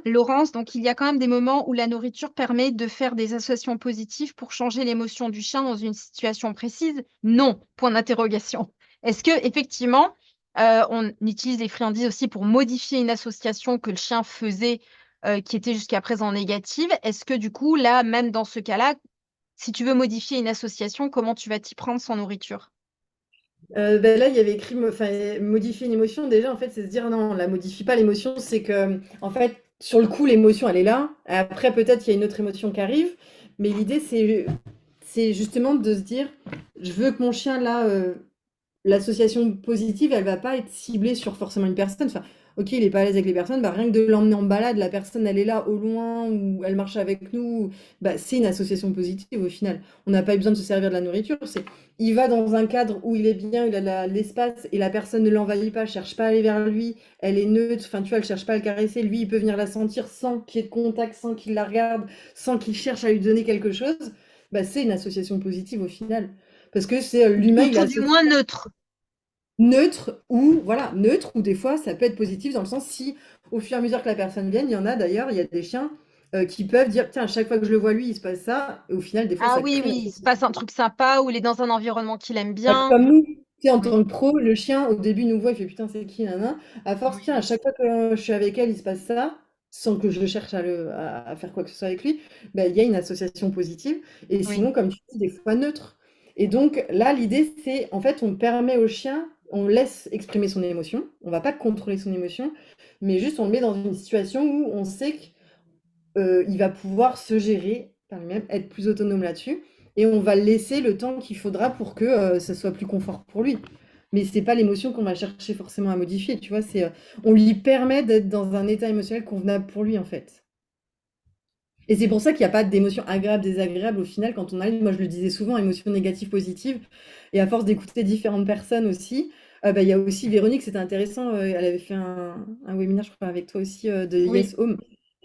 Laurence, donc il y a quand même des moments où la nourriture permet de faire des associations positives pour changer l'émotion du chien dans une situation précise? Non, point d'interrogation. Est-ce que effectivement, on utilise les friandises aussi pour modifier une association que le chien faisait, qui était jusqu'à présent négative? Est-ce que du coup, là, même dans ce cas-là, si tu veux modifier une association, comment tu vas t'y prendre sans nourriture? Bah, là, il y avait écrit enfin, modifier une émotion, déjà, en fait, c'est se dire: «Non, on la modifie pas l'émotion». C'est que, en fait, sur le coup, l'émotion, elle est là. Après, peut-être, il y a une autre émotion qui arrive, mais l'idée, c'est justement de se dire: «Je veux que mon chien, là, l'association positive, elle va pas être ciblée sur forcément une personne. Enfin, ok, il est pas à l'aise avec les personnes, bah, rien que de l'emmener en balade, la personne, elle est là au loin ou elle marche avec nous, bah, c'est une association positive au final. On n'a pas eu besoin de se servir de la nourriture. Il va dans un cadre où il est bien, il a l'espace et la personne ne l'envahit pas, cherche pas à aller vers lui, elle est neutre, enfin tu vois, elle cherche pas à le caresser. Lui, il peut venir la sentir sans qu'il y ait de contact, sans qu'il la regarde, sans qu'il cherche à lui donner quelque chose. Bah, c'est une association positive au final. Parce que c'est l'humain, Ou il est tout du associé moins neutre. neutre ou voilà, neutre ou des fois ça peut être positif dans le sens si au fur et à mesure que la personne vient, il y en a d'ailleurs, il y a des chiens qui peuvent dire tiens, à chaque fois que je le vois lui, il se passe ça, et au final des fois Ah ça oui, crée une oui, il se passe un truc sympa, ou il est dans un environnement qu'il aime bah, bien. comme nous, tu sais, en Oui, tant que pro, le chien au début nous voit, il fait putain c'est qui nana. À force, tiens, à oui, chaque fois que je suis avec elle, il se passe ça, sans que je cherche à faire quoi que ce soit avec lui, bah, il y a une association positive. Et oui. sinon, comme tu dis, des fois neutre. Et donc là, l'idée, c'est en fait, on permet au chien, on laisse exprimer son émotion, on va pas contrôler son émotion, mais juste on le met dans une situation où on sait il va pouvoir se gérer par lui-même, être plus autonome là-dessus. Et on va laisser le temps qu'il faudra pour que ça soit plus confort pour lui. Mais c'est pas l'émotion qu'on va chercher forcément à modifier, tu vois. On lui permet d'être dans un état émotionnel convenable pour lui, en fait. Et c'est pour ça qu'il n'y a pas d'émotion agréable, désagréable au final quand on arrive. Moi, je le disais souvent, émotion négative, positive. Et à force d'écouter différentes personnes aussi, bah, il y a aussi Véronique, c'était intéressant. Elle avait fait un webinaire, je crois, avec toi aussi, de Oui, Yes Home.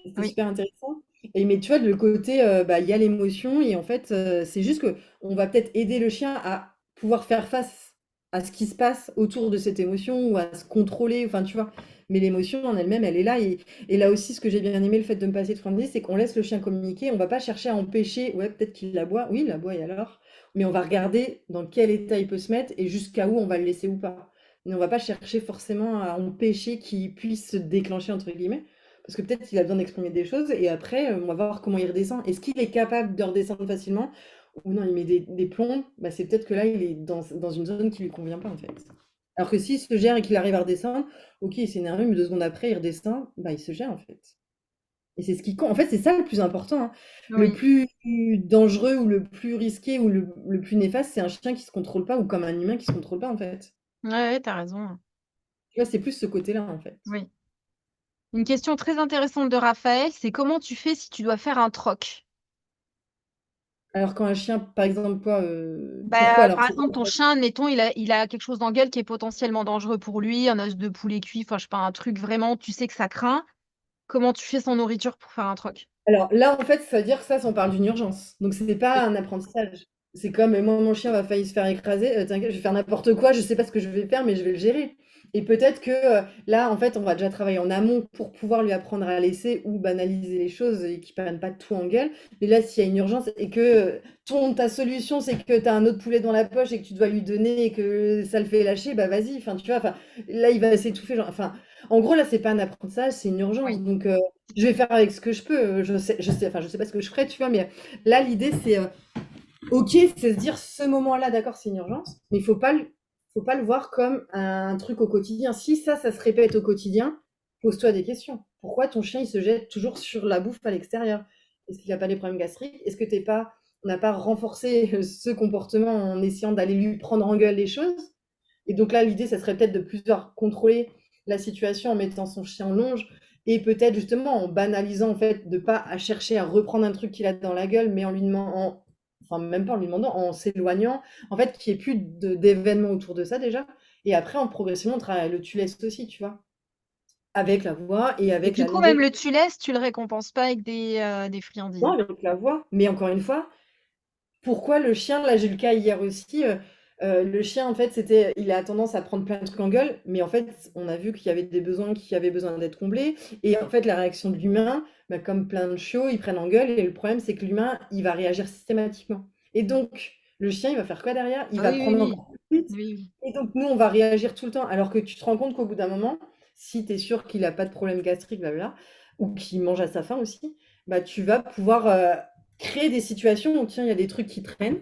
C'était oui. super intéressant. Et mais tu vois, de le côté, bah, il y a l'émotion et en fait, c'est juste que on va peut-être aider le chien à pouvoir faire face à ce qui se passe autour de cette émotion ou à se contrôler, enfin, tu vois? Mais l'émotion en elle-même, elle est là et là aussi, ce que j'ai bien aimé, le fait de me passer de friandises, c'est qu'on laisse le chien communiquer. On va pas chercher à empêcher, ouais, peut-être qu'il aboie. Oui, il aboie et alors? Mais on va regarder dans quel état il peut se mettre et jusqu'à où on va le laisser ou pas. Mais on va pas chercher forcément à empêcher qu'il puisse se «déclencher» entre guillemets. parce que peut-être qu'il a besoin d'exprimer des choses et après, on va voir comment il redescend. Est-ce qu'il est capable de redescendre facilement ou non, il met des plombs, bah, c'est peut-être que là, il est dans une zone qui lui convient pas, en fait. Alors que s'il se gère et qu'il arrive à redescendre, OK, il s'est énervé, mais 2 secondes après, il redescend, bah, il se gère, en fait. Et c'est ce qui compte. En fait, c'est ça le plus important, hein. Le Oui, plus dangereux ou le plus risqué ou le plus néfaste, c'est un chien qui se contrôle pas ou comme un humain qui se contrôle pas, en fait. ouais, ouais, tu raison. Tu vois, c'est plus ce côté-là, en fait. Oui. Une question très intéressante de Raphaël, c'est comment tu fais si tu dois faire un troc? Alors quand un chien, par exemple, quoi, pourquoi Bah, alors? par C'est exemple, ton quoi? chien, admettons, il a quelque chose dans la gueule qui est potentiellement dangereux pour lui, un os de poulet cuit, enfin, je sais pas, un truc vraiment, tu sais que ça craint. Comment tu fais sans nourriture pour faire un troc? Alors là, en fait, ça veut dire que ça, on parle d'une urgence. Donc c'est pas Oui. un apprentissage. C'est comme moi, mon chien va failli se faire écraser. T'inquiète, je vais faire n'importe quoi. Je sais pas ce que je vais faire, mais je vais le gérer. Et peut-être que là, en fait, on va déjà travailler en amont pour pouvoir lui apprendre à laisser ou banaliser les choses et qu'il prenne pas tout en gueule. Mais là, s'il y a une urgence et que ta solution, c'est que tu as un autre poulet dans la poche et que tu dois lui donner et que ça le fait lâcher, bah vas-y. Enfin, tu vois, enfin, là, il va s'étouffer. Enfin, en gros, là, c'est pas un apprentissage, c'est une urgence. Oui. Donc, je vais faire avec ce que je peux. Enfin, je sais pas ce que je ferai, tu vois, mais là, l'idée, c'est ok, c'est se dire ce moment-là, d'accord, c'est une urgence, mais faut pas le voir comme un truc au quotidien. Si ça se répète au quotidien, pose-toi des questions. Pourquoi ton chien, il se jette toujours sur la bouffe à l'extérieur? Est-ce qu'il n'a pas des problèmes gastriques? Est-ce que on n'a pas renforcé ce comportement en essayant d'aller lui prendre en gueule les choses? Et donc là, l'idée, ça serait peut-être de plusieurs contrôler la situation en mettant son chien en longe et peut-être justement en banalisant en fait de pas à chercher à reprendre un truc qu'il a dans la gueule, mais en lui demandant, enfin même pas en lui demandant, en s'éloignant, en fait qu'il n'y ait plus d'événements autour de ça déjà. Et après, en progressivement, on travaille le tu laisses aussi, tu vois, avec la voix et Et avec du la coup, même nourriture. le tu laisses, tu le récompenses pas avec des Non, friandises. avec la voix. Mais encore une fois, pourquoi le chien, là j'ai eu le cas hier aussi, le chien en fait il a tendance à prendre plein de trucs en gueule, mais en fait on a vu qu'il y avait des besoins qui avaient besoin d'être comblés et en fait la réaction de l'humain, bah, comme plein de chiots, ils prennent en gueule et le problème c'est que l'humain il va réagir systématiquement. Et donc le chien il va faire quoi derrière? Il Ah va oui, oui, prendre oui. encore plus vite Oui, oui. et donc nous on va réagir tout le temps alors que tu te rends compte qu'au bout d'un moment, si tu es sûr qu'il a pas de problème gastrique, blabla, ou qu'il mange à sa faim aussi, bah tu vas pouvoir, créer des situations où tiens, il y a des trucs qui traînent,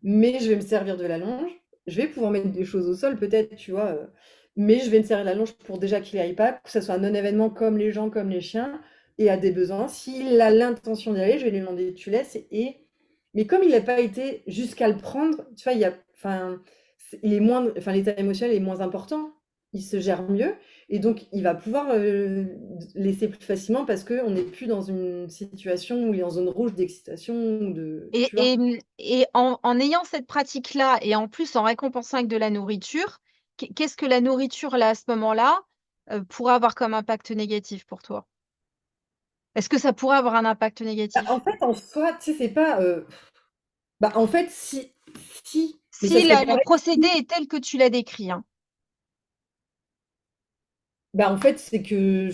mais je vais me servir de la longe. Je vais pouvoir mettre des choses au sol, peut-être, tu vois, mais je vais me servir de la longe pour déjà qu'il aille pas, que ça soit un non-événement comme les gens, comme les chiens, et a des besoins. S'il a l'intention d'y aller, je vais lui demander tu laisses. Mais comme il n'a pas été jusqu'à le prendre, tu vois, enfin, il est moins, enfin, l'état émotionnel est moins important, il se gère mieux, et donc il va pouvoir laisser plus facilement parce qu'on n'est plus dans une situation où il est en zone rouge d'excitation, Et, tu vois. et, et en ayant cette pratique-là, et en plus en récompensant avec de la nourriture, qu'est-ce que la nourriture, là, à ce moment-là, pourrait avoir comme impact négatif pour toi? Est-ce que ça pourrait avoir un impact Bah, en négatif? fait, en soi, tu sais, c'est pas. Bah, en fait, si, mais ça Si serait le pareil. procédé est tel que tu l'as décrit, hein. Bah, en fait, c'est que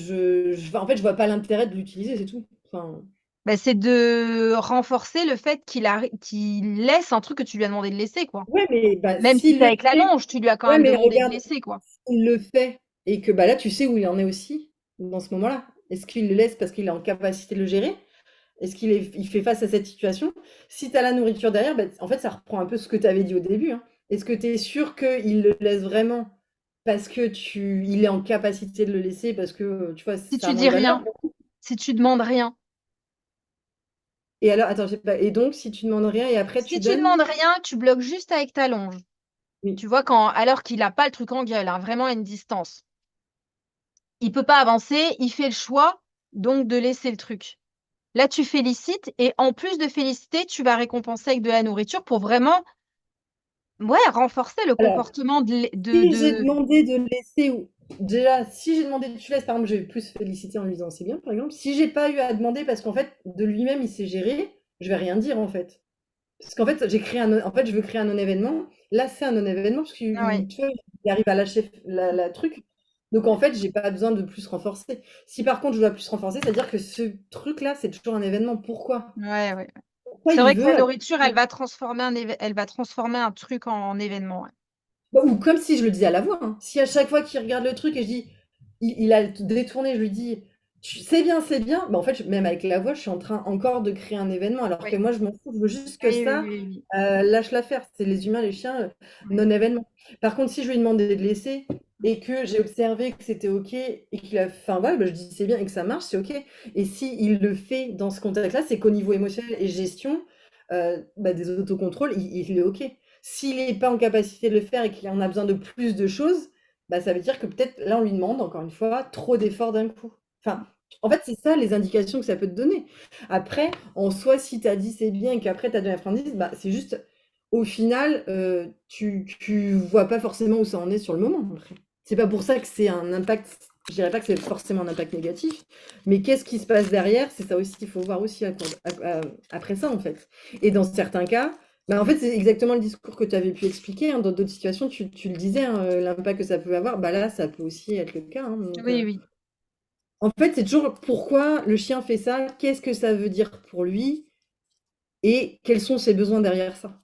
en fait, je vois pas l'intérêt de l'utiliser, c'est tout. Enfin, Bah, c'est de renforcer le fait qu'il laisse un truc que tu lui as demandé de laisser, quoi. ouais, mais bah, Même si s'il c'est le avec la fait, longe, tu lui as quand ouais, même mais demandé de regarde, laisser, quoi. s'il le fait et que bah là, tu sais où il en est aussi dans ce moment-là. Est-ce qu'il le laisse parce qu'il est en capacité de le gérer? Est-ce il fait face à cette situation? Si tu as la nourriture derrière, bah, en fait, ça reprend un peu ce que tu avais dit au début, hein. Est-ce que tu es sûr qu'il le laisse vraiment parce que il est en capacité de le laisser, parce que, tu vois, Si ça a tu moins dis de valeur? rien, si tu demandes rien. Et alors, attends, j'ai pas, et donc, si tu demandes rien et après Si tu tu donnes? demandes rien, tu bloques juste avec ta longe. Oui. Tu vois, alors qu'il n'a pas le truc en gueule, hein, vraiment à une distance. Il peut pas avancer, il fait le choix, donc de laisser le truc. Là, tu félicites et en plus de féliciter, tu vas récompenser avec de la nourriture pour vraiment, ouais, renforcer le Alors, comportement si j'ai demandé de le laisser ou déjà, si j'ai demandé tu laisses, par exemple, je vais plus féliciter en lui disant c'est bien, par exemple. Si j'ai pas eu à demander parce qu'en fait, de lui-même, il s'est géré, je vais rien dire, en fait. Parce qu'en fait, en fait, je veux créer un non-événement. Là, c'est un non-événement parce Ah ouais, tu vois, il arrive à lâcher la truc. Donc, en fait, j'ai pas besoin de plus renforcer. Si par contre, je dois plus renforcer, c'est-à-dire que ce truc-là, c'est toujours un événement. Pourquoi? ouais, ouais. Pourquoi C'est il vrai que la veut? nourriture, elle va transformer un truc en événement, ouais. Bah, ou comme si je le disais à la voix, hein. Si à chaque fois qu'il regarde le truc et je dis, il a détourné, je lui dis, C'est bien. Bah, en fait, même avec la voix, je suis en train encore de créer un événement, alors que Oui, moi, je m'en fous, je veux juste que oui, oui, ça, oui, oui. lâche l'affaire. C'est les humains, les chiens, Ouais. non-événement. Par contre, si je lui demandais de laisser et que j'ai observé que c'était OK et qu'il a, enfin voilà, bah, je dis c'est bien et que ça marche, c'est OK. Et si il le fait dans ce contexte-là, c'est qu'au niveau émotionnel et gestion bah, des autocontrôles, il est OK. S'il n'est pas en capacité de le faire et qu'il en a besoin de plus de choses, bah, ça veut dire que peut-être là, on lui demande, encore une fois, trop d'efforts d'un coup. Enfin, en fait, c'est ça les indications que ça peut te donner. Après, en soi, si tu as dit c'est bien et qu'après tu as donné la friandise, bah, c'est juste, au final, tu vois pas forcément où ça en est sur le moment. Après. C'est pas pour ça que c'est un impact, je dirais pas que c'est forcément un impact négatif, mais qu'est-ce qui se passe derrière, c'est ça aussi qu'il faut voir aussi après ça, en fait. Et dans certains cas, bah, en fait, c'est exactement le discours que tu avais pu expliquer. Hein. Dans d'autres situations, tu le disais, hein, l'impact que ça peut avoir, bah là, ça peut aussi être le cas. Hein. Donc, Oui, oui. en fait, c'est toujours pourquoi le chien fait ça, qu'est-ce que ça veut dire pour lui et quels sont ses besoins derrière ça.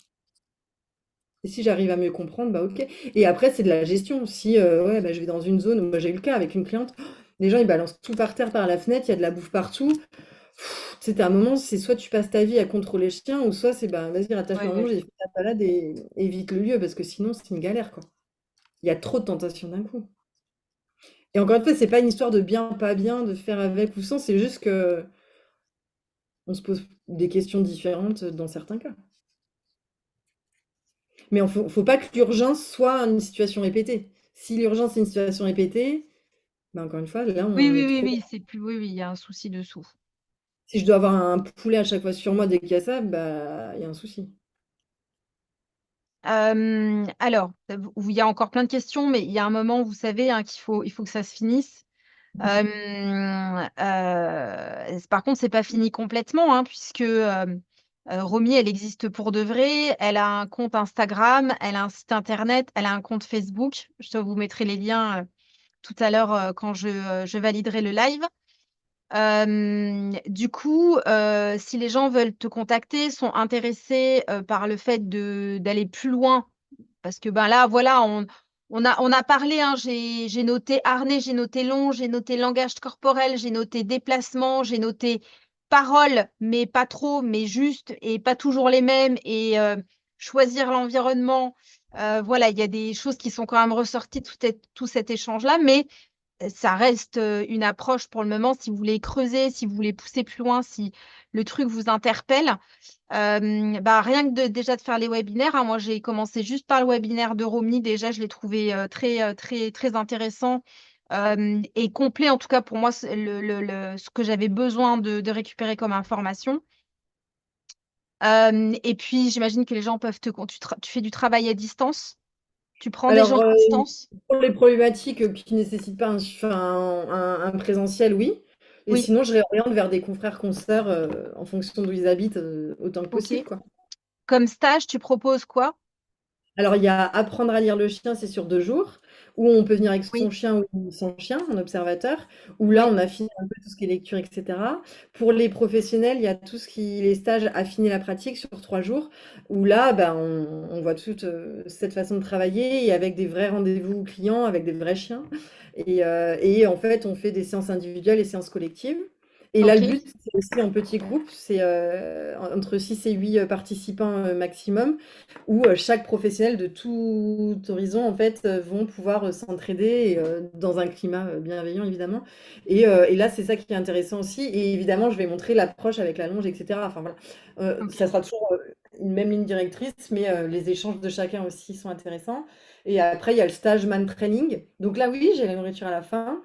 Et si j'arrive à mieux comprendre, bah ok. Et après, c'est de la gestion. Si ouais, bah, je vais dans une zone où moi j'ai eu le cas avec une cliente, les gens ils balancent tout par terre par la fenêtre, il y a de la bouffe partout. C'était un moment, c'est soit tu passes ta vie à contrôler le chien, ou soit c'est bah vas-y, Ouais, rattache-le en ouais. longe et fais ta balade et évite le lieu parce que sinon c'est une galère quoi. Il y a trop de tentations d'un coup. Et encore une fois, c'est pas une histoire de bien, pas bien, de faire avec ou sans, c'est juste que on se pose des questions différentes dans certains cas. Mais faut pas que l'urgence soit une situation répétée. Si l'urgence est une situation répétée, bah, encore une fois, là, Oui, on oui, est oui, trop. oui, c'est plus oui, oui, il y a un souci dessous. Si je dois avoir un poulet à chaque fois sur moi dès qu'il y a ça, bah, il y a un souci. Alors, il y a encore plein de questions, mais il y a un moment, vous savez, hein, il faut que ça se finisse. Par contre, c'est pas fini complètement, hein, puisque, Romy, elle existe pour de vrai. Elle a un compte Instagram, elle a un site internet, elle a un compte Facebook. Je vous mettrai les liens, tout à l'heure, quand je validerai le live. Du coup, si les gens veulent te contacter, sont intéressés, par le fait d'aller plus loin, parce que, ben, là, voilà, on a parlé, hein, j'ai noté harnais, j'ai noté long, j'ai noté langage corporel, j'ai noté déplacement, j'ai noté paroles, mais pas trop, mais juste et pas toujours les mêmes et choisir l'environnement. Voilà, il y a des choses qui sont quand même ressorties de tout cet échange-là, mais ça reste, une approche pour le moment si vous voulez creuser, si vous voulez pousser plus loin, si le truc vous interpelle. Bah, rien que déjà de faire les webinaires, hein, moi j'ai commencé juste par le webinaire de Romy. Déjà, je l'ai trouvé, très, très intéressant, et complet en tout cas pour moi, ce que j'avais besoin de récupérer comme information. Et puis j'imagine que les gens peuvent tu fais du travail à distance? Tu prends des gens Alors, à distance? pour les problématiques qui ne nécessitent pas un présentiel, oui. Et Oui, sinon, je réoriente vers des confrères, consoeurs en fonction d'où ils habitent, autant que OK. possible, quoi. Comme stage, tu proposes quoi? Alors, il y a apprendre à lire le chien, c'est sur 2 jours, où on peut venir avec son Oui, chien ou sans chien, en observateur, où là, oui, on affine un peu tout ce qui est lecture, et cetera. Pour les professionnels, il y a tout ce qui les stages affiner la pratique sur 3 jours, où là, bah, on voit toute, cette façon de travailler et avec des vrais rendez-vous clients, avec des vrais chiens et en fait, on fait des séances individuelles et séances collectives et là, le OK, but, c'est aussi en petits groupes, c'est, entre 6 et 8 participants, maximum où chaque professionnel de tout horizon en fait vont pouvoir s'entraider dans un climat bienveillant évidemment et là c'est ça qui est intéressant aussi et évidemment je vais montrer l'approche avec la longe etc enfin voilà. Ça OK, sera toujours une même ligne directrice mais les échanges de chacun aussi sont intéressants et après il y a le stage man training donc là oui j'ai la nourriture à la fin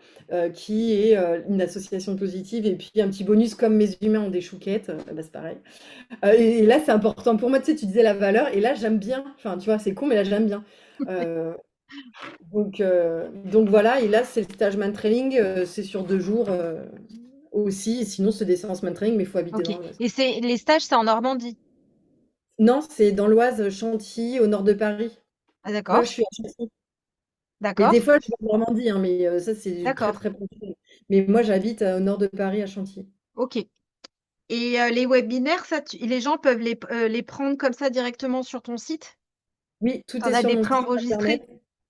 qui est une association positive et puis un petit bonus comme mes humains ont des chouquettes bah, c'est pareil et là, c'est important pour moi, tu sais, tu disais la valeur, et là, j'aime bien. Enfin, tu vois, c'est con, mais là, j'aime bien. Euh, donc voilà, et là, c'est le stage man training, c'est sur 2 jours aussi. Et sinon, c'est des séances man training, mais il faut habiter OK. dans l'Oise. Et c'est les stages, c'est en Normandie? Non, c'est dans l'Oise, Chantilly, au nord de Paris. Ah Moi, je d'accord, suis à Chantilly. Mais des d'accord, fois, je vais en Normandie, hein, mais ça, c'est très, d'accord. très ponctuel. Mais moi, j'habite au nord de Paris, à Chantilly. OK. Et les webinaires, ça, les gens peuvent les prendre comme ça directement sur ton site? Oui, Tu tout en est as sur des mon site internet. préenregistrés?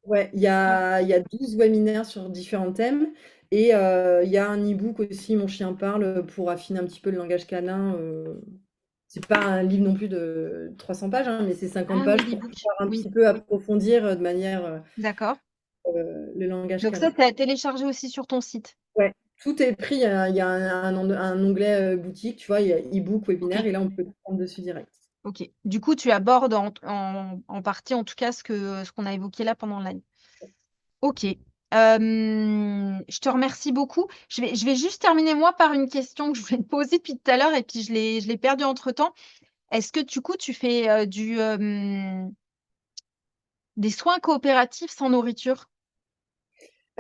Ouais, il y Ouais. a 12 webinaires sur différents thèmes Et il y a un e-book aussi, Mon chien parle, pour affiner un petit peu le langage canin. C'est pas un livre non plus de 300 pages, hein, mais c'est 50 Ah oui, pages pour l'e-book. pouvoir un Oui, petit peu approfondir de manière d'accord. le langage Donc ça, canin. tu as téléchargé aussi sur ton site. Ouais, tout est pris. Il y a un onglet boutique, tu vois, il y a e-book, Ok, webinaire, et là on peut prendre dessus direct. ok. Du coup, tu abordes en partie, en tout cas, ce qu'on a évoqué là pendant l'année. Ok. Je te remercie beaucoup. Je vais juste terminer moi par une question que je voulais te poser depuis tout à l'heure et puis je l'ai perdue entre-temps. Est-ce que du coup, tu fais des soins coopératifs sans nourriture?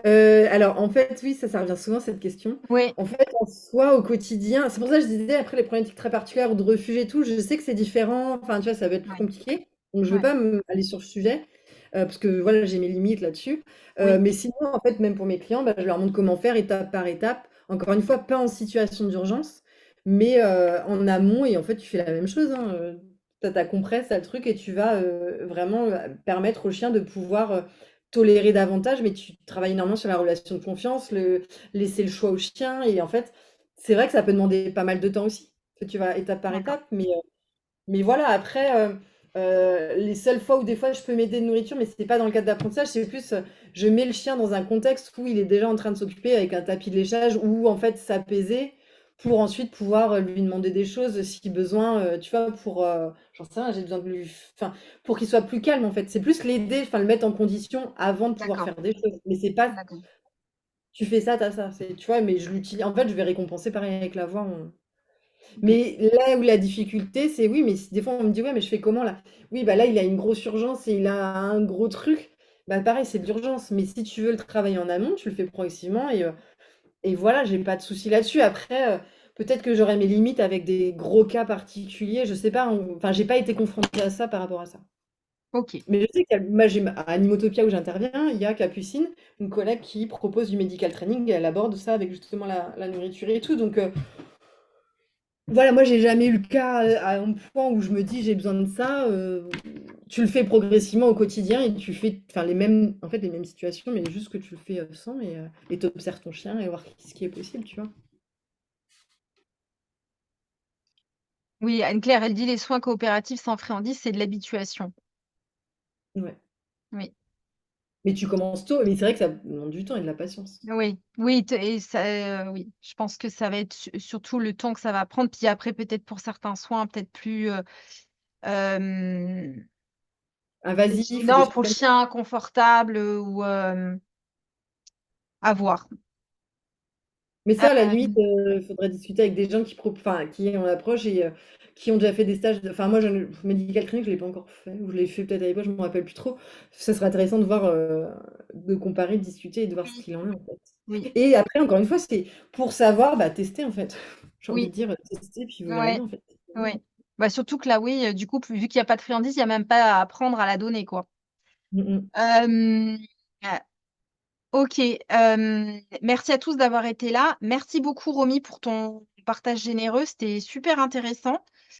Alors en fait, oui, ça revient souvent cette question. Oui, En fait, en soi, au quotidien, c'est pour ça que je disais après les problématiques très particulières ou de refuge et tout, je sais que c'est différent, enfin, tu vois, ça va être plus ouais, compliqué. Donc je veux ouais, pas aller sur le sujet, parce que voilà, j'ai mes limites là-dessus. oui, Mais sinon, en fait, même pour mes clients, bah, je leur montre comment faire étape par étape. Encore une fois, pas en situation d'urgence, mais en amont, et en fait, tu fais la même chose, hein. Tu as ta compresse, tu as le truc, et tu vas vraiment permettre au chien de pouvoir tolérer davantage, mais tu travailles énormément sur la relation de confiance, laisser le choix au chien. Et en fait, c'est vrai que ça peut demander pas mal de temps aussi, que tu vas étape par d'accord, étape. Mais voilà, après, les seules fois où des fois je peux m'aider de nourriture, mais c'est pas dans le cadre d'apprentissage, c'est plus, je mets le chien dans un contexte où il est déjà en train de s'occuper avec un tapis de léchage, ou en fait s'apaiser pour ensuite pouvoir lui demander des choses si besoin, tu vois, pour, j'en sais rien, j'ai besoin de lui, enfin, pour qu'il soit plus calme en fait. C'est plus l'aider, enfin le mettre en condition avant de pouvoir d'accord, faire des choses. Mais c'est pas, d'accord. tu fais ça, t'as ça, c'est, tu vois, mais je l'utilise, en fait, je vais récompenser pareil avec la voix. Ok, Mais là où la difficulté, c'est oui, mais des fois on me dit: «Ouais, mais je fais comment là?» Oui, bah là, il a une grosse urgence et il a un gros truc. Bah pareil, c'est de l'urgence, mais si tu veux le travailler en amont, tu le fais progressivement, et voilà, j'ai pas de souci là-dessus. Après, peut-être que j'aurais mes limites avec des gros cas particuliers, je sais pas, enfin, j'ai pas été confrontée à ça par rapport à ça. ok. Mais je sais qu'il y a moi, à Animotopia où j'interviens, il y a Capucine, une collègue qui propose du medical training, et elle aborde ça avec justement la nourriture et tout, donc voilà, moi j'ai jamais eu le cas à un point où je me dis j'ai besoin de ça. Tu le fais progressivement au quotidien, et tu fais enfin les mêmes, en fait, les mêmes situations, mais juste que tu le fais sans, et t'observes ton chien et voir ce qui est possible, tu vois. Oui, Anne-Claire, elle dit les soins coopératifs sans friandises, c'est de l'habituation. Ouais. Oui, Mais tu commences tôt, mais c'est vrai que ça demande du temps et de la patience. oui, oui, et ça, oui, je pense que ça va être surtout le temps que ça va prendre. Puis après, peut-être pour certains soins, peut-être plus euh, Invasif ou des non, trucs pour le comme ça. chien, confortable ou à voir. Mais ça, à la limite, Euh, il faudrait discuter avec des gens enfin, qui ont l'approche, et qui ont déjà fait des stages. Enfin, moi, Medical Training, je ne l'ai pas encore fait, ou je l'ai fait peut-être à l'époque, je ne me rappelle plus trop. Ça serait intéressant de voir, de comparer, de discuter et de voir ce oui, qu'il en est, en fait. oui, Et après, encore une fois, c'est pour savoir, bah, tester, en fait. J'ai envie oui, de dire, tester, puis vous verrez ouais, bien, en fait. ouais. Bah, surtout que là, oui, du coup, vu qu'il n'y a pas de friandises, il n'y a même pas à apprendre à la donner, quoi. Mm, mm. Euh, Ok, merci à tous d'avoir été là. Merci beaucoup, Romy, pour ton partage généreux. C'était super intéressant.